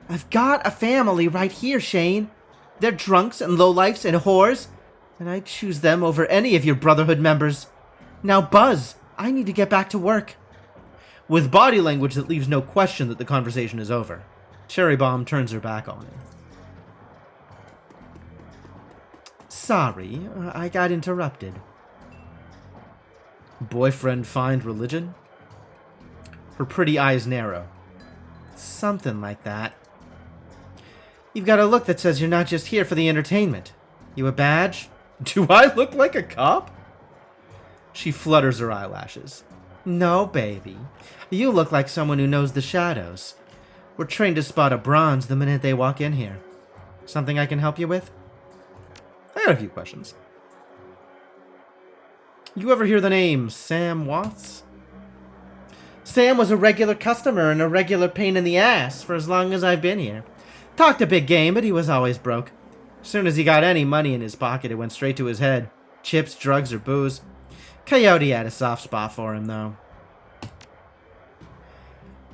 I've got a family right here, Shane. They're drunks and lowlifes and whores, and I'd choose them over any of your Brotherhood members. Now buzz, I need to get back to work. With body language that leaves no question that the conversation is over, Cherry Bomb turns her back on him. Sorry, I got interrupted. Boyfriend find religion? Her pretty eyes narrow. Something like that. You've got a look that says you're not just here for the entertainment. You a badge? Do I look like a cop? She flutters her eyelashes. No, baby. You look like someone who knows the shadows. We're trained to spot a bronze the minute they walk in here. Something I can help you with? I got a few questions. You ever hear the name Sam Watts? Sam was a regular customer and a regular pain in the ass for as long as I've been here. Talked a big game, but he was always broke. As soon as he got any money in his pocket, it went straight to his head. Chips, drugs, or booze. Coyote had a soft spot for him, though.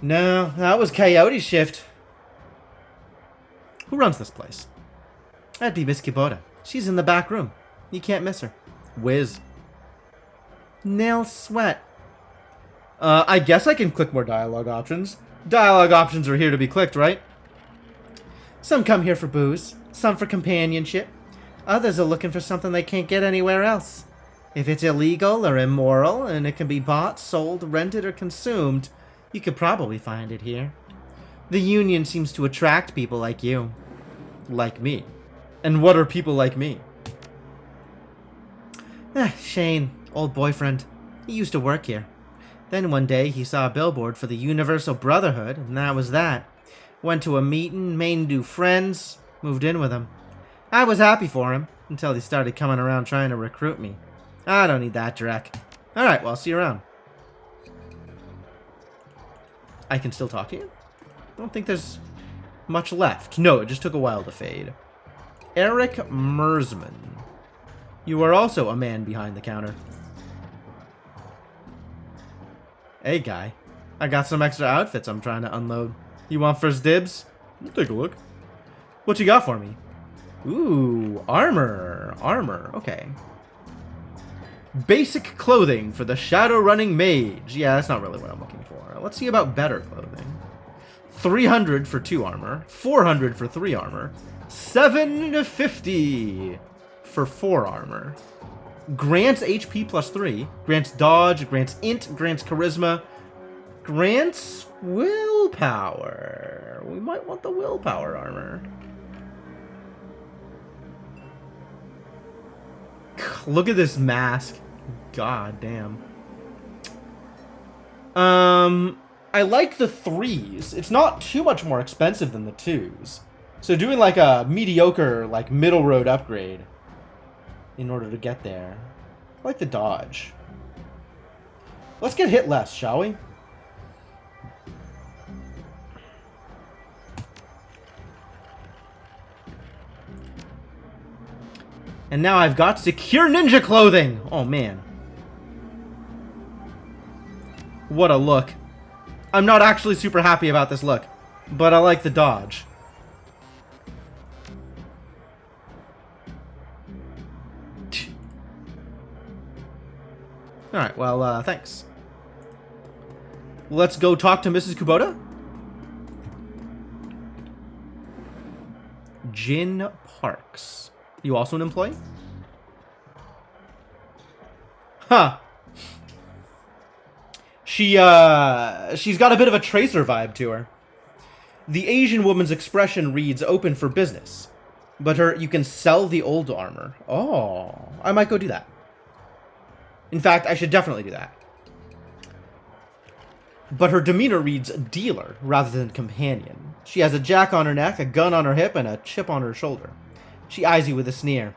No, that was Coyote's shift. Who runs this place? That'd be Miss Kubota. She's in the back room. You can't miss her. Whiz. Nail Sweat. I guess I can click more dialogue options. Dialogue options are here to be clicked, right? Some come here for booze, some for companionship. Others are looking for something they can't get anywhere else. If it's illegal or immoral, and it can be bought, sold, rented, or consumed, you could probably find it here. The Union seems to attract people like you. Like me. And what are people like me? Shane, old boyfriend. He used to work here. Then one day he saw a billboard for the Universal Brotherhood, and that was that. Went to a meeting, made new friends, moved in with him. I was happy for him, until he started coming around trying to recruit me. I don't need that, Drek. Alright, well, I'll see you around. I can still talk to you? I don't think there's much left. No, it just took a while to fade. Eric Mersman. You are also a man behind the counter. Hey, guy. I got some extra outfits I'm trying to unload. You want first dibs? I'll take a look. What you got for me? Ooh, armor. Armor, okay. Basic clothing for the Shadowrunning Mage. Yeah, that's not really what I'm looking for. Let's see about better clothing. 300 for 2 armor. 400 for 3 armor. 750 for 4 armor. Grants HP plus 3. Grants dodge. Grants int. Grants charisma. Grants willpower. We might want the willpower armor. Look at this mask. God damn. I like the 3s. It's not too much more expensive than the 2s. So doing like a mediocre, like middle road upgrade in order to get there. I like the dodge. Let's get hit less, shall we? And now I've got secure ninja clothing. Oh man. What a look. I'm not actually super happy about this look, but I like the dodge. Alright, well, thanks. Let's go talk to Mrs. Kubota. Jin Parks. You also an employee? Huh. She's got a bit of a Tracer vibe to her. The Asian woman's expression reads open for business. But you can sell the old armor. Oh, I might go do that. In fact, I should definitely do that. But her demeanor reads dealer rather than companion. She has a jack on her neck, a gun on her hip, and a chip on her shoulder. She eyes you with a sneer.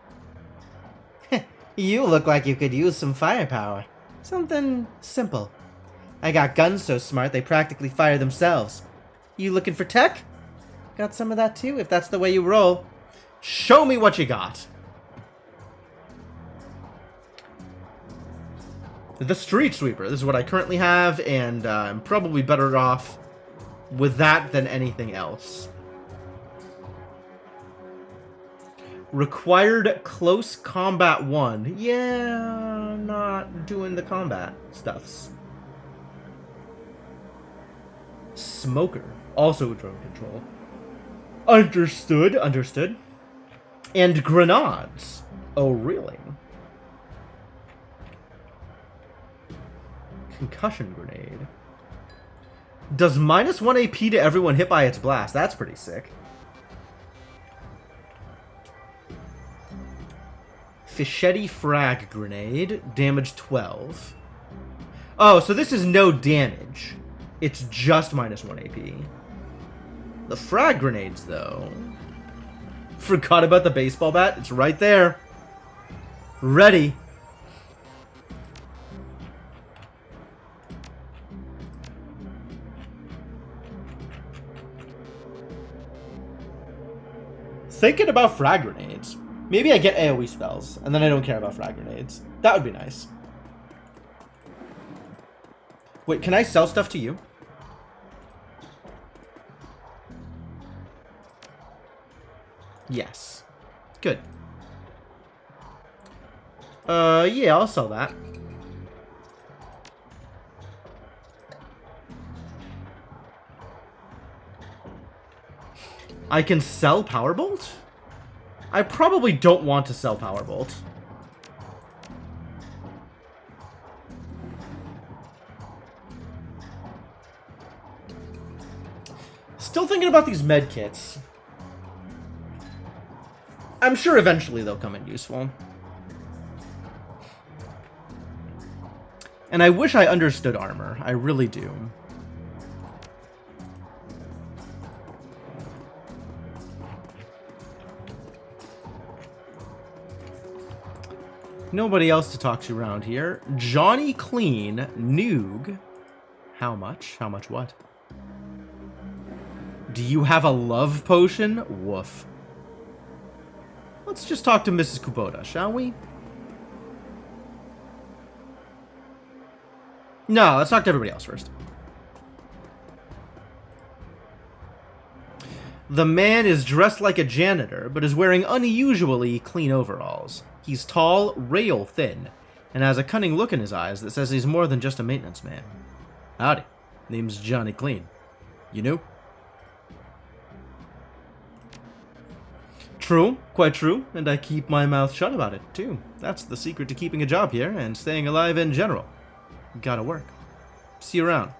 You look like you could use some firepower. Something simple. I got guns so smart they practically fire themselves. You looking for tech? Got some of that too, if that's the way you roll. Show me what you got. The Street Sweeper. This is what I currently have, and I'm probably better off with that than anything else. Required close combat 1. Yeah, not doing the combat stuffs. Smoker. Also drone control. Understood, understood. And grenades. Oh, really? Concussion grenade. Does -1 AP to everyone hit by its blast. That's pretty sick. Fischetti frag grenade. Damage 12. Oh, so this is no damage. It's just -1 AP. The frag grenades, though. Forgot about the baseball bat. It's right there. Ready. Thinking about frag grenades. Maybe I get AoE spells, and then I don't care about frag grenades. That would be nice. Wait, can I sell stuff to you? Yes. Good. Yeah, I'll sell that. I can sell Powerbolt? I probably don't want to sell Powerbolt. Still thinking about these med kits. I'm sure eventually they'll come in useful. And I wish I understood armor. I really do. Nobody else to talk to around here. Johnny Clean, Noog. How much? How much what? Do you have a love potion? Woof. Let's just talk to Mrs. Kubota, shall we? No, let's talk to everybody else first. The man is dressed like a janitor, but is wearing unusually clean overalls. He's tall, rail thin, and has a cunning look in his eyes that says he's more than just a maintenance man. Howdy. Name's Johnny Clean. You new? True, quite true, and I keep my mouth shut about it, too. That's the secret to keeping a job here and staying alive in general. Gotta work. See you around.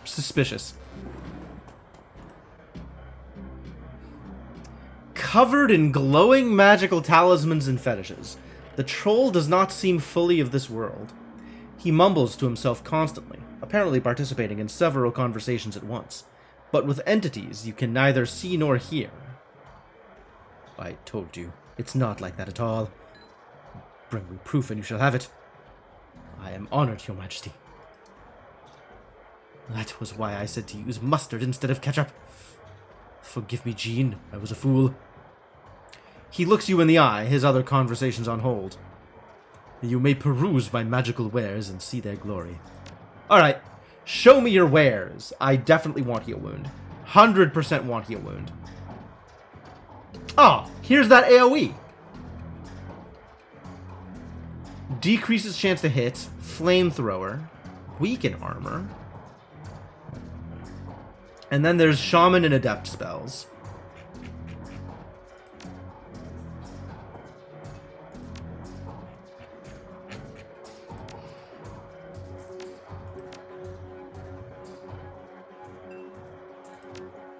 Suspicious. Covered in glowing magical talismans and fetishes, the troll does not seem fully of this world. He mumbles to himself constantly, apparently participating in several conversations at once, but with entities you can neither see nor hear. I told you, it's not like that at all. Bring me proof and you shall have it. I am honored, Your Majesty. That was why I said to use mustard instead of ketchup. Forgive me, Jean, I was a fool. He looks you in the eye, his other conversations on hold. You may peruse my magical wares and see their glory. Alright, show me your wares. I definitely want heal wound. 100% want heal wound. Oh, here's that AoE. Decreases chance to hit, flamethrower, weaken armor. And then there's shaman and adept spells.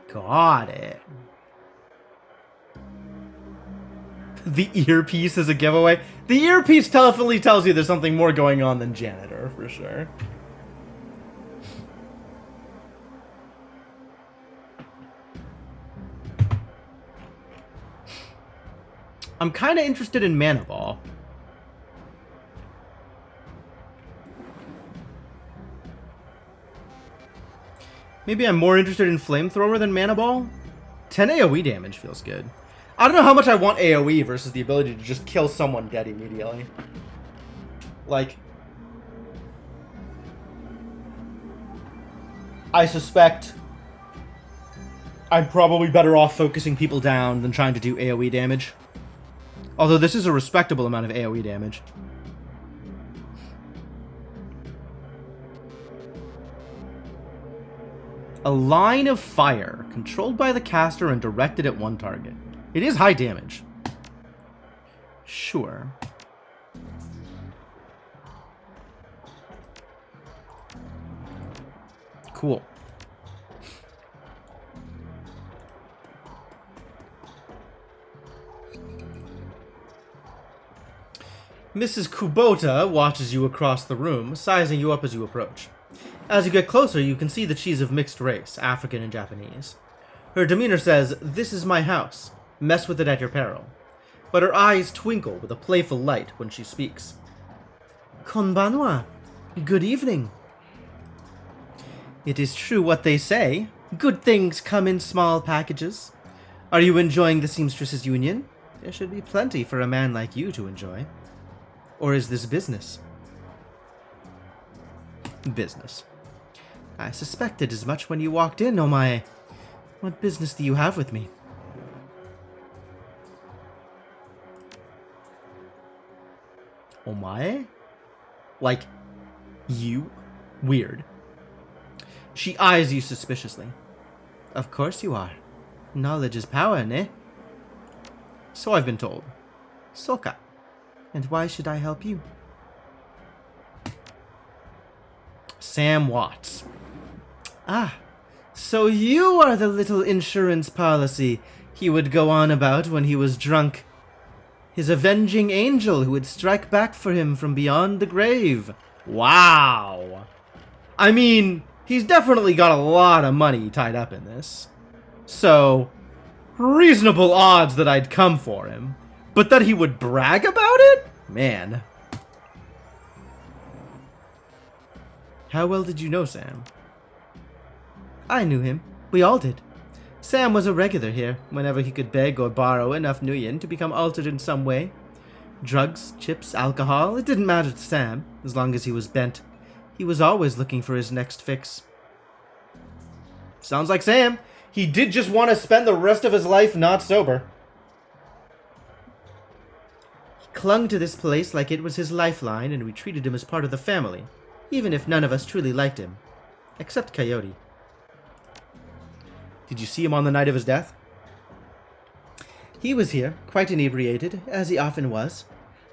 Got it. The earpiece is a giveaway. The earpiece definitely tells you there's something more going on than janitor, for sure. I'm kind of interested in Mana Ball. Maybe I'm more interested in Flamethrower than Mana Ball? 10 AoE damage feels good. I don't know how much I want AoE versus the ability to just kill someone dead immediately. Like, I suspect I'm probably better off focusing people down than trying to do AoE damage. Although this is a respectable amount of AoE damage. A line of fire, controlled by the caster and directed at one target. It is high damage. Sure. Cool. Mrs. Kubota watches you across the room, sizing you up as you approach. As you get closer, you can see that she's of mixed race, African and Japanese. Her demeanor says, "This is my house. Mess with it at your peril." But her eyes twinkle with a playful light when she speaks. Konbanwa. Good evening. It is true what they say. Good things come in small packages. Are you enjoying the Seamstresses Union? There should be plenty for a man like you to enjoy. Or is this business? Business. I suspected as much when you walked in, oh my. What business do you have with me? Oh my? Like, you? Weird. She eyes you suspiciously. Of course you are. Knowledge is power, ne? So I've been told. Soka. And why should I help you? Sam Watts. Ah, so you are the little insurance policy he would go on about when he was drunk. His avenging angel who would strike back for him from beyond the grave. Wow. I mean, he's definitely got a lot of money tied up in this. So, reasonable odds that I'd come for him. But that he would brag about it? Man. How well did you know Sam? I knew him. We all did. Sam was a regular here, whenever he could beg or borrow enough nuyen to become altered in some way. Drugs, chips, alcohol, it didn't matter to Sam, as long as he was bent. He was always looking for his next fix. Sounds like Sam. He did just want to spend the rest of his life not sober. He clung to this place like it was his lifeline, and we treated him as part of the family, even if none of us truly liked him. Except Coyote. Did you see him on the night of his death? He was here, quite inebriated, as he often was.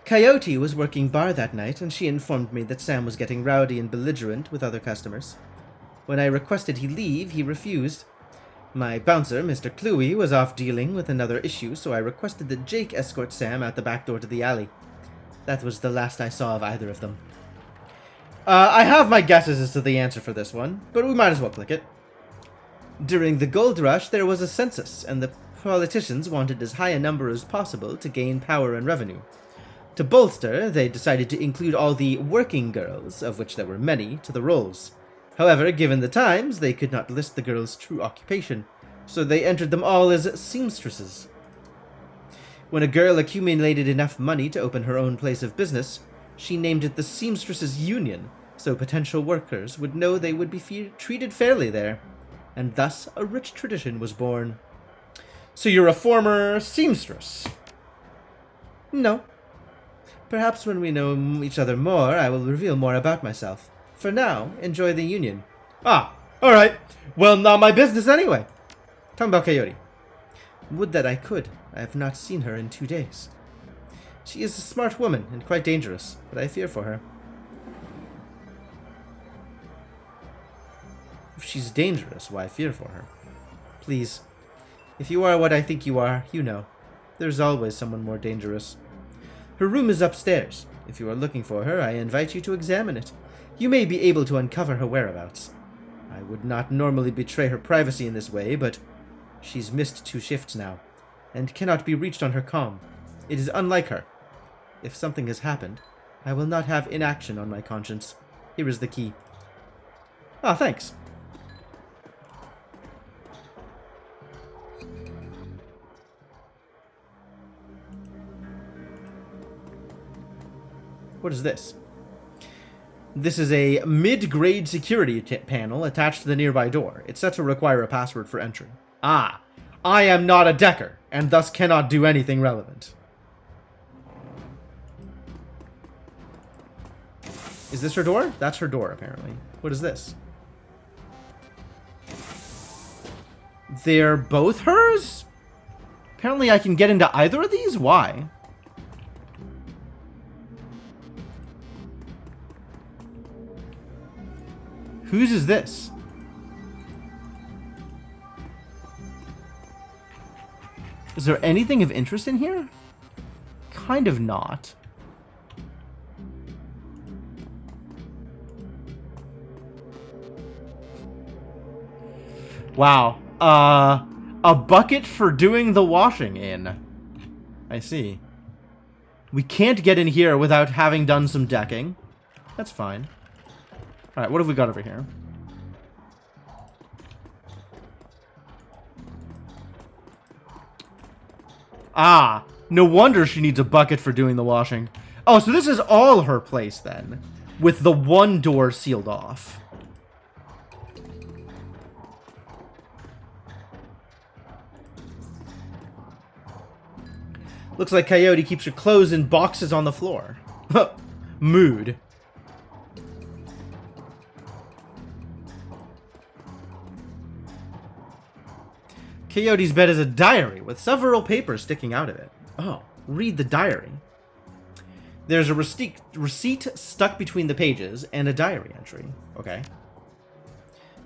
Coyote was working bar that night, and she informed me that Sam was getting rowdy and belligerent with other customers. When I requested he leave, he refused. My bouncer, Mr. Cluey, was off dealing with another issue, so I requested that Jake escort Sam out the back door to the alley. That was the last I saw of either of them. I have my guesses as to the answer for this one, but we might as well click it. During the gold rush, there was a census, and the politicians wanted as high a number as possible to gain power and revenue. To bolster, they decided to include all the working girls, of which there were many, to the rolls. However, given the times, they could not list the girls' true occupation, so they entered them all as seamstresses. When a girl accumulated enough money to open her own place of business, she named it the Seamstresses Union, so potential workers would know they would be treated fairly there, and thus a rich tradition was born. So you're a former seamstress? No. Perhaps when we know each other more, I will reveal more about myself. For now, enjoy the union. Ah, alright. Well, not my business anyway. Talking about Coyote. Would that I could. I have not seen her in 2 days. She is a smart woman and quite dangerous, but I fear for her. If she's dangerous, why fear for her? Please, if you are what I think you are, you know. There's always someone more dangerous. Her room is upstairs. If you are looking for her, I invite you to examine it. You may be able to uncover her whereabouts. I would not normally betray her privacy in this way, but she's missed 2 shifts now, and cannot be reached on her comm. It is unlike her. If something has happened, I will not have inaction on my conscience. Here is the key. Ah, thanks. What is this? This is a mid-grade security panel attached to the nearby door. It's set to require a password for entry. Ah, I am not a Decker, and thus cannot do anything relevant. Is this her door? That's her door, apparently. What is this? They're both hers? Apparently I can get into either of these? Why? Whose is this? Is there anything of interest in here? Kind of not. Wow. A bucket for doing the washing in. I see. We can't get in here without having done some decking. That's fine. Alright, what have we got over here? Ah, no wonder she needs a bucket for doing the washing. Oh, so this is all her place then, with the one door sealed off. Looks like Coyote keeps her clothes in boxes on the floor. Mood. Coyote's bed is a diary with several papers sticking out of it. Oh, read the diary. There's a receipt stuck between the pages and a diary entry. Okay.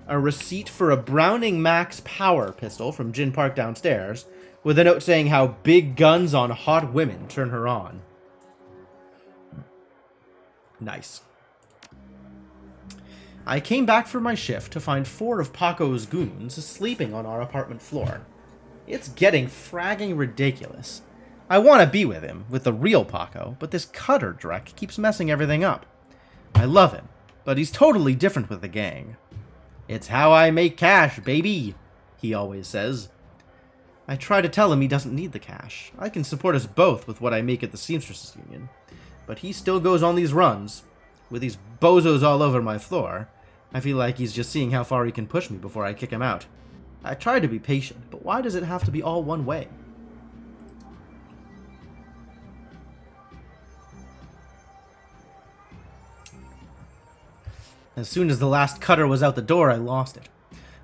A receipt for a Browning Max power pistol from Gin Park downstairs, with a note saying how big guns on hot women turn her on. Nice. I came back from my shift to find 4 of Paco's goons sleeping on our apartment floor. It's getting fragging ridiculous. I want to be with him, with the real Paco, but this Cutter Drek keeps messing everything up. I love him, but he's totally different with the gang. It's how I make cash, baby, he always says. I try to tell him he doesn't need the cash. I can support us both with what I make at the Seamstresses Union. But he still goes on these runs. With these bozos all over my floor, I feel like he's just seeing how far he can push me before I kick him out. I try to be patient, but why does it have to be all one way? As soon as the last Cutter was out the door, I lost it.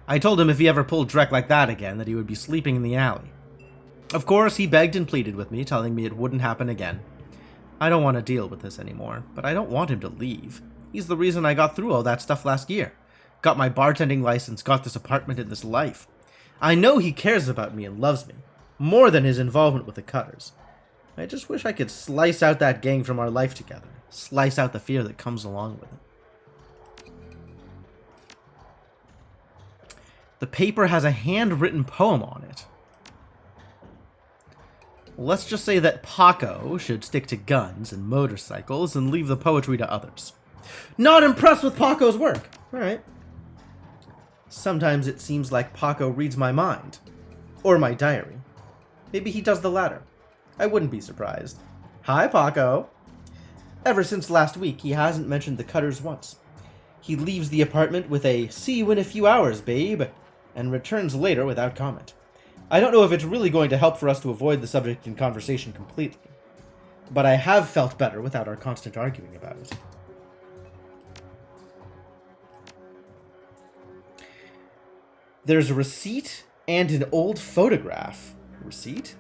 I told him if he ever pulled Drek like that again, that he would be sleeping in the alley. Of course, he begged and pleaded with me, telling me it wouldn't happen again. I don't want to deal with this anymore, but I don't want him to leave. He's the reason I got through all that stuff last year. Got my bartending license, got this apartment and this life. I know he cares about me and loves me, more than his involvement with the Cutters. I just wish I could slice out that gang from our life together. Slice out the fear that comes along with it. The paper has a handwritten poem on it. Let's just say that Paco should stick to guns and motorcycles and leave the poetry to others. Not impressed with Paco's work. Alright. Sometimes it seems like Paco reads my mind. Or my diary. Maybe he does the latter. I wouldn't be surprised. Hi, Paco. Ever since last week, he hasn't mentioned the Cutters once. He leaves the apartment with a "see you in a few hours, babe," and returns later without comment. I don't know if it's really going to help for us to avoid the subject in conversation completely, but I have felt better without our constant arguing about it. There's a receipt and an old photograph. Receipt?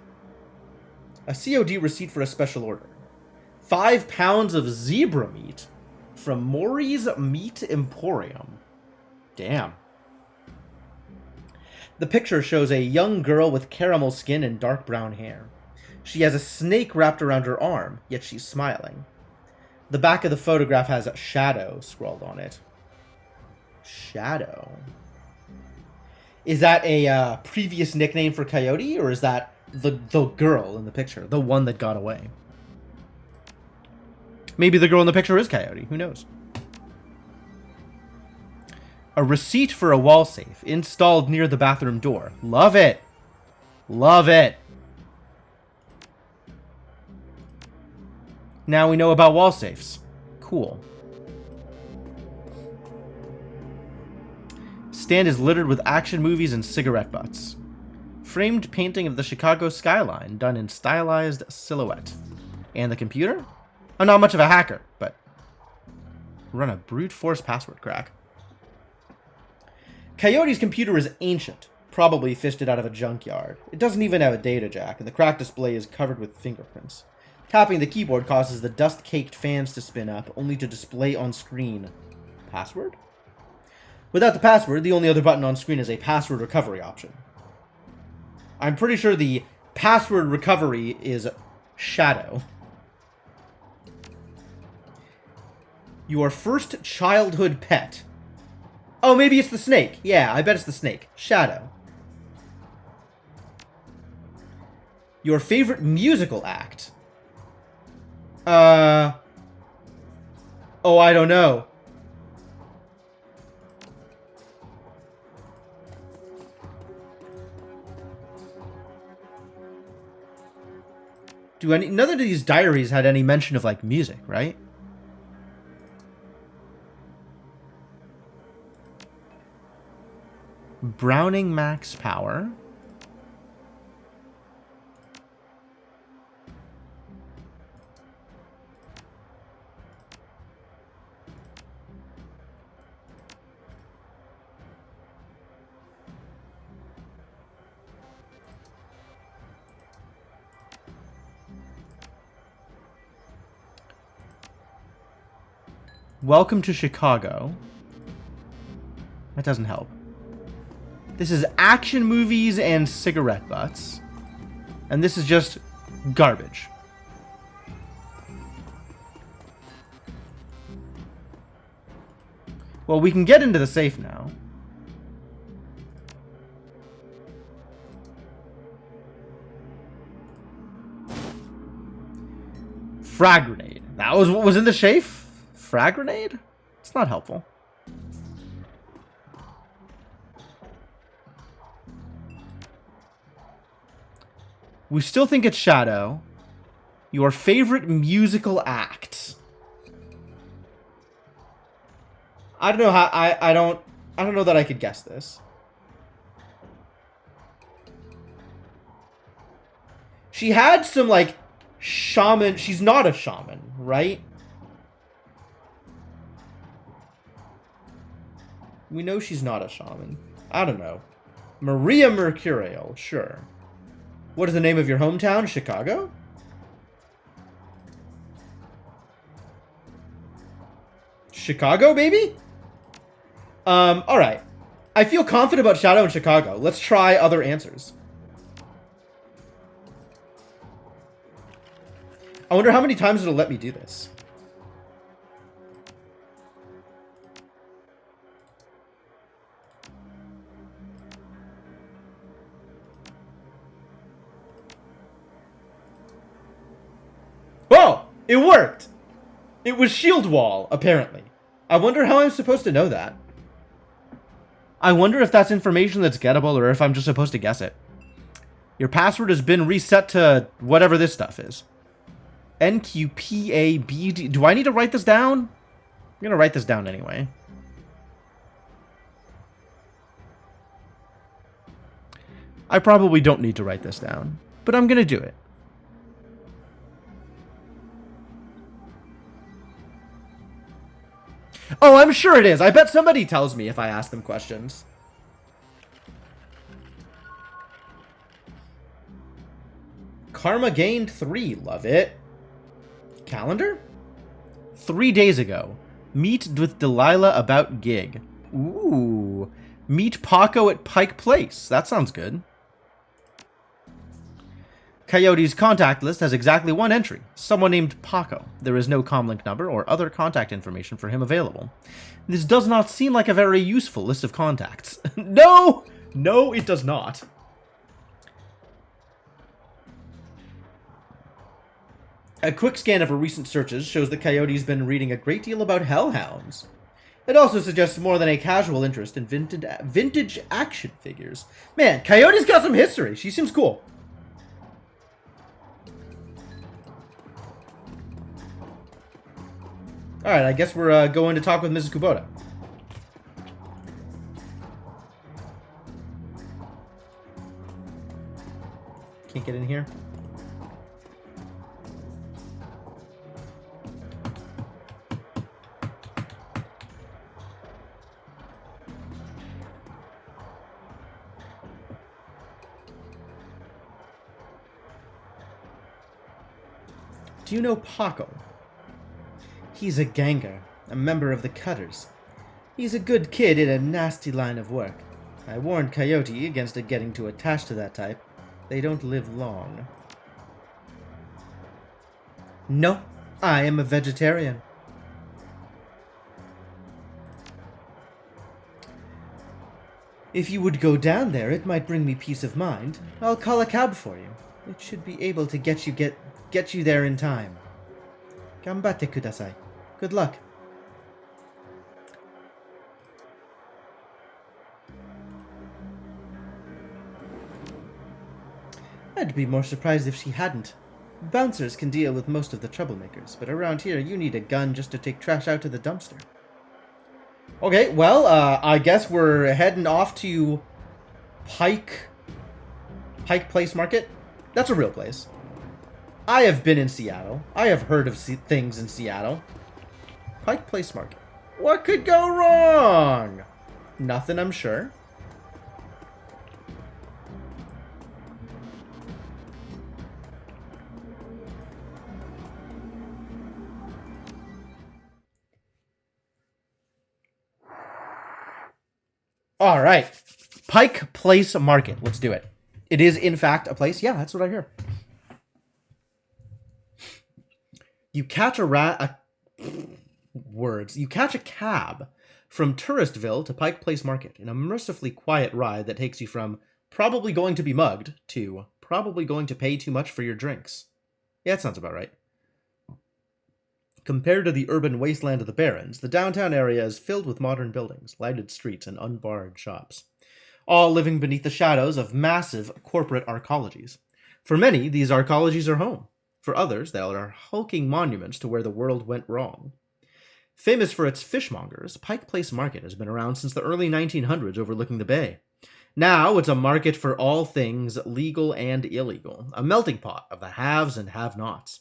A COD receipt for a special order. 5 pounds of zebra meat from Maury's Meat Emporium. Damn. The picture shows a young girl with caramel skin and dark brown hair. She has a snake wrapped around her arm, yet she's smiling. The back of the photograph has Shadow scrawled on it. Shadow. Is that a previous nickname for Coyote, or is that the girl in the picture, the one that got away? Maybe the girl in the picture is Coyote, who knows? A receipt for a wall safe installed near the bathroom door. Love it. Love it. Now we know about wall safes. Cool. Stand is littered with action movies and cigarette butts. Framed painting of the Chicago skyline done in stylized silhouette. And the computer? I'm not much of a hacker, but run a brute force password crack. Coyote's computer is ancient, probably fished it out of a junkyard. It doesn't even have a data jack, and the cracked display is covered with fingerprints. Tapping the keyboard causes the dust-caked fans to spin up, only to display on screen. Password? Without the password, the only other button on screen is a password recovery option. I'm pretty sure the password recovery is Shadow. Your first childhood pet. Oh, maybe it's the snake. Yeah, I bet it's the snake. Shadow. Your favorite musical act. Oh, I don't know. None of these diaries had any mention of, like, music, right? Browning max power. Welcome to Chicago. That doesn't help. This is action movies and cigarette butts. And this is just garbage. Well, we can get into the safe now. Frag grenade. That was what was in the safe? Frag grenade? It's not helpful. We still think it's Shadow. Your favorite musical act. I don't know how I don't know that I could guess this. She had some like shaman. She's not a shaman, right? We know she's not a shaman. I don't know. Maria Mercurial, sure. What is the name of your hometown? Chicago? Chicago, baby? Alright. I feel confident about Shadow in Chicago. Let's try other answers. I wonder how many times it'll let me do this. Oh! It worked! It was Shield Wall, apparently. I wonder how I'm supposed to know that. I wonder if that's information that's gettable or if I'm just supposed to guess it. Your password has been reset to whatever this stuff is. NQPABD. Do I need to write this down? I'm going to write this down anyway. I probably don't need to write this down, but I'm going to do it. Oh, I'm sure it is. I bet somebody tells me if I ask them questions. Karma gained 3. Love it. Calendar? 3 days ago. Meet with Delilah about gig. Ooh. Meet Paco at Pike Place. That sounds good. Coyote's contact list has exactly 1 entry. Someone named Paco. There is no comlink number or other contact information for him available. This does not seem like a very useful list of contacts. No! No, it does not. A quick scan of her recent searches shows that Coyote's been reading a great deal about hellhounds. It also suggests more than a casual interest in vintage action figures. Man, Coyote's got some history. She seems cool. Alright, I guess we're going to talk with Mrs. Kubota. Can't get in here. Do you know Paco? He's a ganger, a member of the Cutters. He's a good kid in a nasty line of work. I warned Coyote against it getting too attached to that type. They don't live long. No, I am a vegetarian. If you would go down there, it might bring me peace of mind. I'll call a cab for you. It should be able to get you there in time. Gambatte kudasai. Good luck. I'd be more surprised if she hadn't. Bouncers can deal with most of the troublemakers, but around here you need a gun just to take trash out to the dumpster. Okay, well, I guess we're heading off to Pike Place Market. That's a real place. I have been in Seattle. I have heard of things in Seattle. Pike Place Market. What could go wrong? Nothing, I'm sure. All right. Pike Place Market. Let's do it. It is, in fact, a place. Yeah, that's what I hear. You catch You catch a cab from Touristville to Pike Place Market in a mercifully quiet ride that takes you from probably going to be mugged to probably going to pay too much for your drinks. Yeah, that sounds about right. Compared to the urban wasteland of the Barrens, the downtown area is filled with modern buildings, lighted streets, and unbarred shops, all living beneath the shadows of massive corporate arcologies. For many, these arcologies are home. For others, they are hulking monuments to where the world went wrong. Famous for its fishmongers, Pike Place Market has been around since the early 1900s overlooking the bay. Now it's a market for all things legal and illegal, a melting pot of the haves and have-nots.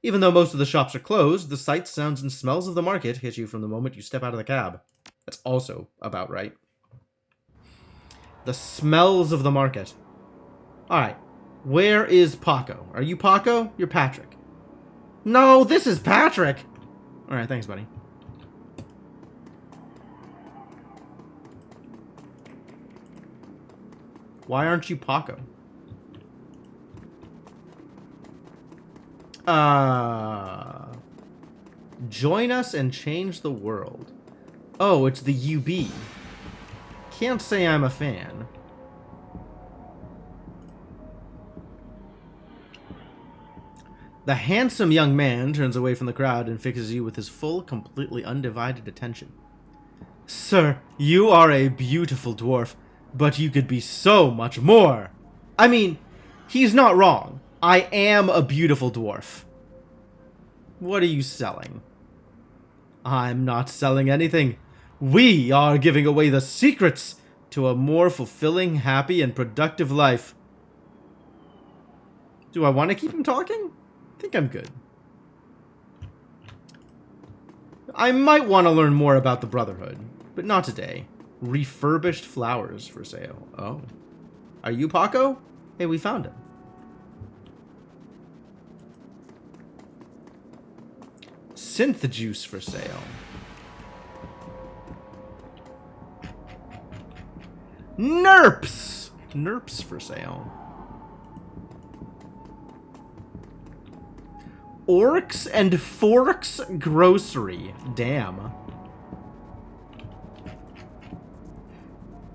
Even though most of the shops are closed, the sights, sounds, and smells of the market hit you from the moment you step out of the cab. That's also about right. The smells of the market. Alright, Where is Paco? Are you Paco? You're Patrick. No, this is Patrick! Alright, thanks, buddy. Why aren't you Paco? Join us and change the world. Oh, it's the UB. Can't say I'm a fan. The handsome young man turns away from the crowd and fixes you with his full, completely undivided attention. Sir, you are a beautiful dwarf, but you could be so much more. I mean, he's not wrong. I am a beautiful dwarf. What are you selling? I'm not selling anything. We are giving away the secrets to a more fulfilling, happy, and productive life. Do I want to keep him talking? I think I'm good. I might want to learn more about the Brotherhood, but not today. Refurbished flowers for sale. Oh. Are you Paco? Hey, we found him. Synth juice for sale. Nerps! Nerps for sale. Orcs and Forks Grocery. Damn.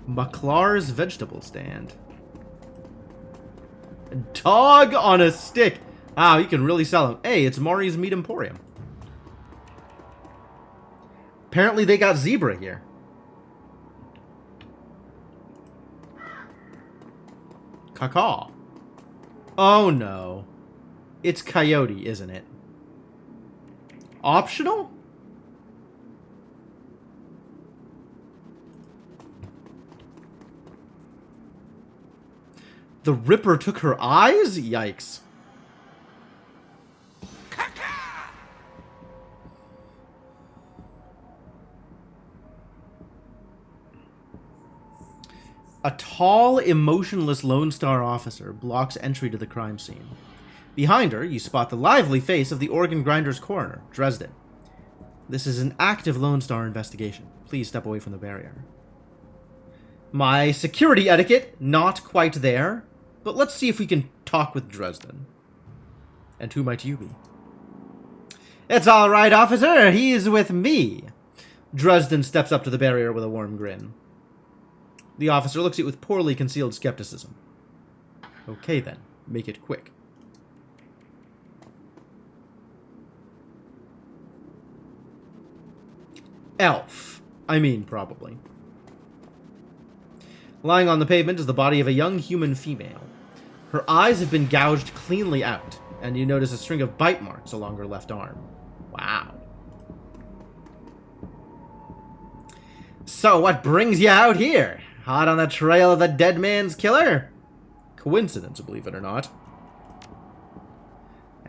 McClar's vegetable stand. Dog on a stick. Wow, you can really sell them. Hey, it's Mari's Meat Emporium. Apparently they got zebra here. Caca. Oh no. It's coyote, isn't it? Optional? The Ripper took her eyes? Yikes. A tall, emotionless Lone Star officer blocks entry to the crime scene. Behind her, you spot the lively face of the organ grinder's coroner, Dresden. This is an active Lone Star investigation. Please step away from the barrier. My security etiquette, not quite there, but let's see if we can talk with Dresden. And who might you be? It's all right, officer. He's with me. Dresden steps up to the barrier with a warm grin. The officer looks at you with poorly concealed skepticism. Okay then, make it quick. Elf. I mean, probably. Lying on the pavement is the body of a young human female. Her eyes have been gouged cleanly out, and you notice a string of bite marks along her left arm. Wow. So what brings you out here? Hot on the trail of the dead man's killer? Coincidence, believe it or not.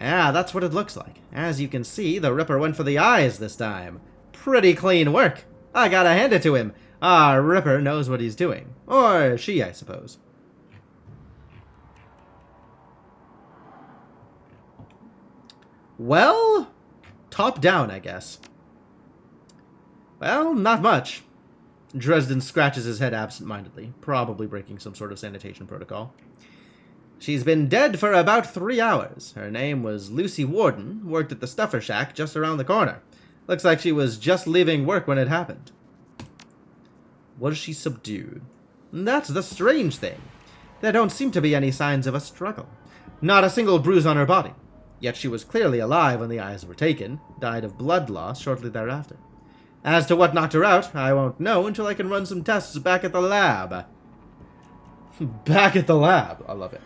Yeah, that's what it looks like. As you can see, the Ripper went for the eyes this time. Pretty clean work. I gotta hand it to him. Our Ripper knows what he's doing. Or she, I suppose. Well, top down, I guess. Well, not much. Dresden scratches his head absent-mindedly, probably breaking some sort of sanitation protocol. She's been dead for about 3 hours. Her name was Lucy Warden, worked at the Stuffer Shack just around the corner. Looks like she was just leaving work when it happened. Was she subdued? That's the strange thing. There don't seem to be any signs of a struggle. Not a single bruise on her body. Yet she was clearly alive when the eyes were taken, died of blood loss shortly thereafter. As to what knocked her out, I won't know until I can run some tests back at the lab. Back at the lab. I love it.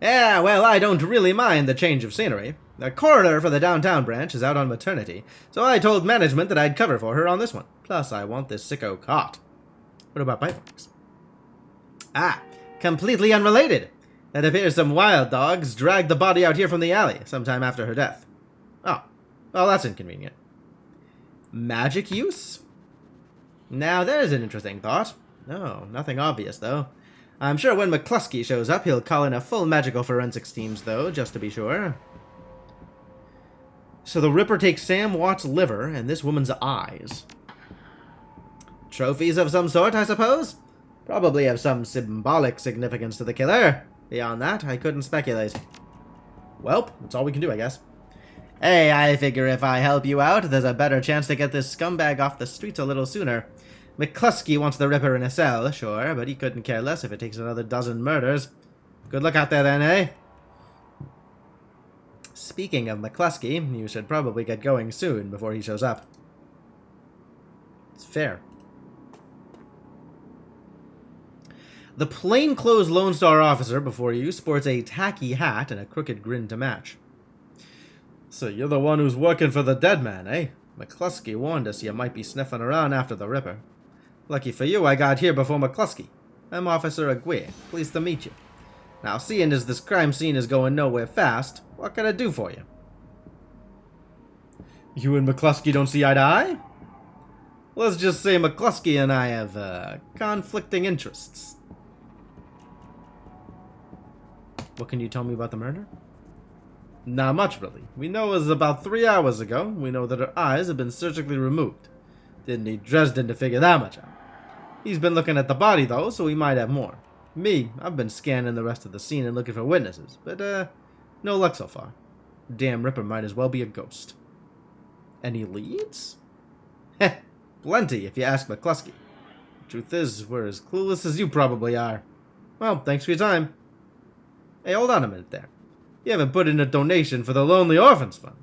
Yeah, well, I don't really mind the change of scenery. The coroner for the downtown branch is out on maternity, so I told management that I'd cover for her on this one. Plus, I want this sicko caught. What about bite marks? Ah, completely unrelated. It appears some wild dogs dragged the body out here from the alley sometime after her death. Oh, well, that's inconvenient. Magic use? Now there's an interesting thought. No, nothing obvious, though. I'm sure when McCluskey shows up, he'll call in a full magical forensics teams, though, just to be sure. So the Ripper takes Sam Watt's liver and this woman's eyes. Trophies of some sort, I suppose? Probably have some symbolic significance to the killer. Beyond that, I couldn't speculate. Well, that's all we can do, I guess. Hey, I figure if I help you out, there's a better chance to get this scumbag off the streets a little sooner. McCluskey wants the Ripper in a cell, sure, but he couldn't care less if it takes another dozen murders. Good luck out there then, eh? Speaking of McCluskey, you should probably get going soon before he shows up. It's fair. The plainclothes Lone Star officer before you sports a tacky hat and a crooked grin to match. So you're the one who's working for the dead man, eh? McCluskey warned us you might be sniffing around after the Ripper. Lucky for you, I got here before McCluskey. I'm Officer Aguirre. Pleased to meet you. Now, seeing as this crime scene is going nowhere fast, what can I do for you? You and McCluskey don't see eye to eye? Let's just say McCluskey and I have, conflicting interests. What can you tell me about the murder? Not much, really. We know it was about 3 hours ago. We know that her eyes have been surgically removed. Didn't need Dresden to figure that much out. He's been looking at the body, though, so he might have more. Me, I've been scanning the rest of the scene and looking for witnesses, but, no luck so far. Damn Ripper might as well be a ghost. Any leads? Heh, plenty, if you ask McCluskey. The truth is, we're as clueless as you probably are. Well, thanks for your time. Hey, hold on a minute there. You haven't put in a donation for the Lonely Orphans Fund.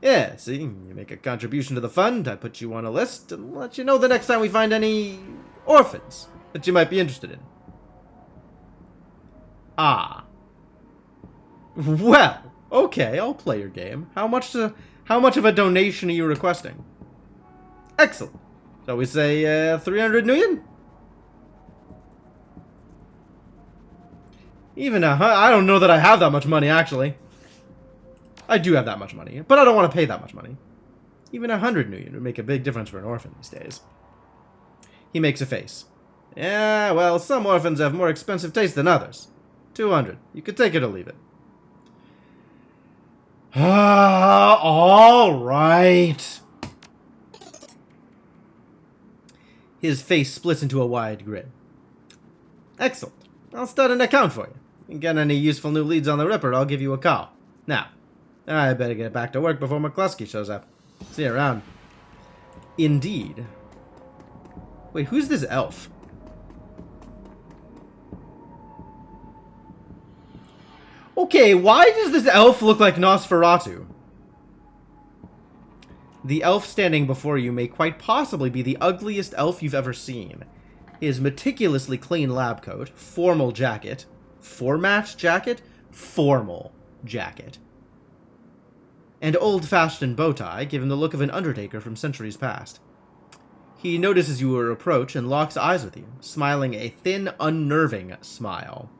Yeah, see, you make a contribution to the fund, I put you on a list, and let you know the next time we find any orphans that you might be interested in. Ah. Well, okay, I'll play your game. How much of a donation are you requesting? Excellent. Shall we say 300 million? I don't know that I have that much money, actually. I do have that much money, but I don't want to pay that much money. Even 100 million would make a big difference for an orphan these days. He makes a face. Yeah, well, some orphans have more expensive taste than others. 200. You could take it or leave it. All right. His face splits into a wide grin. Excellent. I'll start an account for you. If you get any useful new leads on the Ripper, I'll give you a call. Now, I better get back to work before McCluskey shows up. See you around. Indeed. Wait, who's this elf? Okay, why does this elf look like Nosferatu? The elf standing before you may quite possibly be the ugliest elf you've ever seen. His meticulously clean lab coat, formal jacket, formal jacket, and old-fashioned bow tie give him the look of an undertaker from centuries past. He notices your approach and locks eyes with you, smiling a thin, unnerving smile.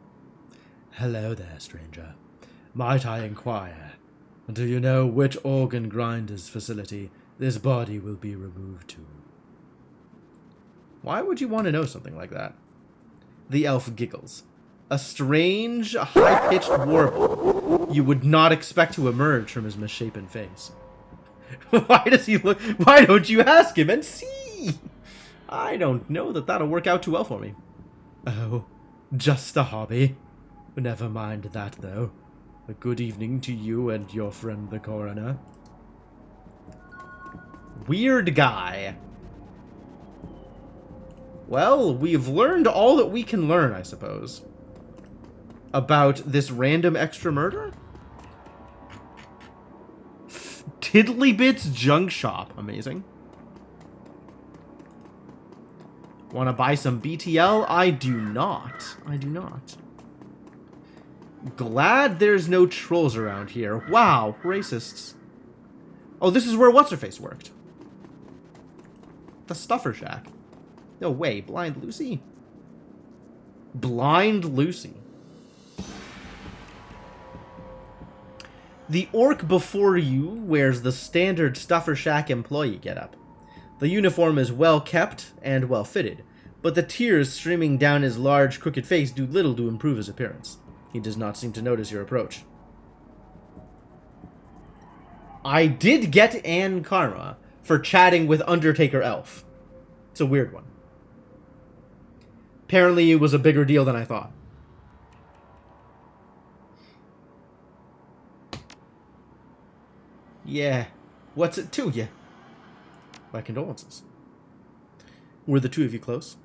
Hello there, stranger. Might I inquire, do you know which organ grinder's facility this body will be removed to? Why would you want to know something like that? The elf giggles. A strange, high-pitched warble you would not expect to emerge from his misshapen face. Why does he look... Why don't you ask him and see? I don't know that that'll work out too well for me. Oh, just a hobby. Never mind that, though. A good evening to you and your friend the coroner. Weird guy. Well, we've learned all that we can learn, I suppose. About this random extra murder? Tiddlybits Junk Shop. Amazing. Want to buy some BTL? I do not. I do not. Glad there's no trolls around here. Wow, racists. Oh, this is where What's-Her-Face worked. The Stuffer Shack. No way, Blind Lucy? Blind Lucy. The orc before you wears the standard Stuffer Shack employee getup. The uniform is well kept and well fitted, but the tears streaming down his large, crooked face do little to improve his appearance. He does not seem to notice your approach. I did get Ann Karma for chatting with Undertaker Elf. It's a weird one. Apparently it was a bigger deal than I thought. Yeah, what's it to you? My condolences. Were the two of you close?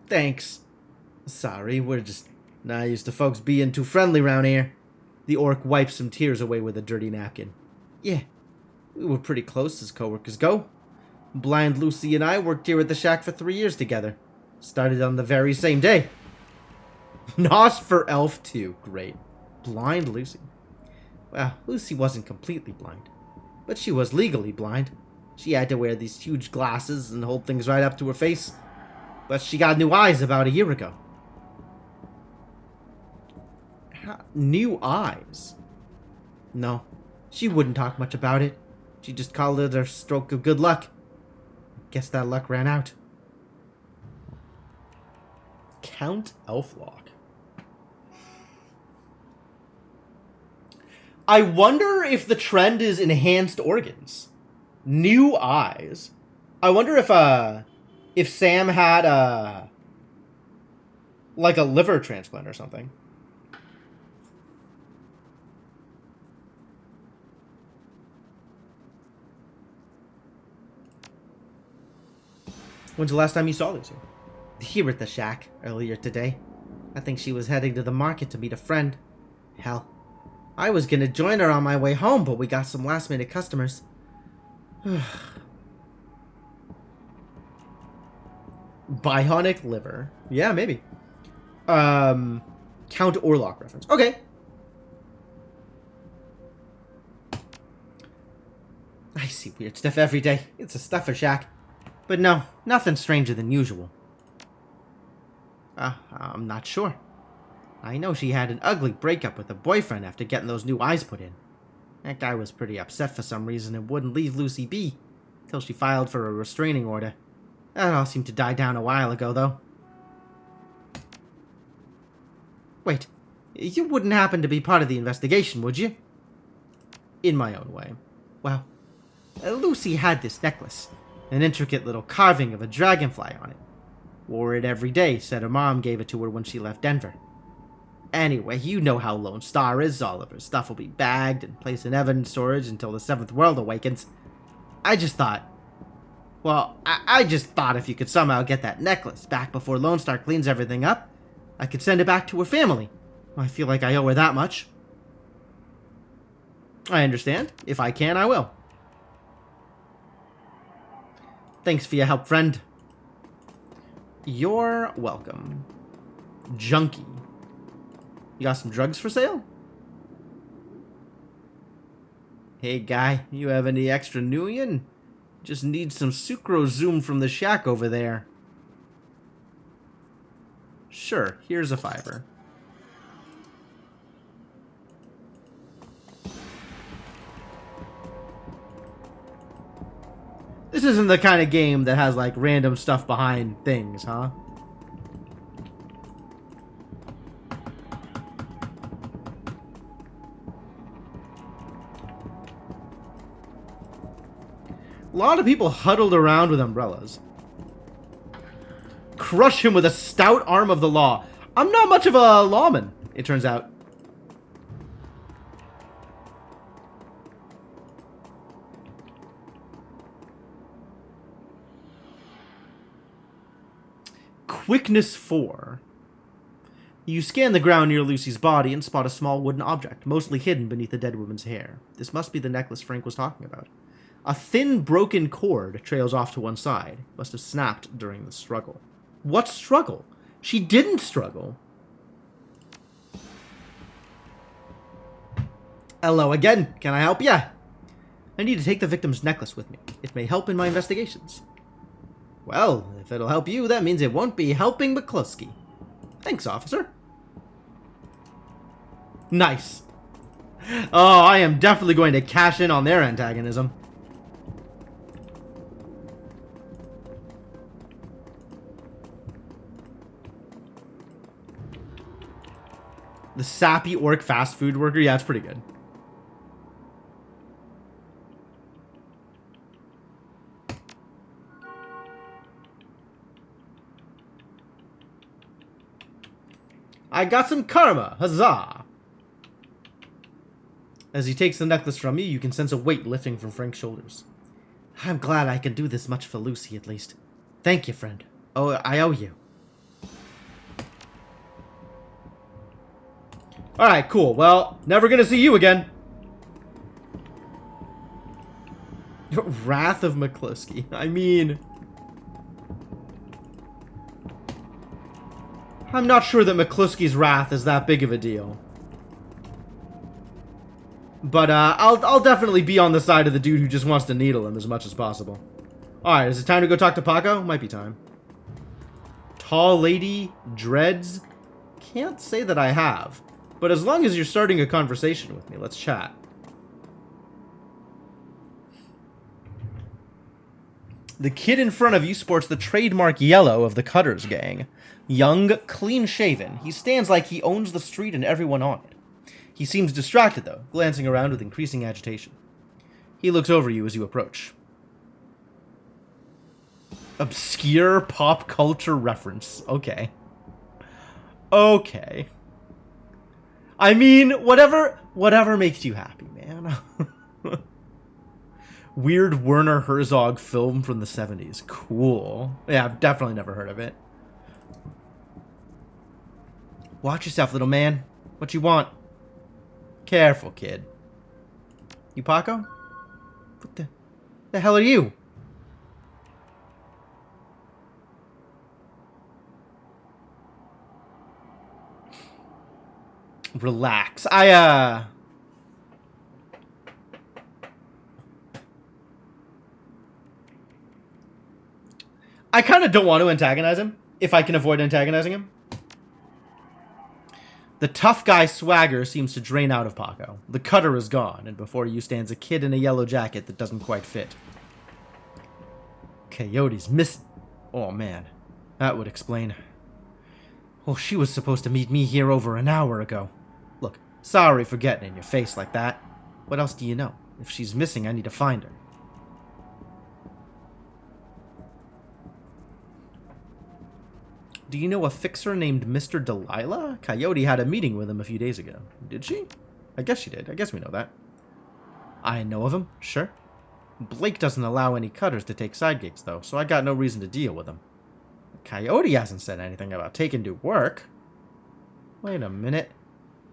Thanks. Sorry, we're just not used to folks being too friendly round here. The orc wipes some tears away with a dirty napkin. Yeah, we were pretty close as co-workers go. Blind Lucy and I worked here at the shack for 3 years together. Started on the very same day. Nos for Elf too. Great. Blind Lucy. Well, Lucy wasn't completely blind, but she was legally blind. She had to wear these huge glasses and hold things right up to her face. But she got new eyes about a year ago. New eyes? No, she wouldn't talk much about it. She just called it her stroke of good luck. Guess that luck ran out. Count Elflock. I wonder if the trend is enhanced organs. New eyes. I wonder if Sam had like a liver transplant or something. When's the last time you saw Lucy? Here at the shack, earlier today. I think she was heading to the market to meet a friend. Hell, I was gonna join her on my way home, but we got some last-minute customers. Bionic liver. Yeah, maybe. Count Orlok reference. Okay. I see weird stuff every day. It's a stuffer shack. But no, nothing stranger than usual. I'm not sure. I know she had an ugly breakup with a boyfriend after getting those new eyes put in. That guy was pretty upset for some reason and wouldn't leave Lucy be, till she filed for a restraining order. That all seemed to die down a while ago, though. Wait, you wouldn't happen to be part of the investigation, would you? In my own way. Well, Lucy had this necklace. An intricate little carving of a dragonfly on it. Wore it every day, said her mom gave it to her when she left Denver. Anyway, you know how Lone Star is. All of her stuff will be bagged and placed in evidence storage until the Seventh World awakens. I just thought if you could somehow get that necklace back before Lone Star cleans everything up, I could send it back to her family. I feel like I owe her that much. I understand. If I can, I will. Thanks for your help, friend. You're welcome. Junkie. You got some drugs for sale? Hey, guy, you have any extra Nuyen? Just need some sucrozoom from the shack over there. Sure, here's a $5. This isn't the kind of game that has, like, random stuff behind things, huh? A lot of people huddled around with umbrellas. Crush him with a stout arm of the law. I'm not much of a lawman, it turns out. Quickness 4. You scan the ground near Lucy's body and spot a small wooden object, mostly hidden beneath the dead woman's hair. This must be the necklace Frank was talking about. A thin, broken cord trails off to one side. Must have snapped during the struggle. What struggle? She didn't struggle. Hello again. Can I help ya? I need to take the victim's necklace with me. It may help in my investigations. Well, if it'll help you, that means it won't be helping McCluskey. Thanks, officer. Nice. Oh, I am definitely going to cash in on their antagonism. The sappy orc fast food worker? Yeah, it's pretty good. I got some karma! Huzzah! As he takes the necklace from you, you can sense a weight lifting from Frank's shoulders. I'm glad I can do this much for Lucy, at least. Thank you, friend. Oh, I owe you. Alright, cool. Well, never gonna see you again. Wrath of McCluskey. I mean... I'm not sure that McCluskey's wrath is that big of a deal. But, I'll definitely be on the side of the dude who just wants to needle him as much as possible. Alright, is it time to go talk to Paco? Might be time. Tall lady, dreads? Can't say that I have. But as long as you're starting a conversation with me, let's chat. The kid in front of you sports the trademark yellow of the Cutters gang. Young, clean-shaven, he stands like he owns the street and everyone on it. He seems distracted, though, glancing around with increasing agitation. He looks over you as you approach. Obscure pop culture reference. Okay. Okay. I mean, whatever makes you happy, man. Weird Werner Herzog film from the 70s. Cool. Yeah, I've definitely never heard of it. Watch yourself, little man. What you want? Careful, kid. You Paco? What the hell are you? Relax. I kind of don't want to antagonize him, if I can avoid antagonizing him. The tough guy swagger seems to drain out of Paco. The cutter is gone, and before you stands a kid in a yellow jacket that doesn't quite fit. Coyote's missing. Oh, man. That would explain. Well, she was supposed to meet me here over an hour ago. Look, sorry for getting in your face like that. What else do you know? If she's missing, I need to find her. Do you know a fixer named Mr. Delilah? Coyote had a meeting with him a few days ago. Did she? I guess she did. I guess we know that. I know of him, sure. Blake doesn't allow any cutters to take side gigs, though, so I got no reason to deal with him. Coyote hasn't said anything about taking to work. Wait a minute.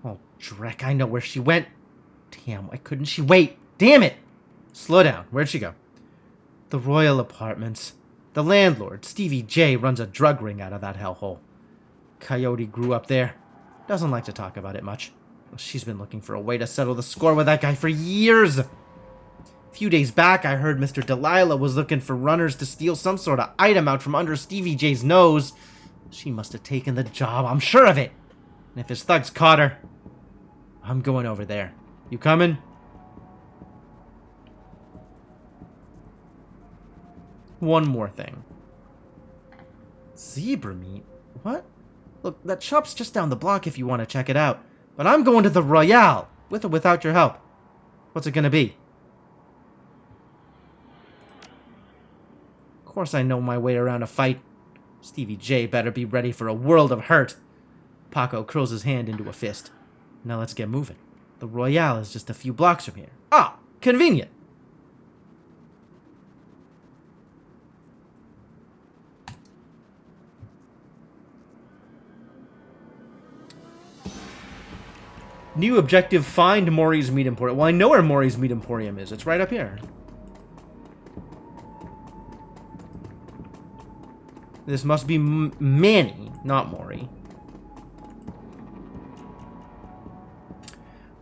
Oh, Drek, I know where she went. Damn, why couldn't she wait? Damn it! Slow down. Where'd she go? The Royal Apartments. The landlord, Stevie J, runs a drug ring out of that hellhole. Coyote grew up there. Doesn't like to talk about it much. She's been looking for a way to settle the score with that guy for years. A few days back, I heard Mr. Delilah was looking for runners to steal some sort of item out from under Stevie J's nose. She must have taken the job, I'm sure of it. And if his thugs caught her, I'm going over there. You coming? One more thing. Zebra meat? What? Look, that shop's just down the block if you want to check it out. But I'm going to the Royale, with or without your help. What's it gonna be? Of course I know my way around a fight. Stevie J better be ready for a world of hurt. Paco curls his hand into a fist. Now let's get moving. The Royale is just a few blocks from here. Ah, convenient. New objective, find Maury's Meat Emporium. Well, I know where Maury's Meat Emporium is. It's right up here. This must be Manny, not Maury.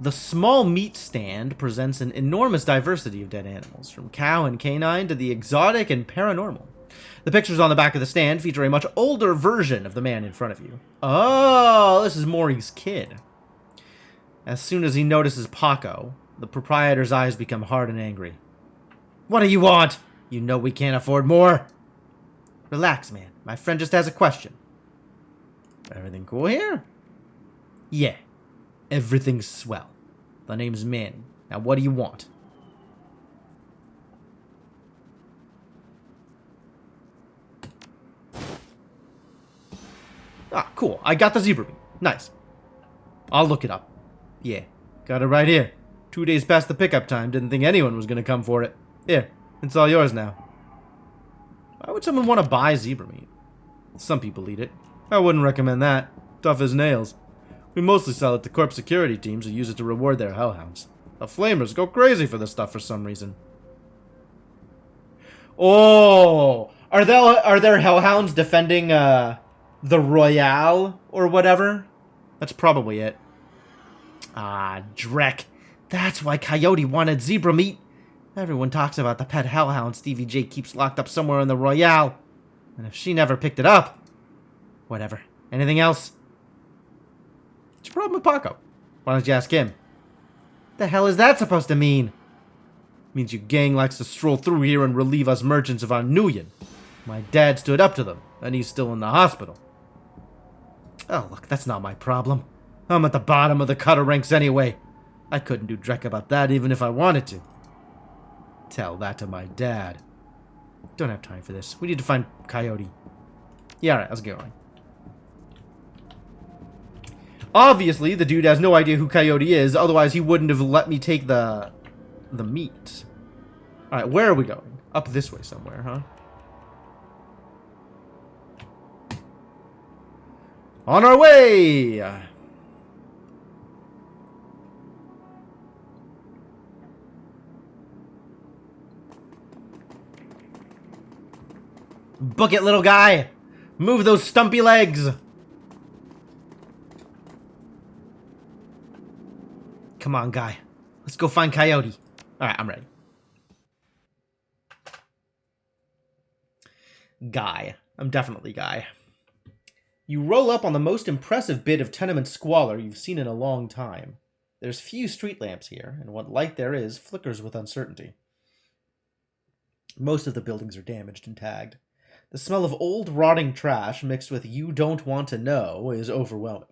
The small meat stand presents an enormous diversity of dead animals, from cow and canine to the exotic and paranormal. The pictures on the back of the stand feature a much older version of the man in front of you. Oh, this is Maury's kid. As soon as he notices Paco, the proprietor's eyes become hard and angry. What do you want? You know we can't afford more. Relax, man. My friend just has a question. Everything cool here? Yeah. Everything's swell. The name's Manny. Now what do you want? Ah, cool. I got the zebra meat. Nice. I'll look it up. Yeah. Got it right here. 2 days past the pickup time. Didn't think anyone was going to come for it. Here. It's all yours now. Why would someone want to buy zebra meat? Some people eat it. I wouldn't recommend that. Tough as nails. We mostly sell it to corp security teams who use it to reward their hellhounds. The flamers go crazy for this stuff for some reason. Oh! Are there hellhounds defending, the Royale or whatever? That's probably it. Ah, Drek. That's why Coyote wanted zebra meat. Everyone talks about the pet hellhound Stevie J keeps locked up somewhere in the Royale. And if she never picked it up... Whatever. Anything else? What's your problem with Paco? Why don't you ask him? The hell is that supposed to mean? Means your gang likes to stroll through here and relieve us merchants of our nuyen. My dad stood up to them, and he's still in the hospital. Oh, look, that's not my problem. I'm at the bottom of the cutter ranks anyway. I couldn't do dreck about that even if I wanted to. Tell that to my dad. Don't have time for this. We need to find Coyote. Yeah, alright, let's get going. Obviously, the dude has no idea who Coyote is, otherwise he wouldn't have let me take the meat. Alright, where are we going? Up this way somewhere, huh? On our way! Book it, little guy! Move those stumpy legs! Come on, guy. Let's go find Coyote. Alright, I'm ready. Guy. I'm definitely Guy. You roll up on the most impressive bit of tenement squalor you've seen in a long time. There's few street lamps here, and what light there is flickers with uncertainty. Most of the buildings are damaged and tagged. The smell of old, rotting trash mixed with you don't want to know is overwhelming.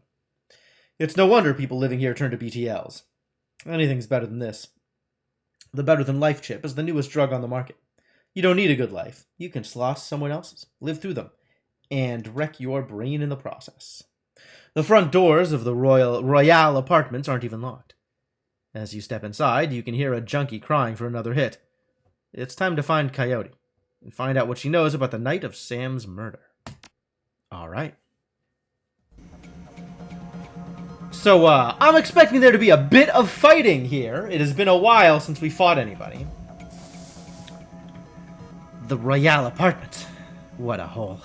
It's no wonder people living here turn to BTLs. Anything's better than this. The Better Than Life chip is the newest drug on the market. You don't need a good life. You can slosh someone else's, live through them, and wreck your brain in the process. The front doors of the Royale apartments aren't even locked. As you step inside, you can hear a junkie crying for another hit. It's time to find Coyote and find out what she knows about the night of Sam's murder. All right. So, I'm expecting there to be a bit of fighting here. It has been a while since we fought anybody. The Royale apartment. What a hole.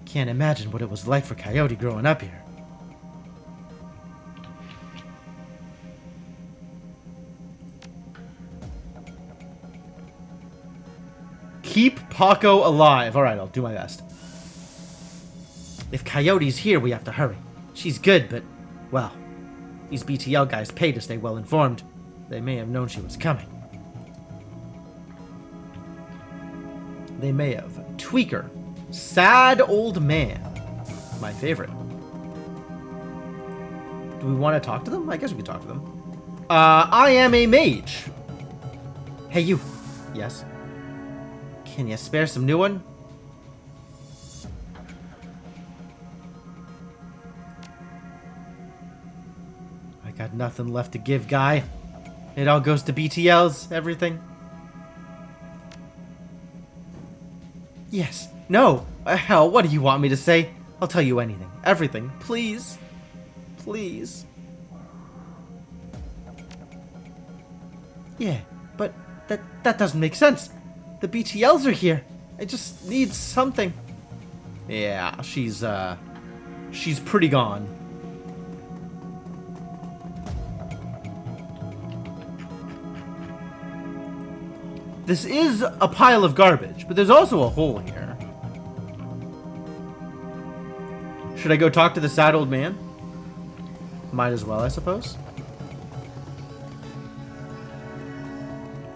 Can't imagine what it was like for Coyote growing up here. Keep Paco alive. Alright, I'll do my best. If Coyote's here, we have to hurry. She's good, but, well, these BTL guys pay to stay well informed. They may have known she was coming. They may have. Tweaker. Sad old man. My favorite. Do we want to talk to them? I guess we could talk to them. I am a mage. Hey, you. Yes? Can you spare some new one? I got nothing left to give, guy. It all goes to BTLs, everything. Yes. No. Hell, what do you want me to say? I'll tell you anything. Everything. Please. Please. Yeah, but that doesn't make sense. The BTLs are here. I just need something. Yeah, she's pretty gone. This is a pile of garbage, but there's also a hole here. Should I go talk to the sad old man? Might as well, I suppose.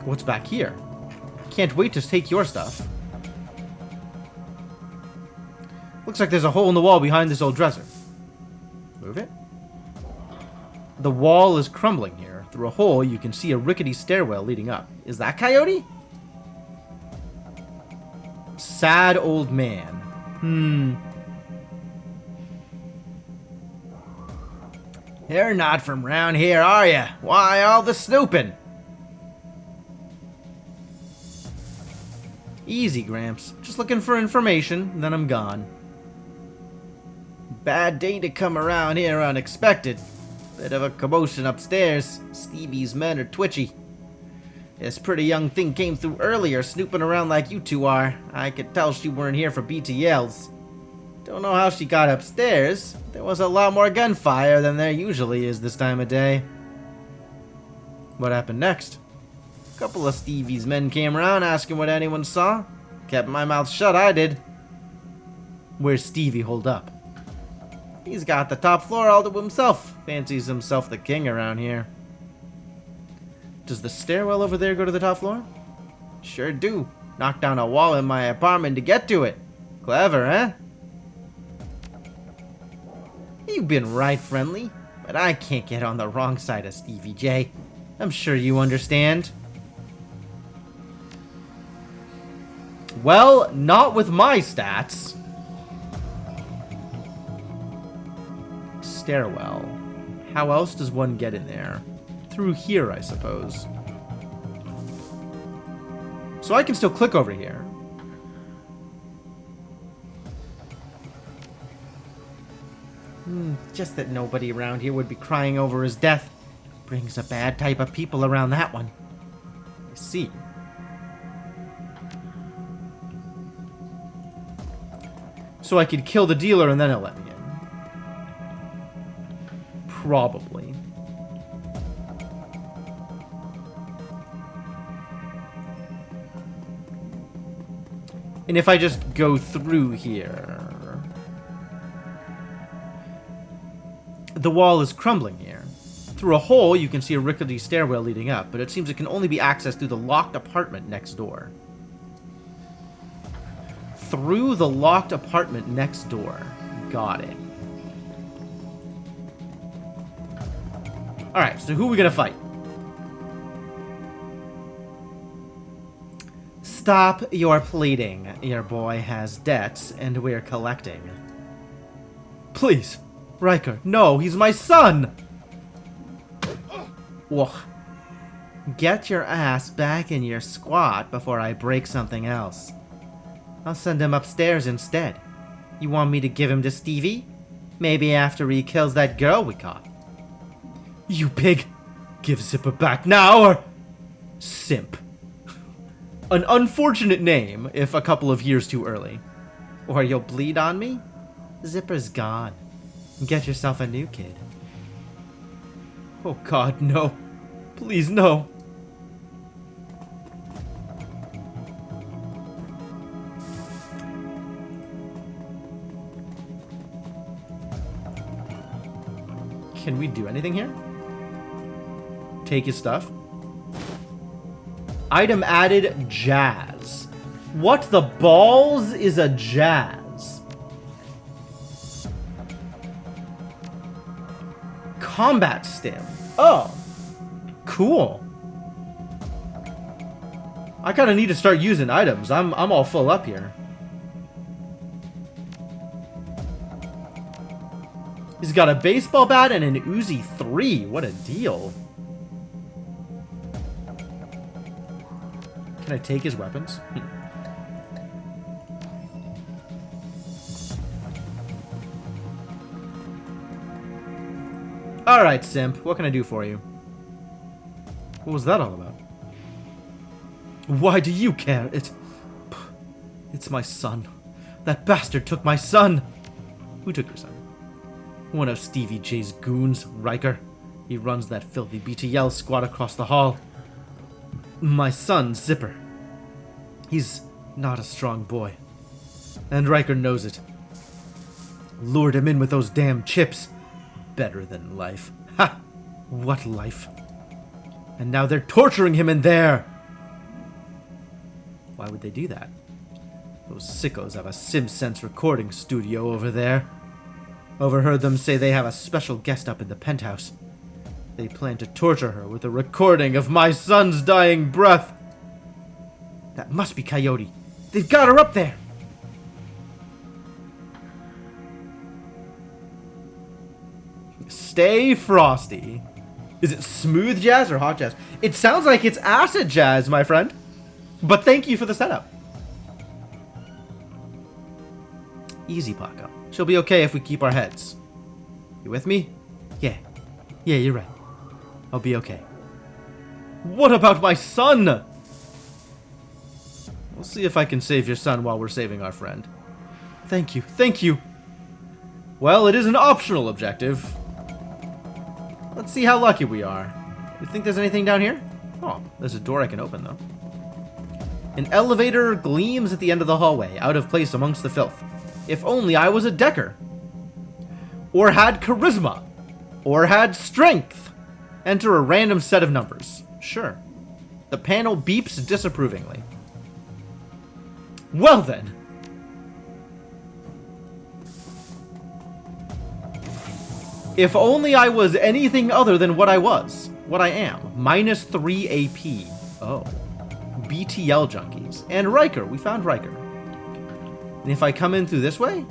What's back here? Can't wait to take your stuff. Looks like there's a hole in the wall behind this old dresser. Move it. The wall is crumbling here. Through a hole, you can see a rickety stairwell leading up. Is that Coyote? Sad old man. You're not from round here, are ya? Why all the snooping? Easy, Gramps. Just looking for information, then I'm gone. Bad day to come around here unexpected. Bit of a commotion upstairs. Stevie's men are twitchy. This pretty young thing came through earlier, snooping around like you two are. I could tell she weren't here for BTLs. Don't know how she got upstairs. There was a lot more gunfire than there usually is this time of day. What happened next? A couple of Stevie's men came around asking what anyone saw. Kept my mouth shut, I did. Where's Stevie holed up? He's got the top floor all to himself. Fancies himself the king around here. Does the stairwell over there go to the top floor? Sure do. Knocked down a wall in my apartment to get to it. Clever, eh? You've been right, friendly, but I can't get on the wrong side of Stevie J. I'm sure you understand. Well, not with my stats. Stairwell. How else does one get in there? Through here, I suppose. So I can still click over here. Just that nobody around here would be crying over his death. Brings a bad type of people around that one. I see. So I could kill the dealer and then he'll let me in. Probably. And if I just go through here... The wall is crumbling here. Through a hole, you can see a rickety stairwell leading up, but it seems it can only be accessed through the locked apartment next door. Through the locked apartment next door. Got it. Alright, so who are we gonna fight? Stop your pleading. Your boy has debts, and we're collecting. Please. Riker, no, he's my son! Ugh. Get your ass back in your squat before I break something else. I'll send him upstairs instead. You want me to give him to Stevie? Maybe after he kills that girl we caught. You pig! Give Zipper back now or... Simp. An unfortunate name, if a couple of years too early. Or you'll bleed on me? Zipper's gone. Get yourself a new kid. Oh God, no. Please, no. Can we do anything here? Take his stuff. Item added, jazz. What the balls is a jazz? Combat stim. Oh. Cool. I kind of need to start using items. I'm all full up here. He's got a baseball bat and an Uzi 3. What a deal. Can I take his weapons? Alright, simp. What can I do for you? What was that all about? Why do you care? It's my son. That bastard took my son. Who took your son? One of Stevie J's goons, Riker. He runs that filthy BTL squad across the hall. My son, Zipper. He's not a strong boy. And Riker knows it. Lured him in with those damn chips. Better than life. Ha! What life? And now they're torturing him in there. Why would they do that? Those sickos have a SimSense recording studio over there. Overheard them say they have a special guest up in the penthouse. They plan to torture her with a recording of my son's dying breath. That must be Coyote. They've got her up there. Stay frosty. Is it smooth jazz or hot jazz? It sounds like it's acid jazz, my friend. But thank you for the setup. Easy, Paco. She'll be okay if we keep our heads. You with me? Yeah. Yeah, you're right. I'll be okay. What about my son? We'll see if I can save your son while we're saving our friend. Thank you. Thank you. Well, it is an optional objective. Let's see how lucky we are. You think there's anything down here? Oh, there's a door I can open, though. An elevator gleams at the end of the hallway, out of place amongst the filth. If only I was a Decker. Or had charisma. Or had strength. Enter a random set of numbers. Sure. The panel beeps disapprovingly. Well then. If only I was anything other than what I was. What I am. -3 AP. Oh. BTL junkies. And Riker. We found Riker. And if I come in through this way?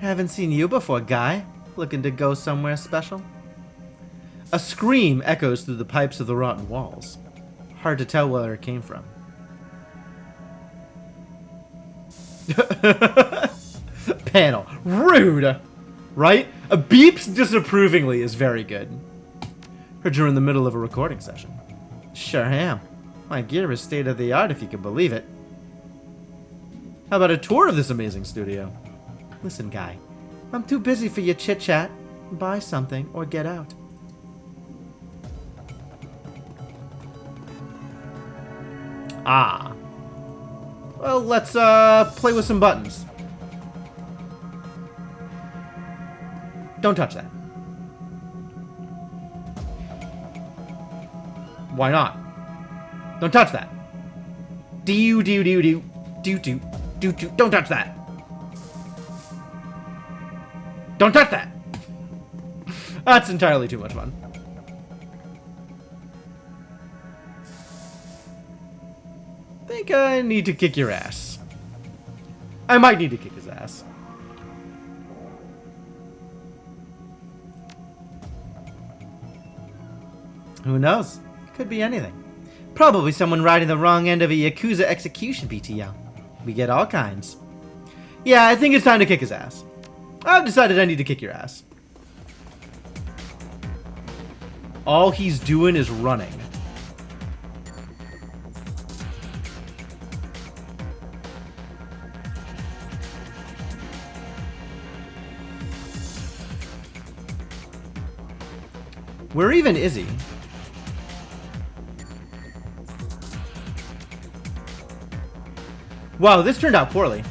Haven't seen you before, guy. Looking to go somewhere special? A scream echoes through the pipes of the rotten walls. Hard to tell where it came from. Panel. Rude! Right? A beeps disapprovingly is very good. Heard you're in the middle of a recording session. Sure am. My gear is state of the art if you can believe it. How about a tour of this amazing studio? Listen, guy. I'm too busy for your chit-chat. Buy something or get out. Ah. Well, let's play with some buttons. Don't touch that. Why not? Don't touch that. Do. Don't touch that. Don't touch that. That's entirely too much fun. Think I need to kick your ass. I might need to kick his ass. Who knows? Could be anything. Probably someone riding the wrong end of a Yakuza execution BTL. We get all kinds. Yeah, I think it's time to kick his ass. I've decided I need to kick your ass. All he's doing is running. Where even is he? Wow, this turned out poorly.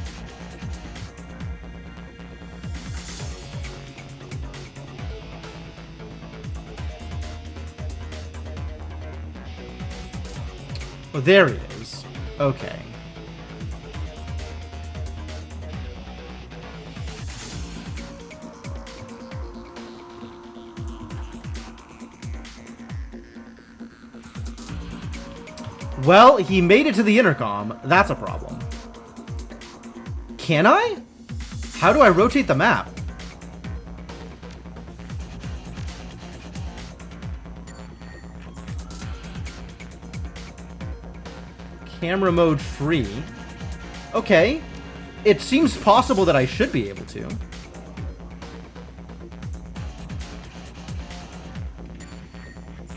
Oh, there he is. Okay. Well, he made it to the intercom. That's a problem. Can I? How do I rotate the map? Camera mode free. Okay. It seems possible that I should be able to.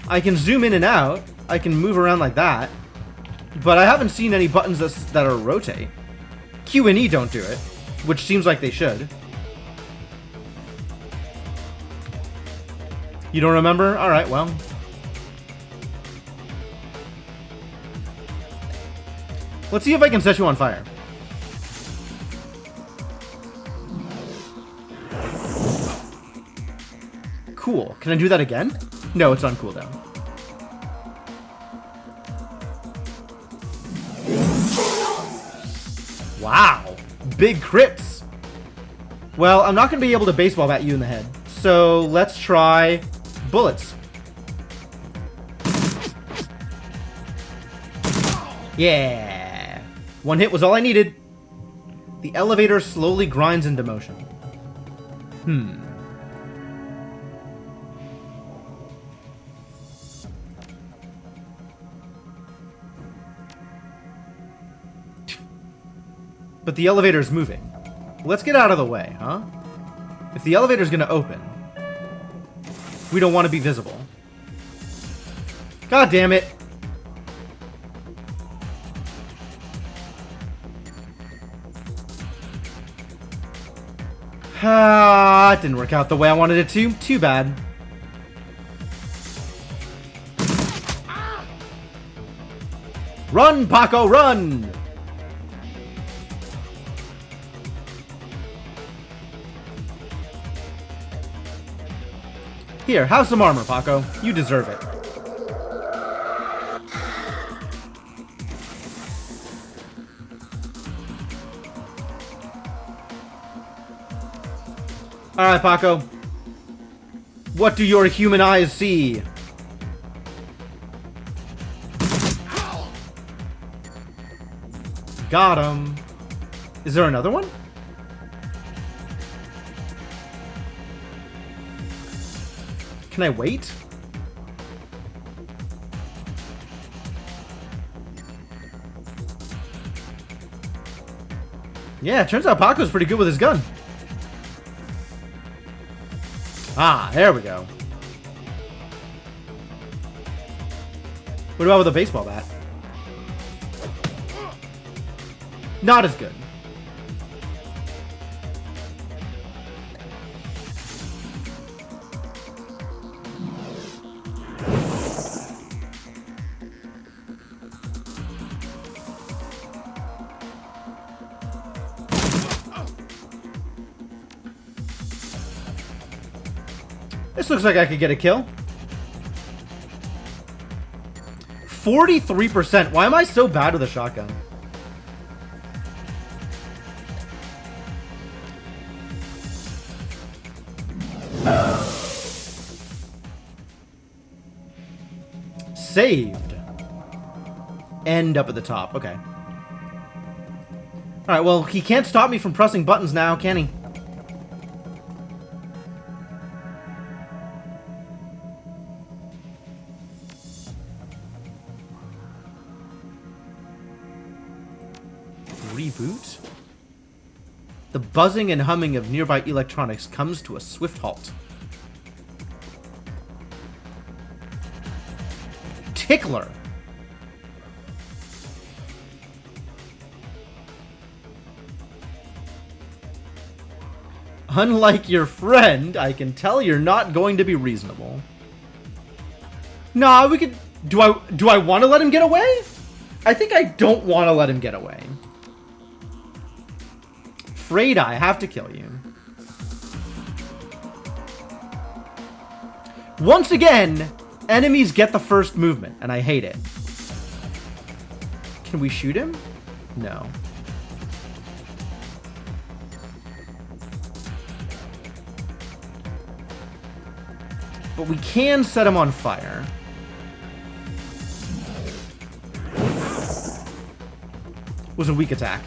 I can zoom in and out. I can move around like that. But I haven't seen any buttons that are rotate. Q and E don't do it, which seems like they should. You don't remember? Alright, well. Let's see if I can set you on fire. Cool. Can I do that again? No, it's on cooldown. Wow. Big crits. Well, I'm not going to be able to baseball bat you in the head. So let's try bullets. Yeah. One hit was all I needed. The elevator slowly grinds into motion. But the elevator's moving. Let's get out of the way, huh? If the elevator's gonna open, we don't want to be visible. God damn it. Ah, it didn't work out the way I wanted it to. Too bad. Run, Paco, run! Here, have some armor, Paco. You deserve it. Alright, Paco. What do your human eyes see? Got him. Is there another one? Can I wait? Yeah, it turns out Paco's pretty good with his gun. Ah, there we go. What about with a baseball bat? Not as good. This looks like I could get a kill. 43%. Why am I so bad with a shotgun? Saved. End up at the top. Okay. Alright, well, he can't stop me from pressing buttons now, can he? Reboot? The buzzing and humming of nearby electronics comes to a swift halt. Tickler. Unlike your friend, I can tell you're not going to be reasonable. Nah, we could... Do I want to let him get away? I think I don't want to let him get away. Afraid I have to kill you. Once again, enemies get the first movement, and I hate it. Can we shoot him? No. But we can set him on fire. Was a weak attack.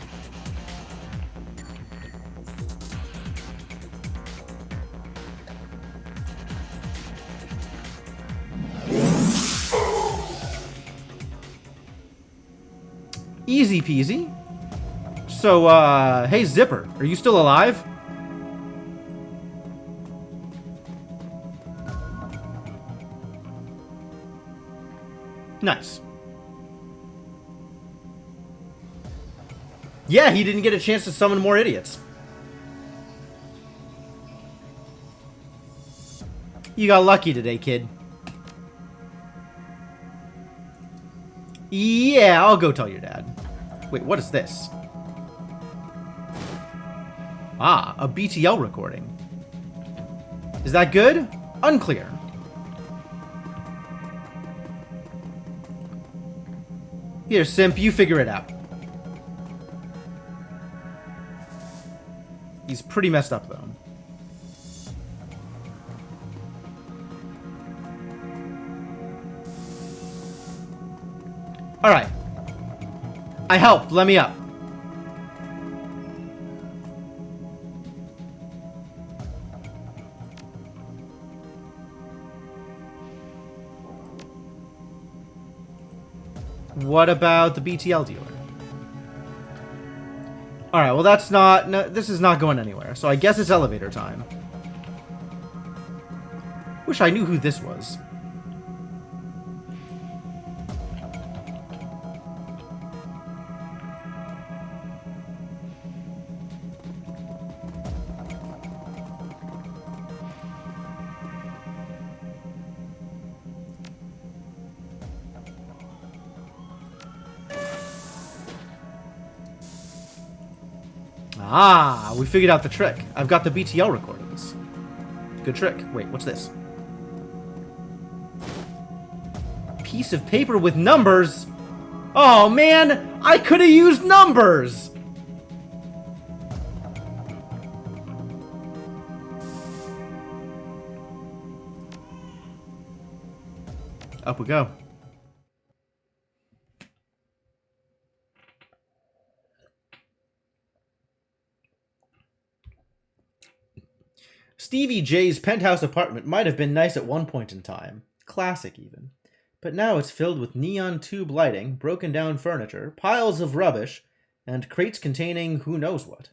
Easy peasy. So, hey Zipper, are you still alive? Nice. Yeah, he didn't get a chance to summon more idiots. You got lucky today, kid. Yeah, I'll go tell your dad. Wait, what is this? Ah, a BTL recording. Is that good? Unclear. Here, simp, you figure it out. He's pretty messed up, though. Alright. I helped. Let me up. What about the BTL dealer? Alright, well that's not... No, this is not going anywhere, so I guess it's elevator time. Wish I knew who this was. Ah, we figured out the trick. I've got the BTL recordings. Good trick. Wait, what's this? Piece of paper with numbers? Oh man, I could have used numbers! Up we go. Stevie J's penthouse apartment might have been nice at one point in time. Classic, even. But now it's filled with neon tube lighting, broken down furniture, piles of rubbish, and crates containing who knows what.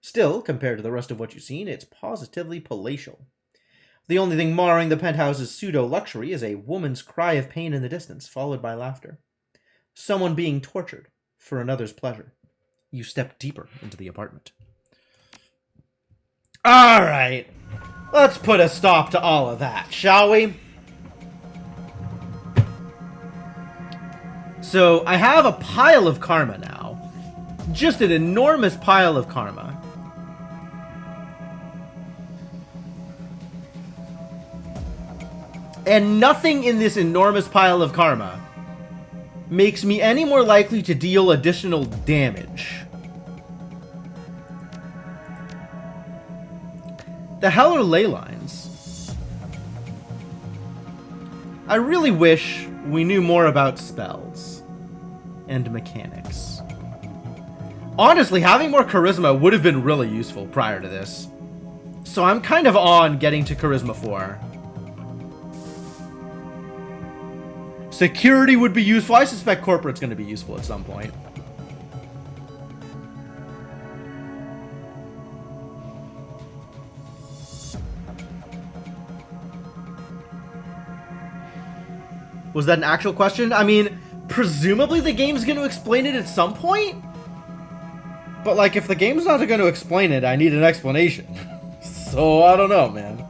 Still, compared to the rest of what you've seen, it's positively palatial. The only thing marring the penthouse's pseudo-luxury is a woman's cry of pain in the distance, followed by laughter. Someone being tortured for another's pleasure. You step deeper into the apartment. Alright, let's put a stop to all of that, shall we? So, I have a pile of karma now. Just an enormous pile of karma. And nothing in this enormous pile of karma makes me any more likely to deal additional damage. The hell are ley lines? I really wish we knew more about spells and mechanics. Honestly, having more charisma would have been really useful prior to this. So I'm kind of on getting to charisma 4. Security would be useful. I suspect corporate's going to be useful at some point. Was that an actual question? I mean, presumably the game's going to explain it at some point? But, like, if the game's not going to explain it, I need an explanation. So, I don't know, man.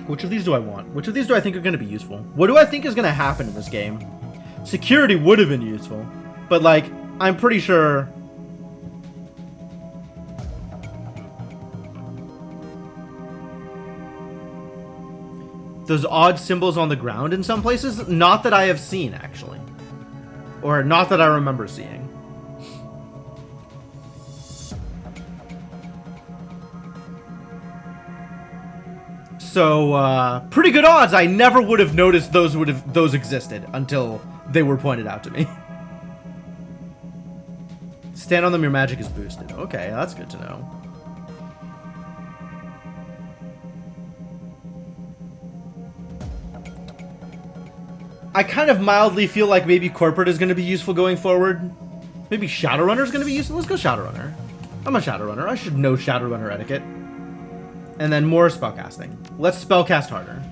Which of these do I want? Which of these do I think are going to be useful? What do I think is going to happen in this game? Security would have been useful. But, like, I'm pretty sure... those odd symbols on the ground in some places? Not that I have seen, actually. Or not that I remember seeing. So, pretty good odds I never would have noticed those existed until they were pointed out to me. Stand on them, your magic is boosted. Okay, that's good to know. I kind of mildly feel like maybe corporate is going to be useful going forward. Maybe Shadowrunner is going to be useful. Let's go Shadowrunner. I'm a Shadowrunner. I should know Shadowrunner etiquette. And then more spellcasting. Let's spellcast harder.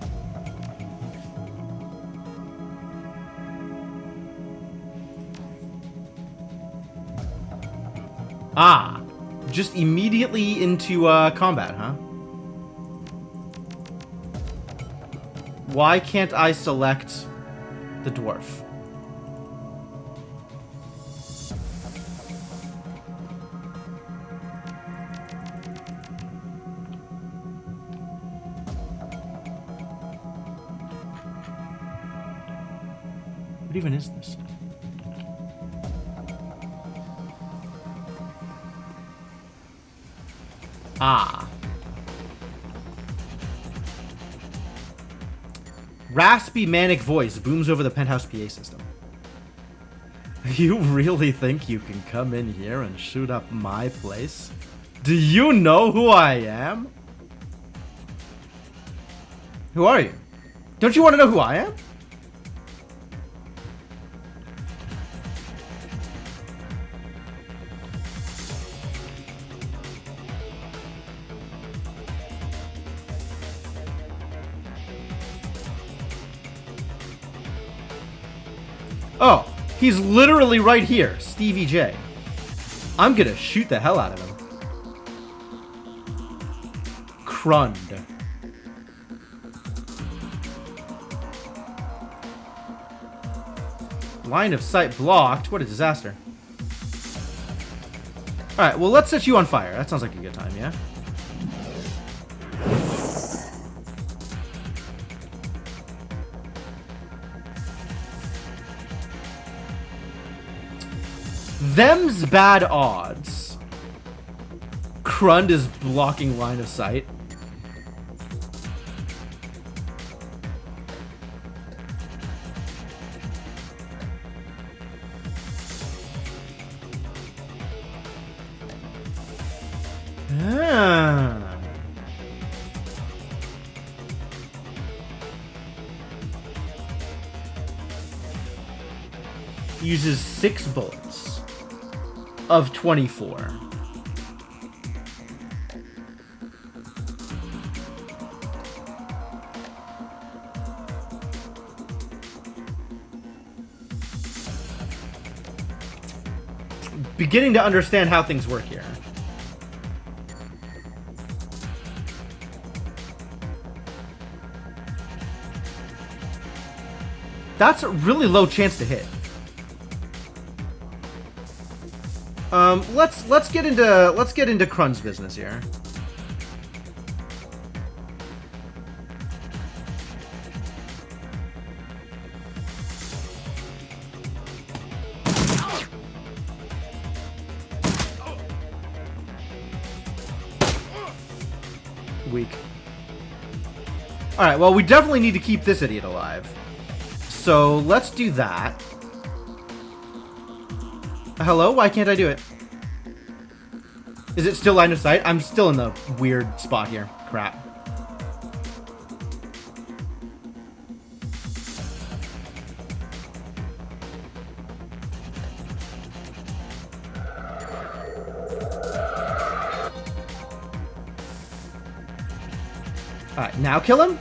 Ah, just immediately into combat, huh? Why can't I select the dwarf? What even is this? Ah. Raspy manic voice booms over the penthouse PA system. You really think you can come in here and shoot up my place? Do you know who I am? Who are you? Don't you want to know who I am? Oh, he's literally right here, Stevie J. I'm gonna shoot the hell out of him. Crund. Line of sight blocked. What a disaster. Alright, well, let's set you on fire. That sounds like a good time, yeah? Them's bad odds. Crund is blocking line of sight. Ah. Uses 6 bullets of 24. Beginning to understand how things work here. That's a really low chance to hit. Let's get into Crun's business here. Weak. All right. Well, we definitely need to keep this idiot alive. So let's do that. Hello? Why can't I do it? Is it still line of sight? I'm still in the weird spot here. Crap. Alright, now kill him?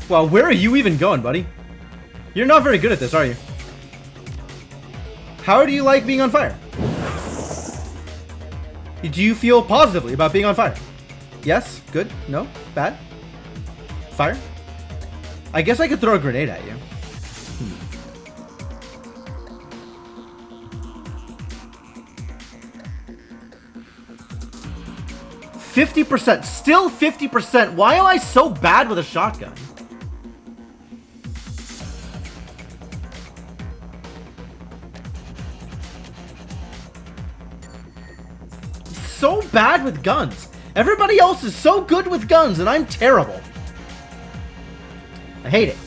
Well, where are you even going, buddy? You're not very good at this, are you? How do you like being on fire? Do you feel positively about being on fire? Yes? Good? No? Bad? Fire? I guess I could throw a grenade at you. 50%. Still 50%. Why am I so bad with a shotgun? So bad with guns. Everybody else is so good with guns, and I'm terrible. I hate it.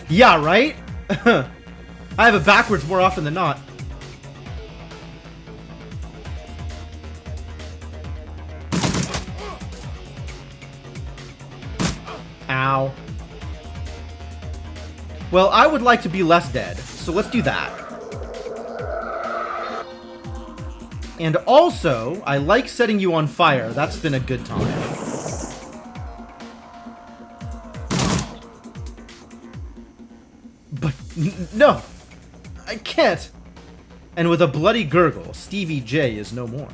Yeah, right? I I have it backwards more often than not. Ow. Well, I would like to be less dead, so let's do that. And also, I like setting you on fire. That's been a good time. But, no! I can't! And with a bloody gurgle, Stevie J is no more.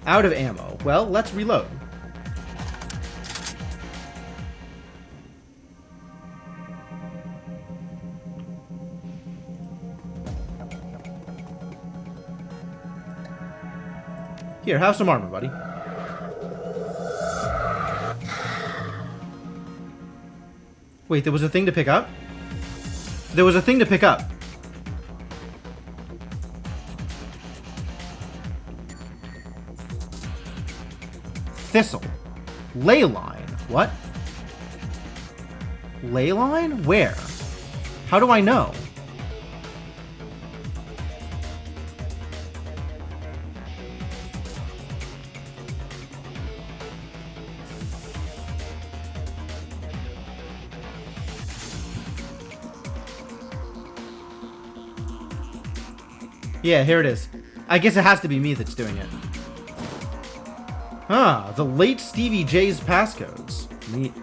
Out of ammo. Well, let's reload. Here, have some armor, buddy. Wait, there was a thing to pick up? There was a thing to pick up. Thistle. Ley line. What? Ley line? Where? How do I know? Yeah, here it is. I guess it has to be me that's doing it. Ah, the late Stevie J's passcodes. Neat.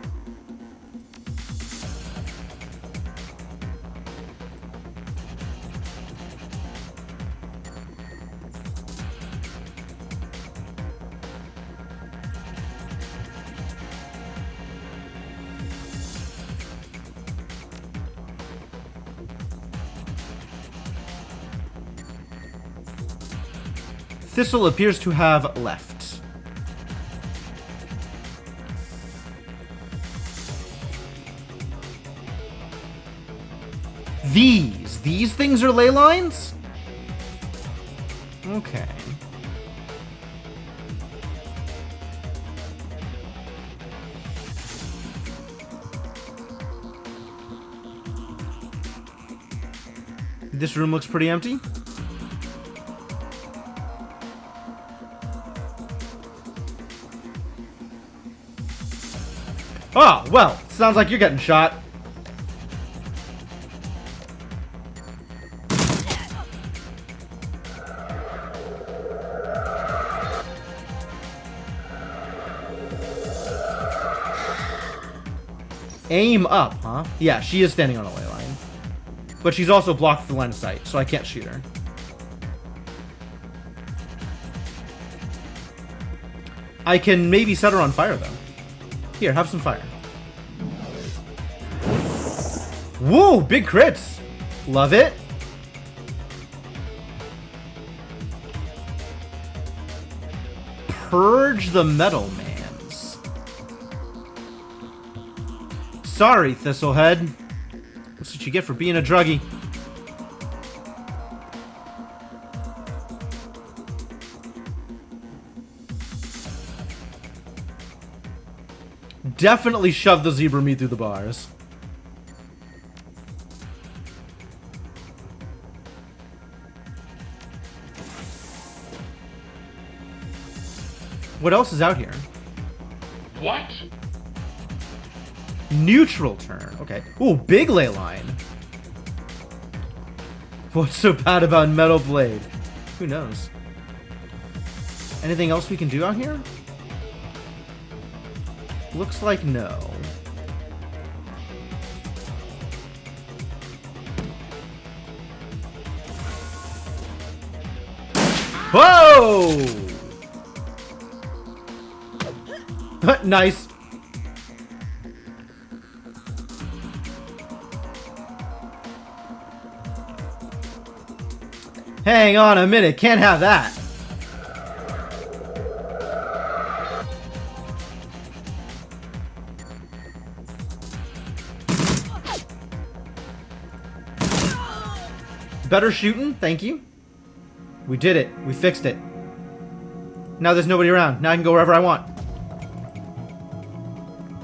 Thistle appears to have left. These things are ley lines? Okay. This room looks pretty empty. Oh, well, sounds like you're getting shot. Aim up, huh? Yeah, she is standing on a ley line. But she's also blocked the line of sight, so I can't shoot her. I can maybe set her on fire, though. Here, have some fire. Whoa, big crits! Love it. Purge the metal mans. Sorry, Thistlehead. That's what you get for being a druggie. Definitely shove the zebra meat through the bars. What else is out here? What? Neutral turn. Okay. Ooh, big ley line. What's so bad about Metal Blade? Who knows? Anything else we can do out here? Looks like no. Whoa! Nice. Hang on a minute, can't have that. Better shooting, thank you. We did it. We fixed it. Now there's nobody around. Now I can go wherever I want.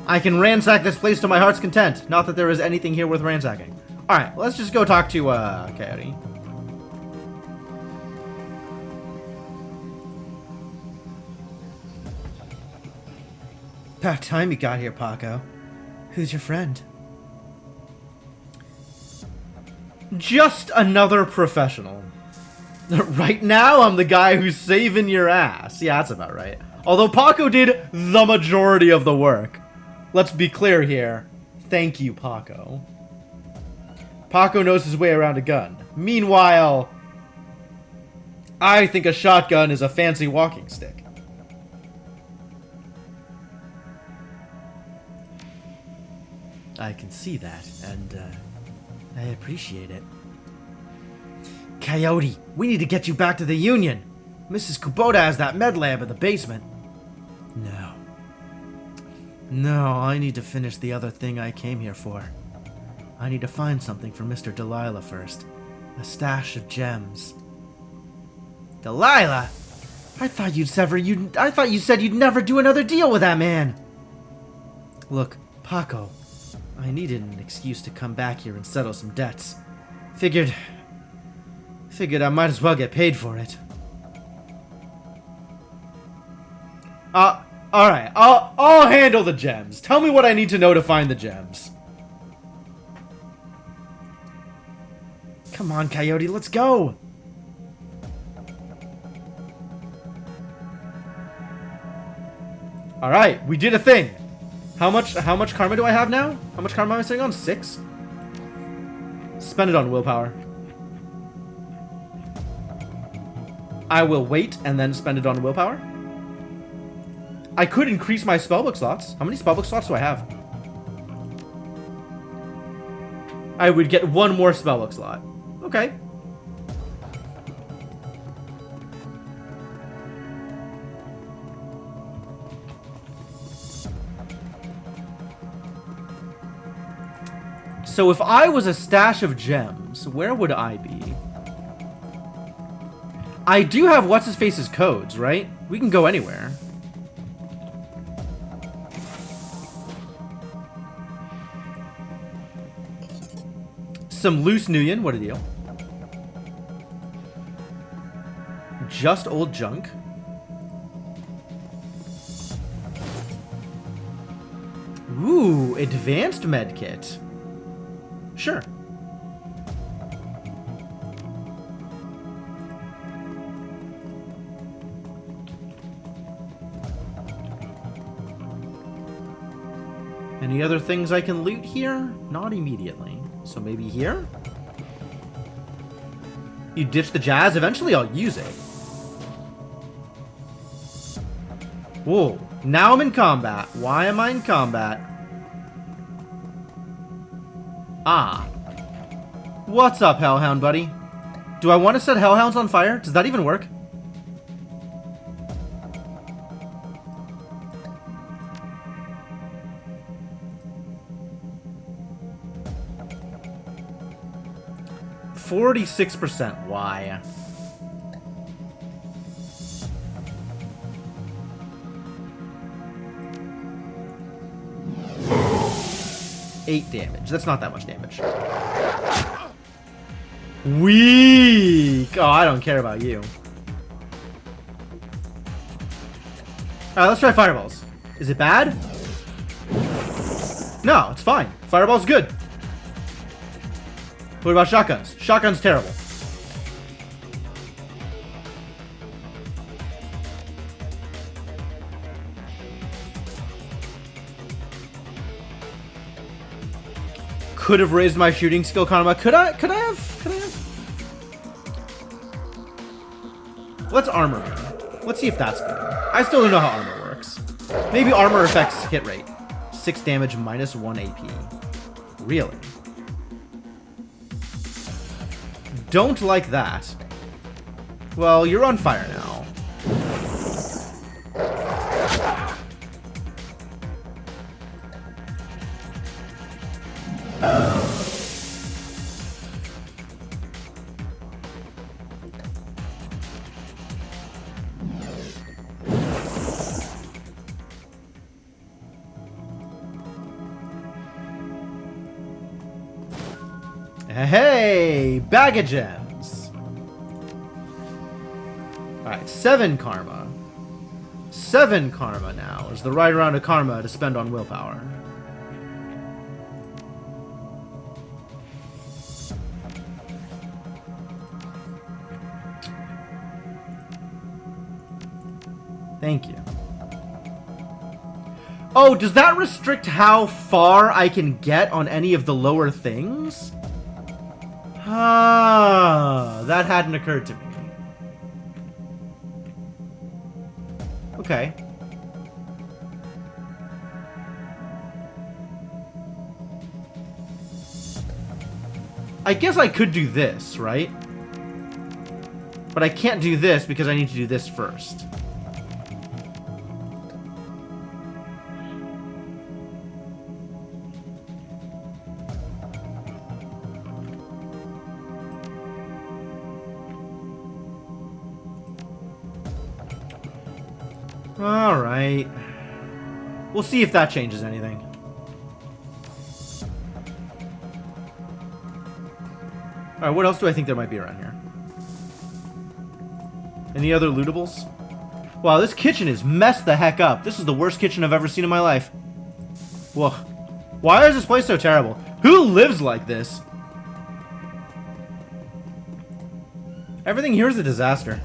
I can ransack this place to my heart's content. Not that there is anything here worth ransacking. Alright, let's just go talk to, Coyote. About time you got here, Paco. Who's your friend? Just another professional. Right now, I'm the guy who's saving your ass. Yeah, that's about right. Although Paco did the majority of the work. Let's be clear here. Thank you, Paco. Paco knows his way around a gun. Meanwhile, I think a shotgun is a fancy walking stick. I can see that, and I appreciate it. Coyote, we need to get you back to the Union. Mrs. Kubota has that med lab in the basement. No. No, I need to finish the other thing I came here for. I need to find something for Mr. Delilah first. A stash of gems. Delilah? I thought you said you'd never do another deal with that man. Look, Paco, I needed an excuse to come back here and settle some debts. Figured I might as well get paid for it. Alright, I'll handle the gems. Tell me what I need to know to find the gems. Come on, Coyote, let's go! Alright, we did a thing. How much karma do I have now? How much karma am I sitting on? 6? Spend it on willpower. I will wait and then spend it on willpower. I could increase my spellbook slots. How many spellbook slots do I have? I would get 1 more spellbook slot. Okay. So if I was a stash of gems, where would I be? I do have what's-his-face's codes, right? We can go anywhere. Some loose Nuyen, what a deal. Just old junk. Ooh, advanced medkit. Sure. Any other things I can loot here? Not immediately. So maybe here? You ditch the jazz? Eventually I'll use it. Whoa. Now I'm in combat. Why am I in combat? Ah. What's up, Hellhound buddy? Do I want to set Hellhounds on fire? Does that even work? %. Why? Eight damage. That's not that much damage. Weak! Oh, I don't care about you. Alright, let's try fireballs. Is it bad? No, it's fine. Fireball's good. What about shotguns? Shotgun's terrible. Could have raised my shooting skill karma. Could I have? What's armor mean? Let's see if that's good. I still don't know how armor works. Maybe armor affects hit rate. 6 damage minus 1 AP. Really? Don't like that. Well, you're on fire now. Hey! Bag of gems! Alright, 7 karma. 7 karma now is the right amount of karma to spend on willpower. Thank you. Oh, does that restrict how far I can get on any of the lower things? Ah, that hadn't occurred to me. Okay. I guess I could do this, right? But I can't do this because I need to do this first. Alright. We'll see if that changes anything. Alright, what else do I think there might be around here? Any other lootables? Wow, this kitchen is messed the heck up. This is the worst kitchen I've ever seen in my life. Whoa. Why is this place so terrible? Who lives like this? Everything here is a disaster.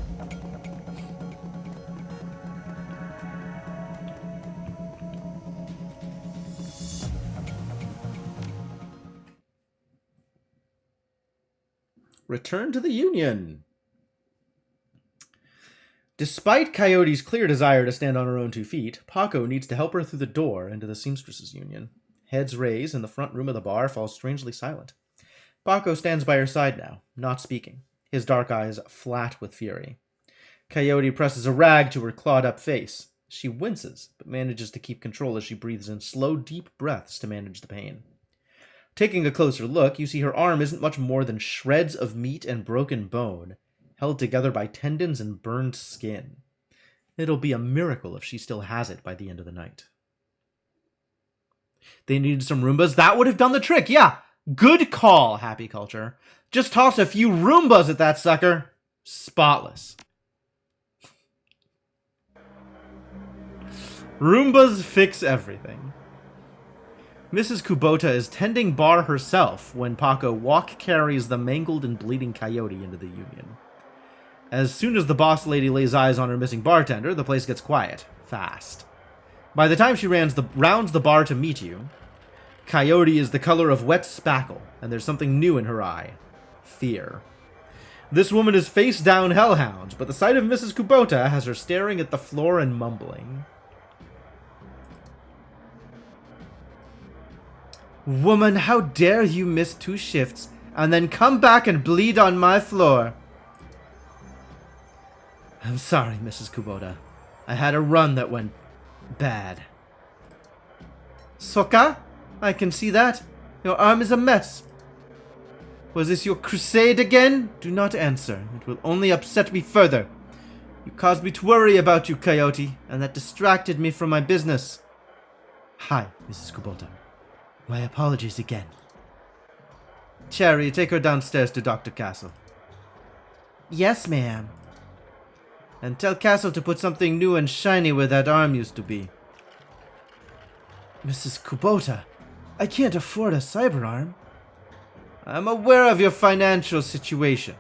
Return to the Union. Despite Coyote's clear desire to stand on her own 2 feet, Paco needs to help her through the door into the Seamstresses Union. Heads raised, and the front room of the bar falls strangely silent. Paco stands by her side now, not speaking, his dark eyes flat with fury. Coyote presses a rag to her clawed-up face. She winces, but manages to keep control as she breathes in slow, deep breaths to manage the pain. Taking a closer look, you see her arm isn't much more than shreds of meat and broken bone, held together by tendons and burned skin. It'll be a miracle if she still has it by the end of the night. They needed some Roombas. That would have done the trick, yeah! Good call, Happy Culture. Just toss a few Roombas at that sucker. Spotless. Roombas fix everything. Mrs. Kubota is tending bar herself when Paco carries the mangled and bleeding Coyote into the Union. As soon as the boss lady lays eyes on her missing bartender, the place gets quiet, fast. By the time she rounds the bar to meet you, Coyote is the color of wet spackle, and there's something new in her eye. Fear. This woman is face down hellhound, but the sight of Mrs. Kubota has her staring at the floor and mumbling. Woman, how dare you miss 2 shifts and then come back and bleed on my floor? I'm sorry, Mrs. Kubota. I had a run that went bad. Soka? I can see that. Your arm is a mess. Was this your crusade again? Do not answer. It will only upset me further. You caused me to worry about you, Coyote, and that distracted me from my business. Hi, Mrs. Kubota. My apologies again. Cherry, take her downstairs to Dr. Castle. Yes, ma'am. And tell Castle to put something new and shiny where that arm used to be. Mrs. Kubota, I can't afford a cyber arm. I'm aware of your financial situation.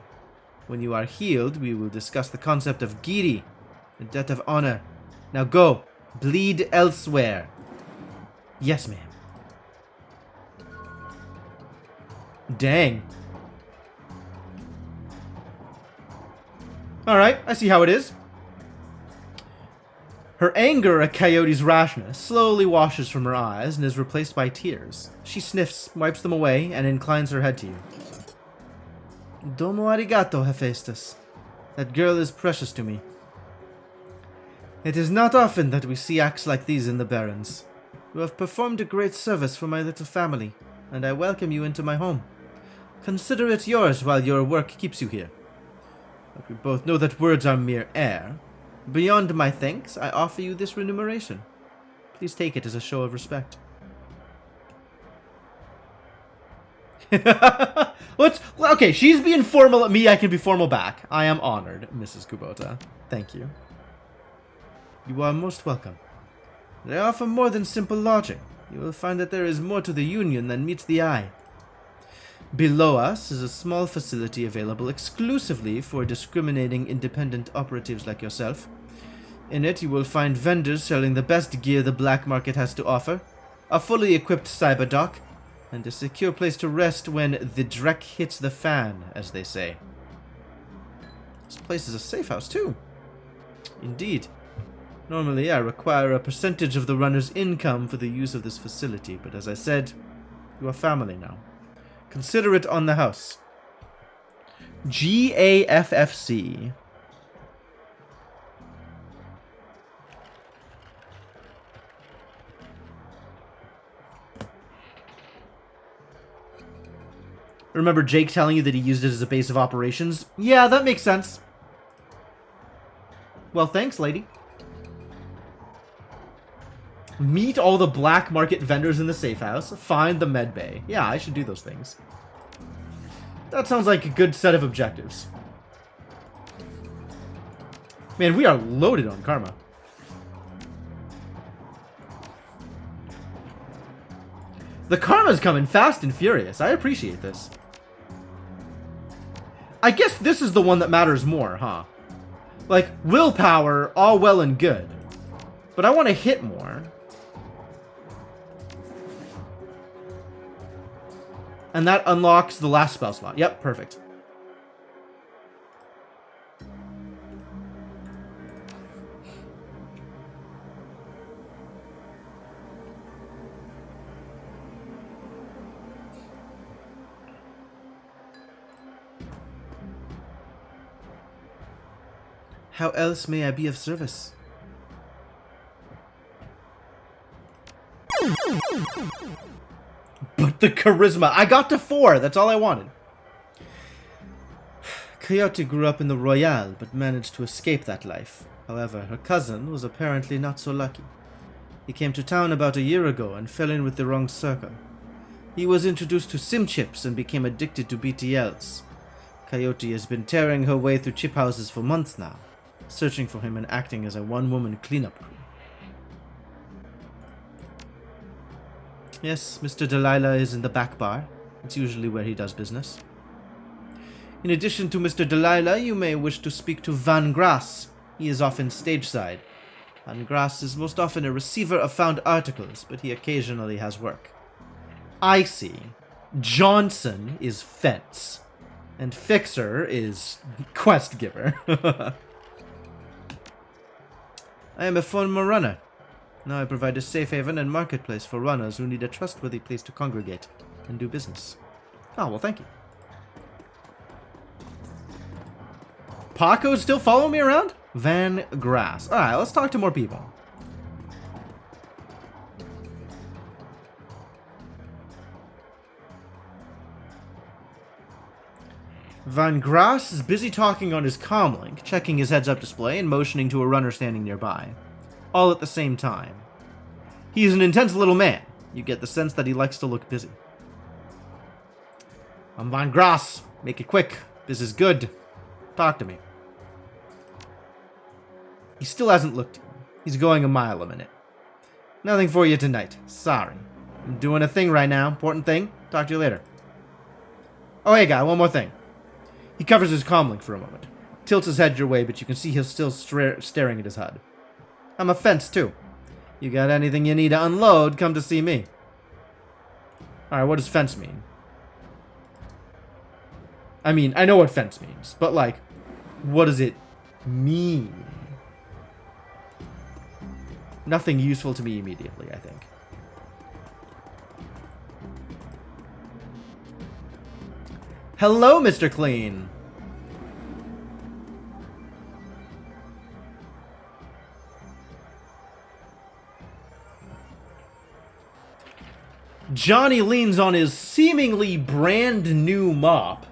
When you are healed, we will discuss the concept of giri, the debt of honor. Now go, bleed elsewhere. Yes, ma'am. Dang. Alright, I see how it is. Her anger at Coyote's rashness slowly washes from her eyes and is replaced by tears. She sniffs, wipes them away, and inclines her head to you. Domo arigato, Hephaestus. That girl is precious to me. It is not often that we see acts like these in the Barrens. You have performed a great service for my little family, and I welcome you into my home. Consider it yours while your work keeps you here. But we both know that words are mere air. Beyond my thanks, I offer you this remuneration. Please take it as a show of respect. Okay, she's being formal at me, I can be formal back. I am honored, Mrs. Kubota. Thank you. You are most welcome. They offer more than simple lodging. You will find that there is more to the Union than meets the eye. Below us is a small facility available exclusively for discriminating independent operatives like yourself. In it, you will find vendors selling the best gear the black market has to offer, a fully equipped cyber dock, and a secure place to rest when the dreck hits the fan, as they say. This place is a safe house, too. Indeed. Normally, I require a percentage of the runner's income for the use of this facility, but as I said, you are family now. Consider it on the house. GAFFC. Remember Jake telling you that he used it as a base of operations? Yeah, that makes sense. Well, thanks, lady. Meet all the black market vendors in the safe house. Find the med bay. Yeah, I should do those things. That sounds like a good set of objectives. Man, we are loaded on karma. The karma's coming fast and furious. I appreciate this. I guess this is the one that matters more, huh? Like, willpower, all well and good. But I want to hit more. And that unlocks the last spell slot. Yep, perfect. How else may I be of service? But the charisma. I got to 4. That's all I wanted. Coyote grew up in the Royale, but managed to escape that life. However, her cousin was apparently not so lucky. He came to town about a year ago and fell in with the wrong circle. He was introduced to sim chips and became addicted to BTLs. Coyote has been tearing her way through chip houses for months now, searching for him and acting as a one-woman cleanup crew. Yes, Mr. Delilah is in the back bar. It's usually where he does business. In addition to Mr. Delilah, you may wish to speak to Van Grass. He is often stageside. Van Grass is most often a receiver of found articles, but he occasionally has work. I see. Johnson is fence. And Fixer is quest giver. I am a former runner. Now I provide a safe haven and marketplace for runners who need a trustworthy place to congregate and do business. Oh, well, thank you. Paco's still following me around? Van Grass. Alright, let's talk to more people. Van Grass is busy talking on his comlink, checking his heads-up display and motioning to a runner standing nearby. All at the same time. He is an intense little man. You get the sense that he likes to look busy. I'm Van Grass. Make it quick. This is good. Talk to me. He still hasn't looked at you. He's going a mile a minute. Nothing for you tonight. Sorry. I'm doing a thing right now. Important thing. Talk to you later. Oh, hey, guy. One more thing. He covers his comlink for a moment. Tilts his head your way, but you can see he's still staring at his HUD. I'm a fence, too. You got anything you need to unload, come to see me. Alright, what does fence mean? I mean, I know what fence means, but like, what does it mean? Nothing useful to me immediately, I think. Hello, Mr. Clean. Johnny leans on his seemingly brand new mop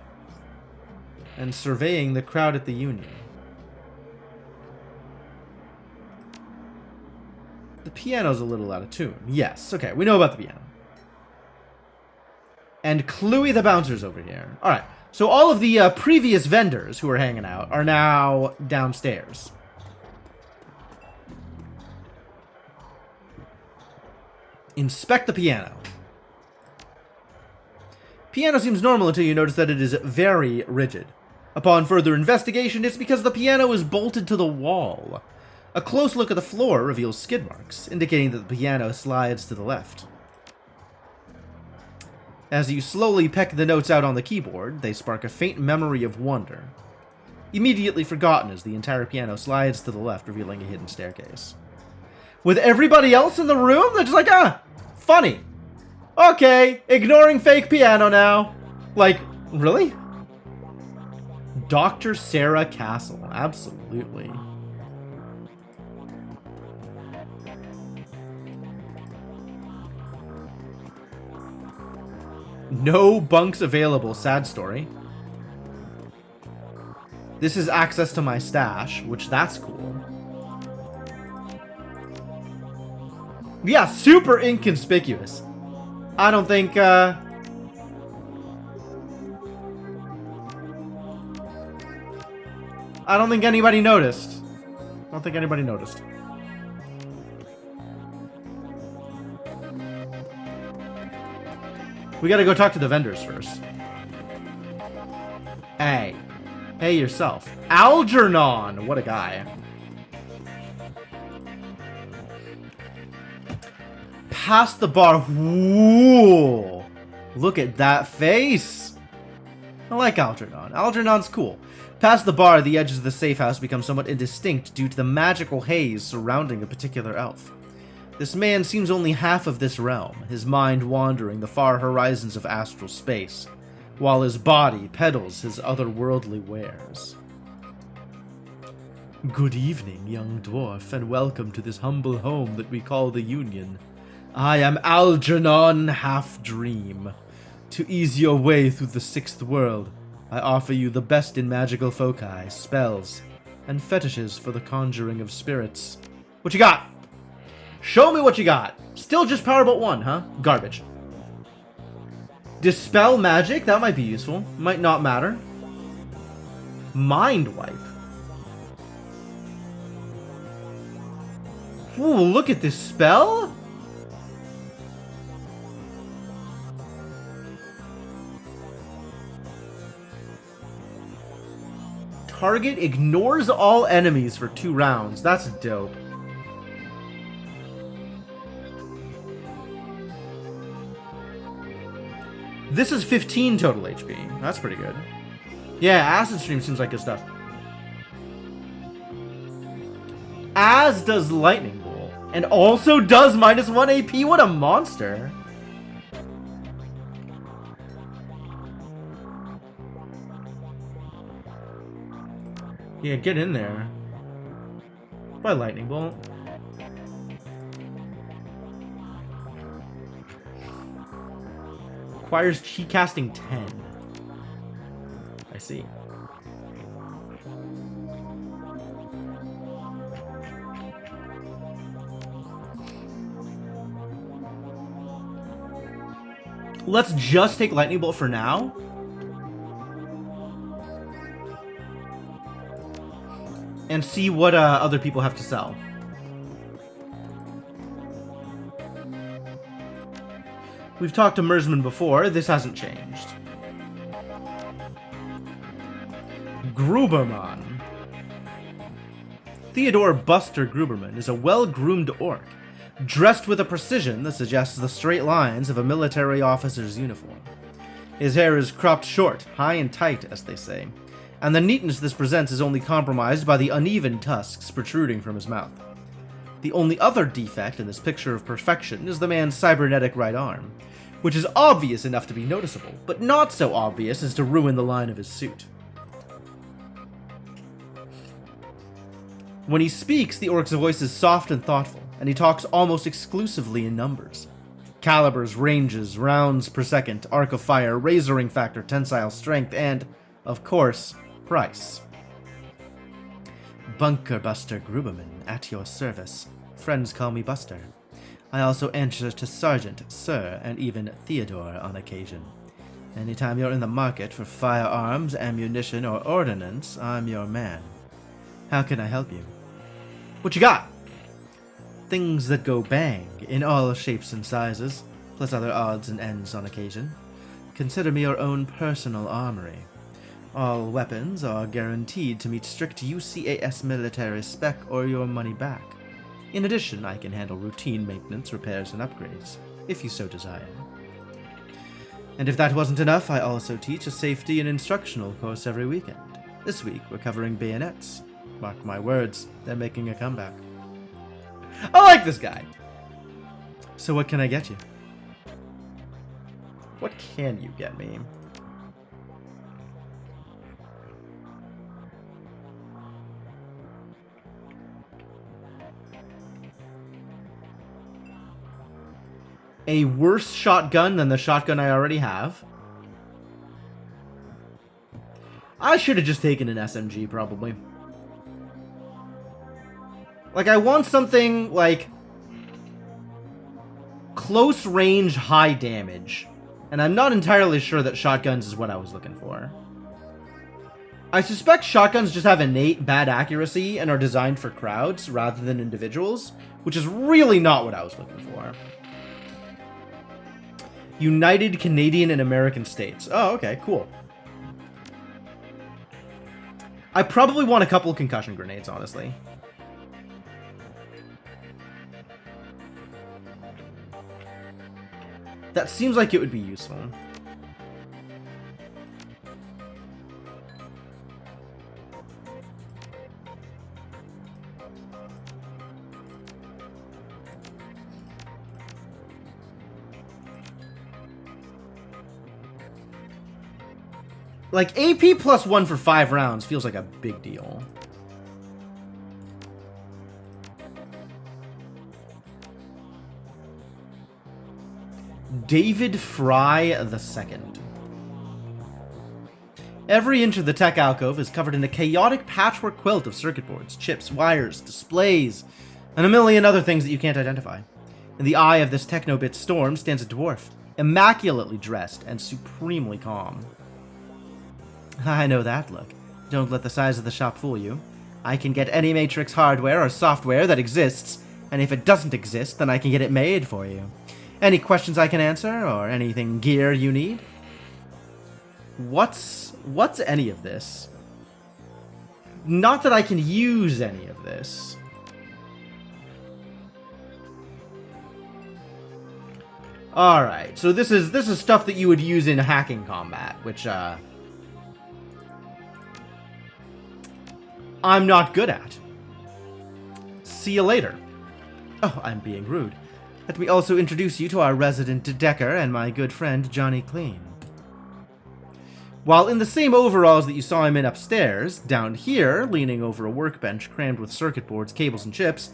and surveying the crowd at the Union. The piano's a little out of tune. Yes, okay, we know about the piano. And Cluey the bouncer's over here. Alright, so all of the previous vendors who were hanging out are now downstairs. Inspect the piano. Piano seems normal until you notice that it is very rigid. Upon further investigation, it's because the piano is bolted to the wall. A close look at the floor reveals skid marks, indicating that the piano slides to the left. As you slowly peck the notes out on the keyboard, they spark a faint memory of wonder. Immediately forgotten as the entire piano slides to the left, revealing a hidden staircase. With everybody else in the room, they're just like, funny. Okay, ignoring fake piano now. Like, really? Dr. Sarah Castle, absolutely. No bunks available, sad story. This is access to my stash, which that's cool. Yeah, super inconspicuous. I don't think, I don't think anybody noticed. I don't think anybody noticed. We gotta go talk to the vendors first. Hey. Hey yourself. Algernon! What a guy. Past the bar. Whoa! Look at that face! I like Algernon. Algernon's cool. Past the bar, the edges of the safe house become somewhat indistinct due to the magical haze surrounding a particular elf. This man seems only half of this realm, his mind wandering the far horizons of astral space, while his body peddles his otherworldly wares. Good evening, young dwarf, and welcome to this humble home that we call the Union. I am Algernon Half-Dream. To ease your way through the sixth world, I offer you the best in magical foci, spells, and fetishes for the conjuring of spirits. What you got? Show me what you got. Still just Powerbolt 1, huh? Garbage. Dispel magic? That might be useful. Might not matter. Mind wipe. Ooh, look at this spell. Target ignores all enemies for 2 rounds. That's dope. This is 15 total HP. That's pretty good. Yeah, Acid Stream seems like good stuff. As does Lightning Bolt. And also does -1 AP. What a monster. Yeah, get in there. By Lightning Bolt. Requires chi casting 10. I see. Let's just take Lightning Bolt for now. And see what other people have to sell. We've talked to Mersman before. This hasn't changed. Gruberman. Theodore Buster Gruberman is a well-groomed orc, dressed with a precision that suggests the straight lines of a military officer's uniform. His hair is cropped short, high and tight, as they say, and the neatness this presents is only compromised by the uneven tusks protruding from his mouth. The only other defect in this picture of perfection is the man's cybernetic right arm, which is obvious enough to be noticeable, but not so obvious as to ruin the line of his suit. When he speaks, the orc's voice is soft and thoughtful, and he talks almost exclusively in numbers. Calibers, ranges, rounds per second, arc of fire, razoring factor, tensile strength, and, of course, price. Bunker Buster Gruberman, at your service. Friends call me Buster. I also answer to Sergeant, Sir, and even Theodore on occasion. Anytime you're in the market for firearms, ammunition, or ordnance, I'm your man. How can I help you? What you got? Things that go bang, in all shapes and sizes, plus other odds and ends on occasion. Consider me your own personal armory. All weapons are guaranteed to meet strict UCAS military spec or your money back. In addition, I can handle routine maintenance, repairs, and upgrades, if you so desire. And if that wasn't enough, I also teach a safety and instructional course every weekend. This week, we're covering bayonets. Mark my words, they're making a comeback. I like this guy! So what can I get you? What can you get me? A worse shotgun than the shotgun I already have. I should have just taken an SMG, probably. Like, I want something, like, close range, high damage. And I'm not entirely sure that shotguns is what I was looking for. I suspect shotguns just have innate bad accuracy and are designed for crowds rather than individuals, which is really not what I was looking for. United Canadian and American States. Oh, okay, cool. I probably want a couple concussion grenades, honestly. That seems like it would be useful. Like, AP plus 1 for 5 rounds feels like a big deal. David Fry II. Every inch of the tech alcove is covered in a chaotic patchwork quilt of circuit boards, chips, wires, displays, and a million other things that you can't identify. In the eye of this technobit storm stands a dwarf, immaculately dressed and supremely calm. I know that look. Don't let the size of the shop fool you. I can get any Matrix hardware or software that exists, and if it doesn't exist, then I can get it made for you. Any questions I can answer, or anything gear you need? What's any of this? Not that I can use any of this. Alright, so this is stuff that you would use in hacking combat, which, I'm not good at. See you later. Oh, I'm being rude. Let me also introduce you to our resident Decker and my good friend Johnny Clean. While in the same overalls that you saw him in upstairs, down here, leaning over a workbench crammed with circuit boards, cables, and chips,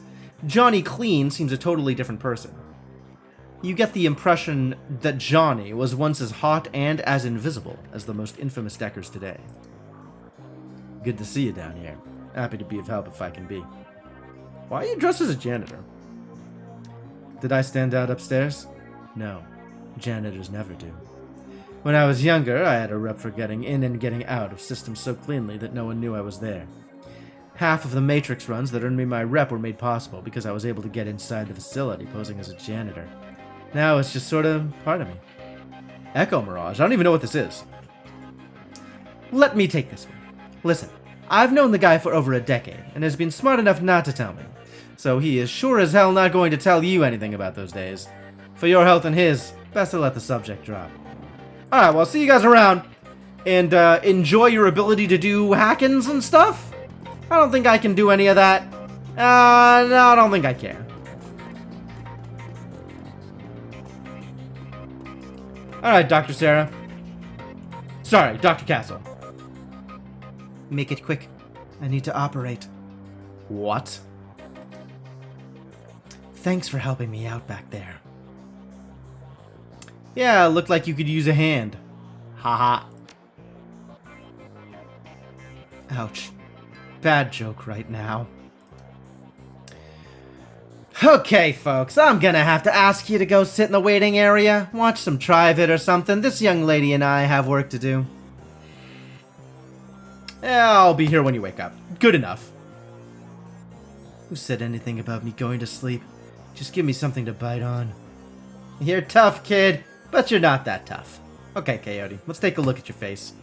Johnny Clean seems a totally different person. You get the impression that Johnny was once as hot and as invisible as the most infamous Deckers today. Good to see you down here. Happy to be of help if I can be. Why are you dressed as a janitor? Did I stand out upstairs? No. Janitors never do. When I was younger, I had a rep for getting in and getting out of systems so cleanly that no one knew I was there. Half of the Matrix runs that earned me my rep were made possible because I was able to get inside the facility posing as a janitor. Now it's just sort of part of me. Echo Mirage? I don't even know what this is. Let me take this one. Listen. I've known the guy for over a decade, and has been smart enough not to tell me. So he is sure as hell not going to tell you anything about those days. For your health and his, best to let the subject drop. Alright, well, see you guys around. And enjoy your ability to do hackings and stuff? I don't think I can do any of that. No, I don't think I care. Alright, Dr. Sarah. Sorry, Dr. Castle. Make it quick. I need to operate. What? Thanks for helping me out back there. Yeah, looked like you could use a hand. Haha. Ouch. Bad joke right now. Okay, folks, I'm gonna have to ask you to go sit in the waiting area, watch some Trivid or something. This young lady and I have work to do. I'll be here when you wake up. Good enough. Who said anything about me going to sleep? Just give me something to bite on. You're tough, kid, but you're not that tough. Okay, Coyote, let's take a look at your face.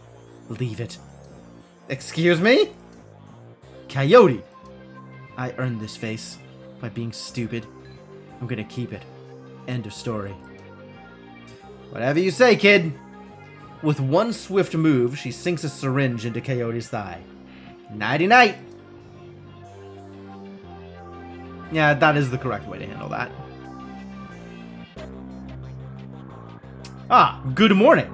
Leave it. Excuse me? Coyote! I earned this face by being stupid. I'm gonna keep it. End of story. Whatever you say, kid. With one swift move, she sinks a syringe into Coyote's thigh. Nighty-night! Yeah, that is the correct way to handle that. Ah, good morning!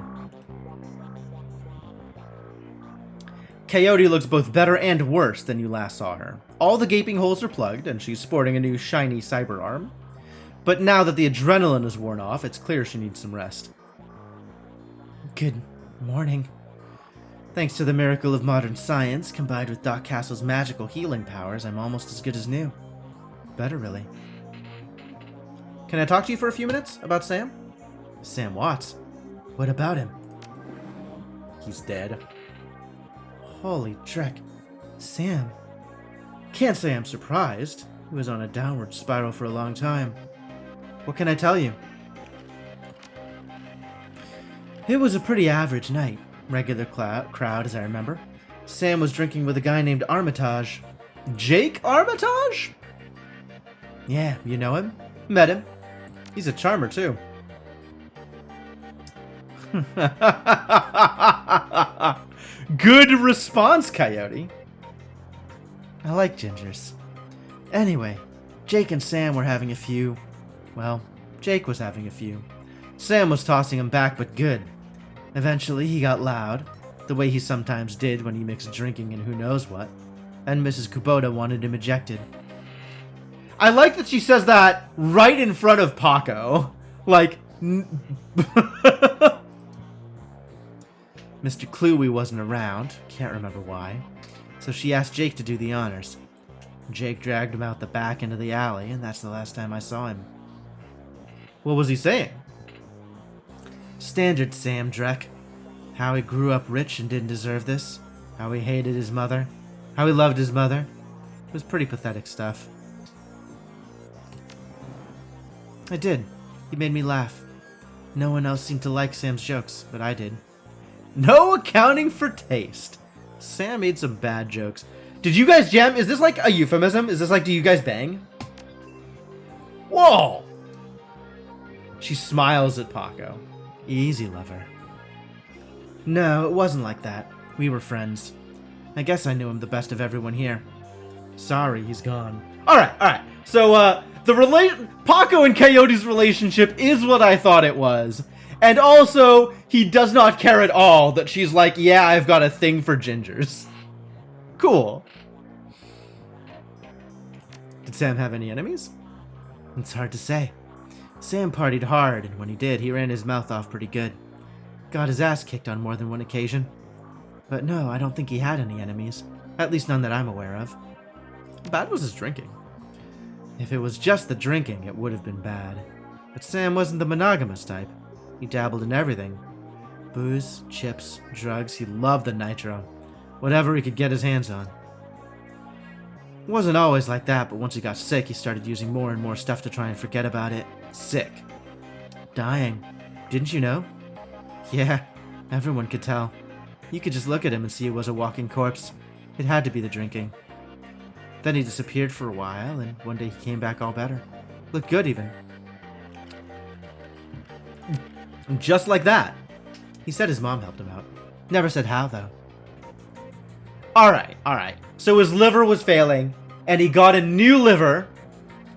Coyote looks both better and worse than you last saw her. All the gaping holes are plugged, and she's sporting a new shiny cyber arm. But now that the adrenaline is worn off, it's clear she needs some rest. Good morning. Thanks to the miracle of modern science, combined with Doc Castle's magical healing powers, I'm almost as good as new. Better, really. Can I talk to you for a few minutes about Sam? Sam Watts? What about him? He's dead. Holy dreck. Sam. Can't say I'm surprised. He was on a downward spiral for a long time. What can I tell you? It was a pretty average night. Regular crowd, as I remember. Sam was drinking with a guy named Armitage. Jake Armitage? Yeah, you know him? Met him. He's a charmer, too. Good response, Coyote. I like gingers. Anyway, Jake and Sam were having a few. Well, Jake was having a few. Sam was tossing him back, but good. Eventually, he got loud, the way he sometimes did when he mixed drinking and who knows what, and Mrs. Kubota wanted him ejected. I like that she says that right in front of Paco. Like... Mr. Cluey wasn't around, can't remember why, so she asked Jake to do the honors. Jake dragged him out the back into the alley, and that's the last time I saw him. What was he saying? Standard Sam Drek. How he grew up rich and didn't deserve this. How he hated his mother. How he loved his mother. It was pretty pathetic stuff. I did. He made me laugh. No one else seemed to like Sam's jokes, but I did. No accounting for taste. Sam made some bad jokes. Did you guys jam? Is this like a euphemism? Is this like, do you guys bang? Whoa! She smiles at Paco. Easy, lover. No, it wasn't like that. We were friends. I guess I knew him the best of everyone here. Sorry, he's gone. Alright. So, Paco and Coyote's relationship is what I thought it was. And also, he does not care at all that she's like, yeah, I've got a thing for gingers. Cool. Did Sam have any enemies? It's hard to say. Sam partied hard, and when he did, he ran his mouth off pretty good. Got his ass kicked on more than one occasion. But no, I don't think he had any enemies. At least none that I'm aware of. How bad was his drinking? If it was just the drinking, it would have been bad. But Sam wasn't the monogamous type. He dabbled in everything. Booze, chips, drugs, he loved the nitro. Whatever he could get his hands on. It wasn't always like that, but once he got sick, he started using more and more stuff to try and forget about it. Sick. Dying. Didn't you know? Yeah, everyone could tell. You could just look at him and see he was a walking corpse. It had to be the drinking. Then he disappeared for a while, and one day he came back all better. Looked good, even. Just like that. He said his mom helped him out. Never said how, though. Alright. So his liver was failing, and he got a new liver,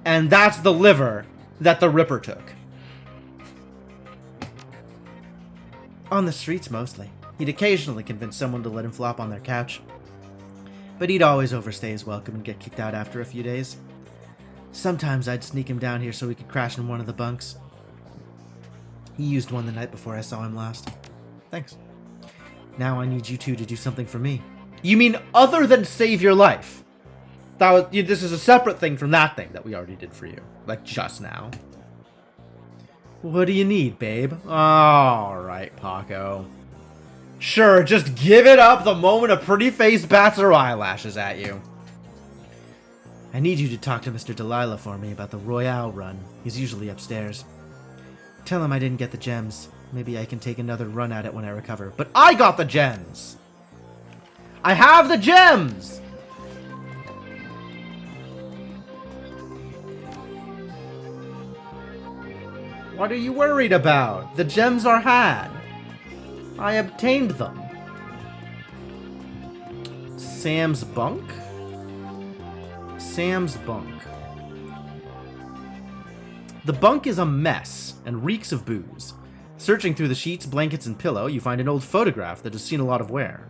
and that's the liver that the Ripper took. On the streets, mostly. He'd occasionally convince someone to let him flop on their couch. But he'd always overstay his welcome and get kicked out after a few days. Sometimes I'd sneak him down here so he could crash in one of the bunks. He used one the night before I saw him last. Thanks. Now I need you two to do something for me. You mean other than save your life? This is a separate thing from that thing that we already did for you. Like, just now. What do you need, babe? Alright, Paco. Sure, just give it up the moment a pretty face bats her eyelashes at you. I need you to talk to Mr. Delilah for me about the Royale run. He's usually upstairs. Tell him I didn't get the gems. Maybe I can take another run at it when I recover. But I got the gems! I have the gems! What are you worried about? The gems are had. I obtained them. Sam's bunk? Sam's bunk. The bunk is a mess and reeks of booze. Searching through the sheets, blankets, and pillow, you find an old photograph that has seen a lot of wear.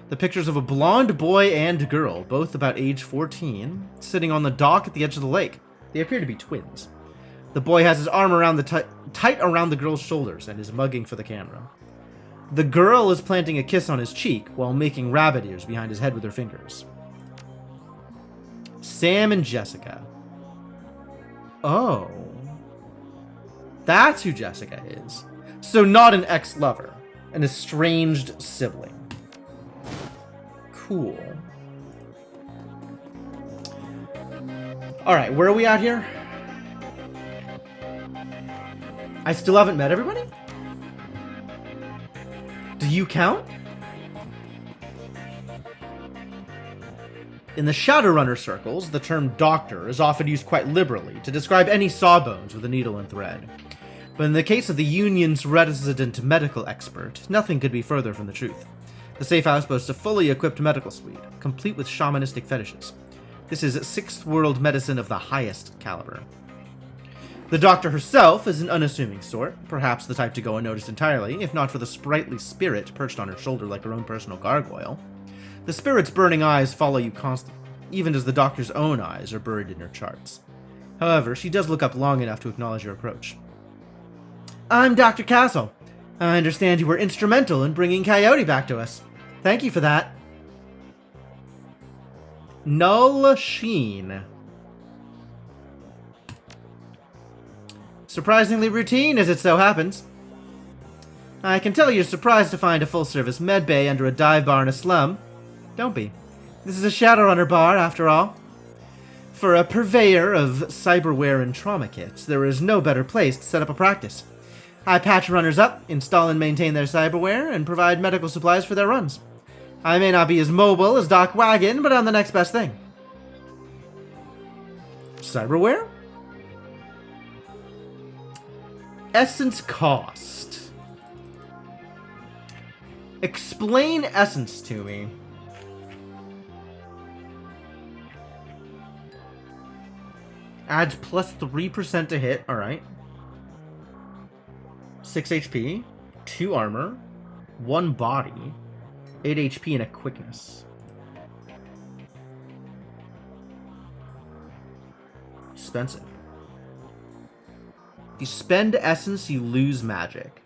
The pictures of a blonde boy and girl, both about age 14, sitting on the dock at the edge of the lake. They appear to be twins. The boy has his arm around tight around the girl's shoulders and is mugging for the camera. The girl is planting a kiss on his cheek while making rabbit ears behind his head with her fingers. Sam and Jessica. Oh. That's who Jessica is. So not an ex-lover. An estranged sibling. Cool. Alright, where are we at here? I still haven't met everybody? Do you count? In the Shadowrunner circles, the term doctor is often used quite liberally to describe any sawbones with a needle and thread. But in the case of the Union's resident medical expert, nothing could be further from the truth. The safe house boasts a fully equipped medical suite, complete with shamanistic fetishes. This is sixth world medicine of the highest caliber. The doctor herself is an unassuming sort, perhaps the type to go unnoticed entirely, if not for the sprightly spirit perched on her shoulder like her own personal gargoyle. The spirit's burning eyes follow you constantly, even as the doctor's own eyes are buried in her charts. However, she does look up long enough to acknowledge your approach. I'm Dr. Castle. I understand you were instrumental in bringing Coyote back to us. Thank you for that. Null Sheen. Surprisingly routine, as it so happens. I can tell you're surprised to find a full-service med bay under a dive bar in a slum. Don't be. This is a Shadowrunner bar, after all. For a purveyor of cyberware and trauma kits, there is no better place to set up a practice. I patch runners up, install and maintain their cyberware, and provide medical supplies for their runs. I may not be as mobile as Doc Wagon, but I'm the next best thing. Cyberware? Essence cost. Explain essence to me. Adds plus 3% to hit, alright. 6 HP, 2 armor, 1 body, 8 HP and a quickness. Expensive. If you spend essence, you lose magic.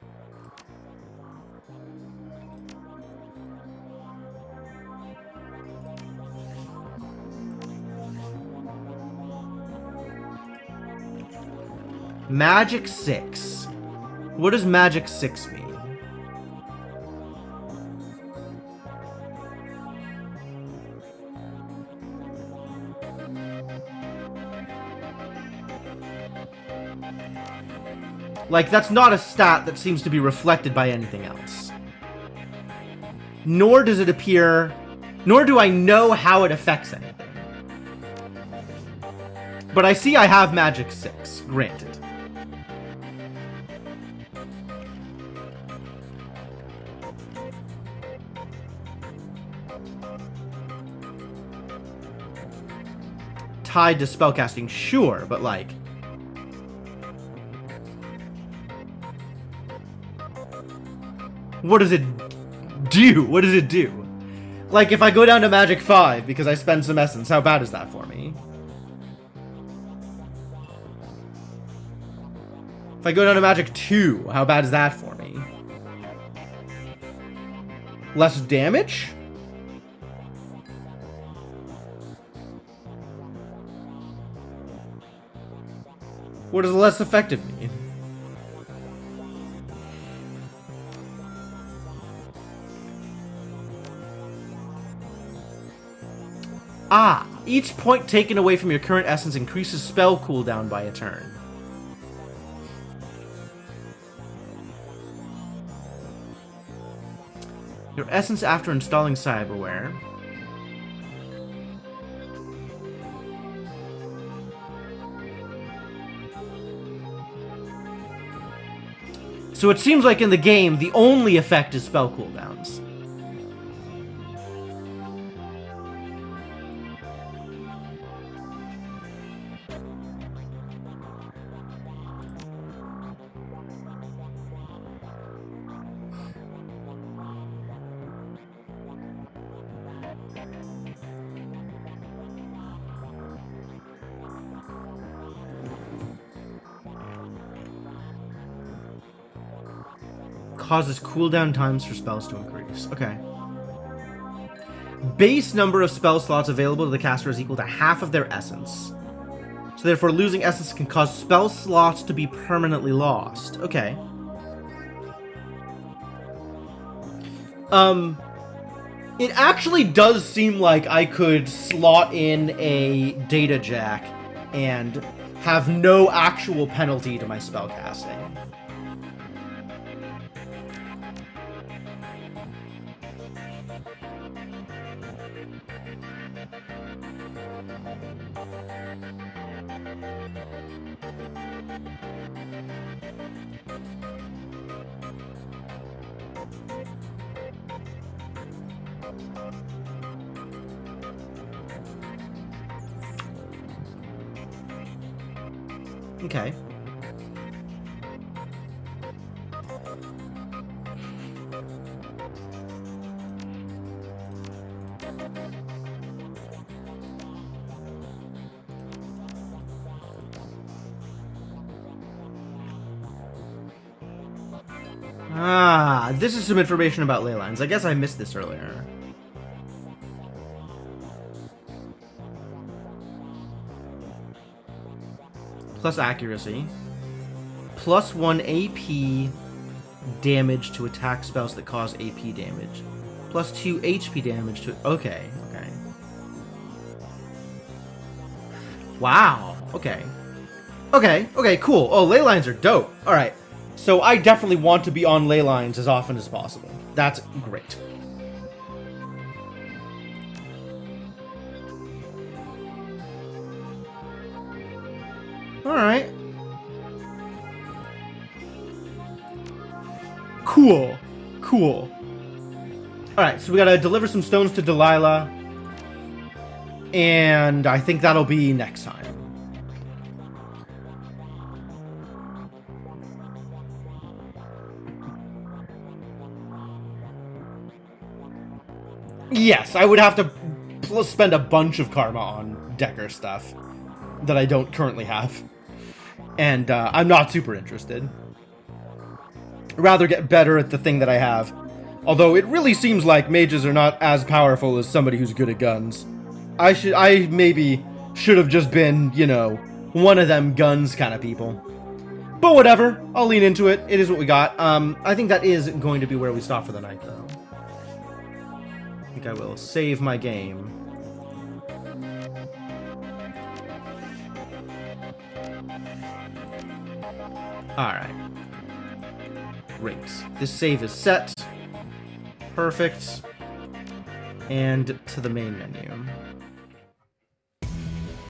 Magic 6. What does Magic 6 mean? Like, that's not a stat that seems to be reflected by anything else. Nor does it appear... Nor do I know how it affects anything. But I see I have Magic 6, granted. Tied to spellcasting, sure, but like... What does it do? What does it do? Like, if I go down to Magic 5 because I spend some essence, how bad is that for me? If I go down to Magic 2, how bad is that for me? Less damage? What does less effective mean? Ah, each point taken away from your current essence increases spell cooldown by a turn. Your essence after installing Cyberware. So it seems like in the game, the only effect is spell cooldowns. Causes cooldown times for spells to increase. Okay. Base number of spell slots available to the caster is equal to half of their essence. So therefore, losing essence can cause spell slots to be permanently lost. Okay. It actually does seem like I could slot in a data jack and have no actual penalty to my spell casting. Okay. Ah, this is some information about ley lines. I guess I missed this earlier. Plus accuracy. Plus 1 AP damage to attack spells that cause AP damage. Plus 2 HP damage to... Okay, okay. Wow, okay. Okay, okay, cool. Oh, ley lines are dope. Alright. So I definitely want to be on ley lines as often as possible. That's great. Alright. Cool. Cool. Alright, so we gotta deliver some stones to Delilah. And I think that'll be next time. Yes, I would have to spend a bunch of karma on Decker stuff that I don't currently have. And I'm not super interested. Rather get better at the thing that I have. Although it really seems like mages are not as powerful as somebody who's good at guns. I maybe should have just been, you know, one of them guns kind of people. But whatever, I'll lean into it. It is what we got. I think that is going to be where we stop for the night, though. I think I will save my game. Alright. Great. This save is set. Perfect. And to the main menu.